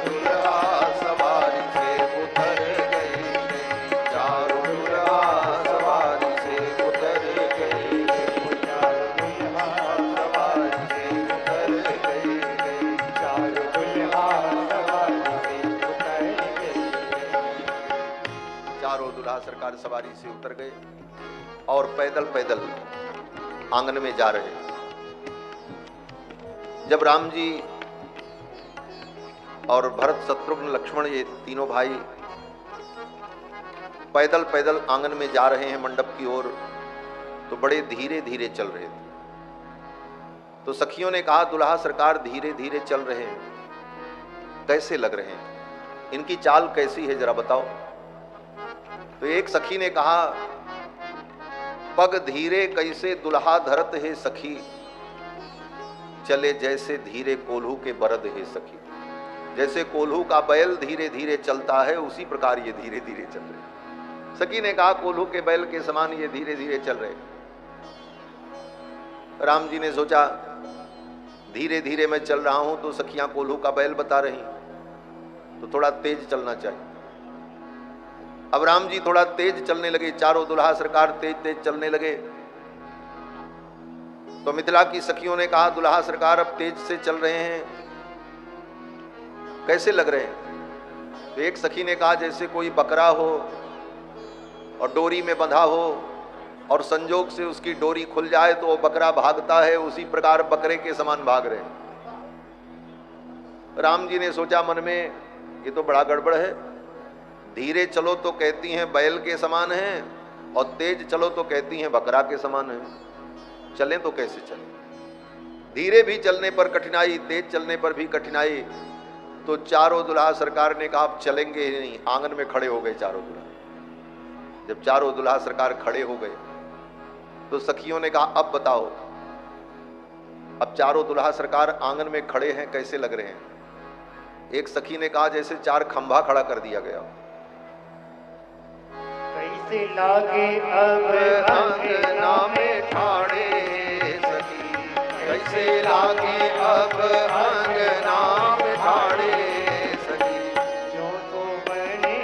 दुल्हा सवारी से उतर गई ले, चारों दुल्हा सवारी से उतर गई ले, चारों दुल्हा सवारी से उतर गई ले, चारों दुल्हा सवारी से उतर गई। चारों दुल्हा सरकार सवारी से उतर गए और पैदल पैदल आंगन में जा रहे। जब राम जी और भरत, शत्रुघ्न, लक्ष्मण, ये तीनों भाई पैदल पैदल आंगन में जा रहे हैं मंडप की ओर, तो बड़े धीरे धीरे चल रहे थे। तो सखियों ने कहा, दुल्हा सरकार धीरे धीरे चल रहे हैं, कैसे लग रहे हैं, इनकी चाल कैसी है जरा बताओ। तो एक सखी ने कहा, पग धीरे कैसे दुल्हा धरत है सखी, चले जैसे धीरे कोल्हू के बरद है सखी। जैसे कोल्हू का बैल धीरे धीरे चलता है, उसी प्रकार ये धीरे धीरे चल रहे। सखी ने कहा, कोल्हू के बैल के समान ये धीरे धीरे चल रहे। राम जी ने सोचा, धीरे धीरे मैं चल रहा हूं तो सखियां कोल्हू का बैल बता रही, तो थोड़ा तेज चलना चाहिए। अब राम जी थोड़ा तेज चलने लगे, चारों दुल्हा सरकार तेज तेज चलने लगे। तो मिथिला की सखियों ने कहा, दुल्हा सरकार अब तेज से चल रहे हैं, कैसे लग रहे हैं। तो एक सखी ने कहा, जैसे कोई बकरा हो और डोरी में बंधा हो और संजोग से उसकी डोरी खुल जाए तो वो बकरा भागता है, उसी प्रकार बकरे के समान भाग रहे हैं। राम जी ने सोचा मन में, ये तो बड़ा गड़बड़ है, धीरे चलो तो कहती हैं बैल के समान है और तेज चलो तो कहती हैं बकरा के समान है, चलें तो कैसे चलें। धीरे भी चलने पर कठिनाई, तेज चलने पर भी कठिनाई। तो चारों दुल्हा सरकार ने कहा, आप चलेंगे ही नहीं। आंगन में खड़े हो गए चारों दुल्हा। जब चारों दुल्हा सरकार खड़े हो गए तो सखियों ने कहा, अब बताओ। अब चारों दुल्हा सरकार आंगन में खड़े हैं, कैसे लग रहे हैं। एक सखी ने कहा, जैसे चार खंभा खड़ा कर दिया गया। कैसे लागे अब अंगना में ठाणे सखी, कैसे लागे अब अंगना में ठाणे सखी, जो तो बने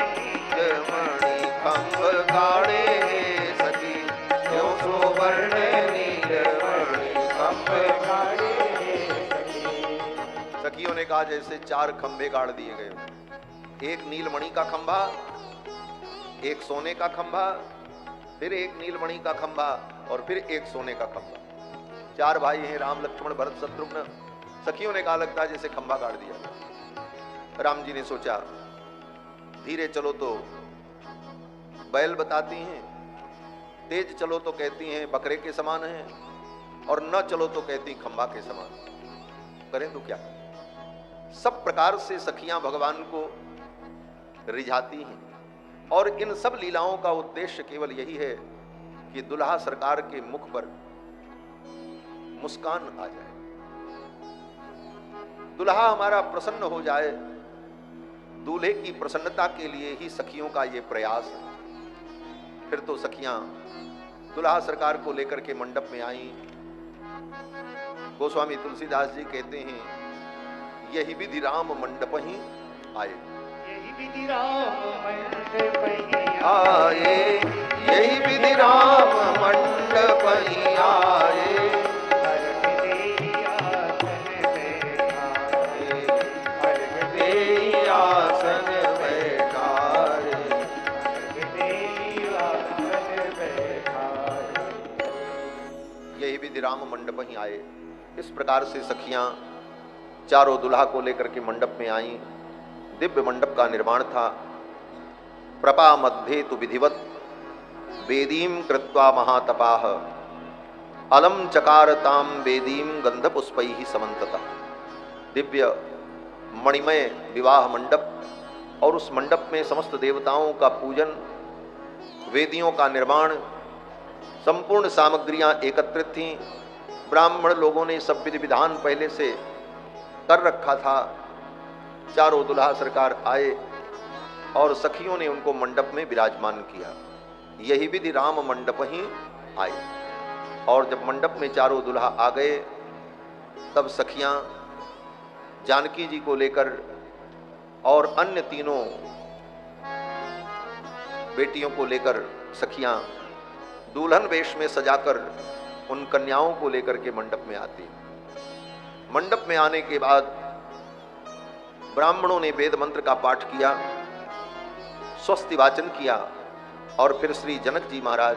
मणि खंभ गाड़े सखी, जो सो वर्ण नील मणि खंभ गाड़े सखियों ने कहा, जैसे चार खंभे गाड़ दिए गए। एक नीलमणि का खंभा, एक सोने का खंभा, फिर एक नीलमणि का खंभा और फिर एक सोने का खंभा। चार भाई हैं, राम, लक्ष्मण, भरत, शत्रुघ्न। सखियों ने कहा, लगता है जैसे खंभा गाड़ दिया। राम जी ने सोचा, धीरे चलो तो बैल बताती हैं, तेज चलो तो कहती हैं बकरे के समान है, और न चलो तो कहती खंभा के समान। करें तो क्या। सब प्रकार से सखियां भगवान को रिझाती हैं, और इन सब लीलाओं का उद्देश्य केवल यही है कि दुल्हा सरकार के मुख पर मुस्कान आ जाए, दुल्हा हमारा प्रसन्न हो जाए। दूल्हे की प्रसन्नता के लिए ही सखियों का ये प्रयास है। फिर तो सखियां दुल्हा सरकार को लेकर के मंडप में आई। गोस्वामी तुलसीदास जी कहते हैं, यही विधि राम मंडप ही आए। यही विधि राम मंडप आए, यही विधि राम मंडप ही आए। आसन बैठाए, यही विधि राम मंडप ही आए। इस प्रकार से सखियां चारों दुल्हा को लेकर के मंडप में आईं। दिव्य मंडप का निर्माण था। प्रपा मध्ये तु विधिवत वेदीम कृत्वा महातपाह अलम चकारताम वेदीम गंधपुष्पैहि समन्ततः। दिव्य मणिमय विवाह मंडप, और उस मंडप में समस्त देवताओं का पूजन, वेदियों का निर्माण, संपूर्ण सामग्रियां एकत्रित थीं। ब्राह्मण लोगों ने सब विधि विधान पहले से कर रखा था। चारों दुल्हा सरकार आए और सखियों ने उनको मंडप में विराजमान किया। यही विधि राम मंडप ही आए। और जब मंडप में चारों दुल्हा आ गए, तब सखियां जानकी जी को लेकर और अन्य तीनों बेटियों को लेकर सखियां दुल्हन वेश में सजाकर उन कन्याओं को लेकर के मंडप में आती। मंडप में आने के बाद ब्राह्मणों ने वेद मंत्र का पाठ किया, स्वस्ति वाचन किया, और फिर श्री जनक जी महाराज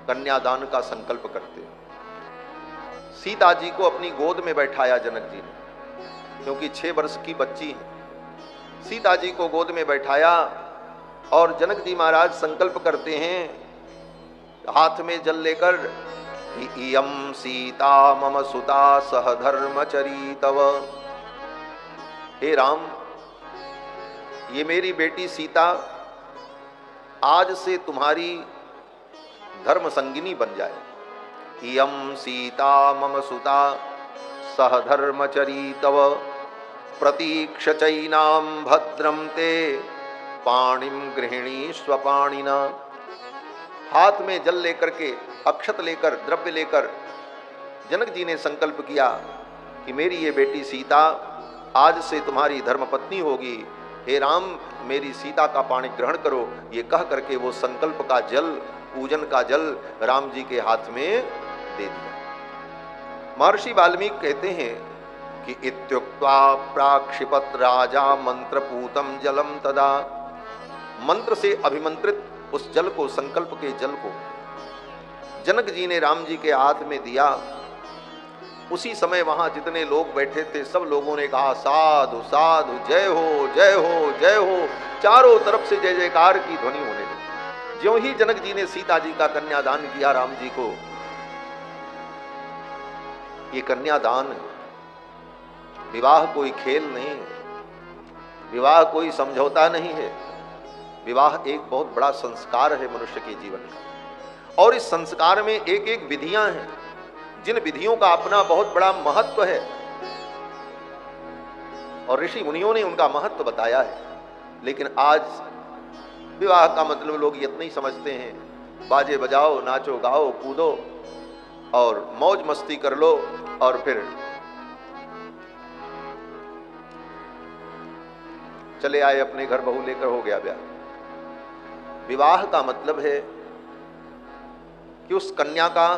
कन्यादान का संकल्प करते। सीता जी को अपनी गोद में बैठाया जनक जी ने, क्योंकि 6 वर्ष की बच्ची है। सीता जी को गोद में बैठाया और जनक जी महाराज संकल्प करते हैं, हाथ में जल लेकर, इयं सीता मम सुता सह धर्मचरी तव। हे राम, ये मेरी बेटी सीता आज से तुम्हारी धर्म संगिनी बन जाए। इयं सीता मम सुता सह धर्मचरी तव प्रतीक्ष चैनाम भद्रम ते पाणिम गृहिणी स्वपाणिना। हाथ में जल लेकर के, अक्षत लेकर, द्रव्य लेकर जनक जी ने संकल्प किया कि मेरी ये बेटी सीता आज से तुम्हारी धर्मपत्नी होगी। हे राम, मेरी सीता का पाणी ग्रहण करो। ये कह करके वो संकल्प का जल, पूजन का जल राम जी के हाथ में दे दिया। महर्षि वाल्मीकि कहते हैं कि इत्युक्त्वा प्राक्षिपत राजा मंत्रपूतम जलम तदा। मंत्र से अभिमंत्रित उस जल को, संकल्प के जल को जनक जी ने राम जी के हाथ में दिया। उसी समय वहां जितने लोग बैठे थे सब लोगों ने कहा, साधु साधु, जय हो जय हो जय हो। चारों तरफ से जय जयकार की ध्वनि होने लगी। ज्यों ही जनक जी ने सीता जी का कन्यादान किया राम जी को, ये कन्यादान, विवाह कोई खेल नहीं है, विवाह कोई समझौता नहीं है। विवाह एक बहुत बड़ा संस्कार है मनुष्य के जीवन का, और इस संस्कार में एक एक विधियां हैं, जिन विधियों का अपना बहुत बड़ा महत्व है, और ऋषि मुनियों ने उनका महत्व बताया है। लेकिन आज विवाह का मतलब लोग इतना ही समझते हैं, बाजे बजाओ, नाचो गाओ, कूदो और मौज मस्ती कर लो, और फिर चले आए अपने घर, बहू लेकर हो गया ब्याह। विवाह का मतलब है कि उस कन्या का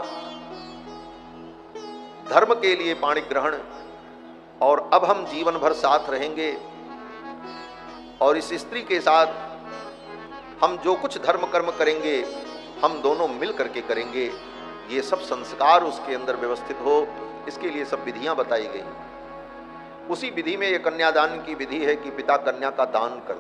धर्म के लिए पाणी ग्रहण, और अब हम जीवन भर साथ रहेंगे, और इस स्त्री के साथ हम जो कुछ धर्म कर्म करेंगे हम दोनों मिल करके करेंगे। ये सब संस्कार उसके अंदर व्यवस्थित हो, इसके लिए सब विधियां बताई गई। उसी विधि में ये कन्यादान की विधि है कि पिता कन्या का दान कर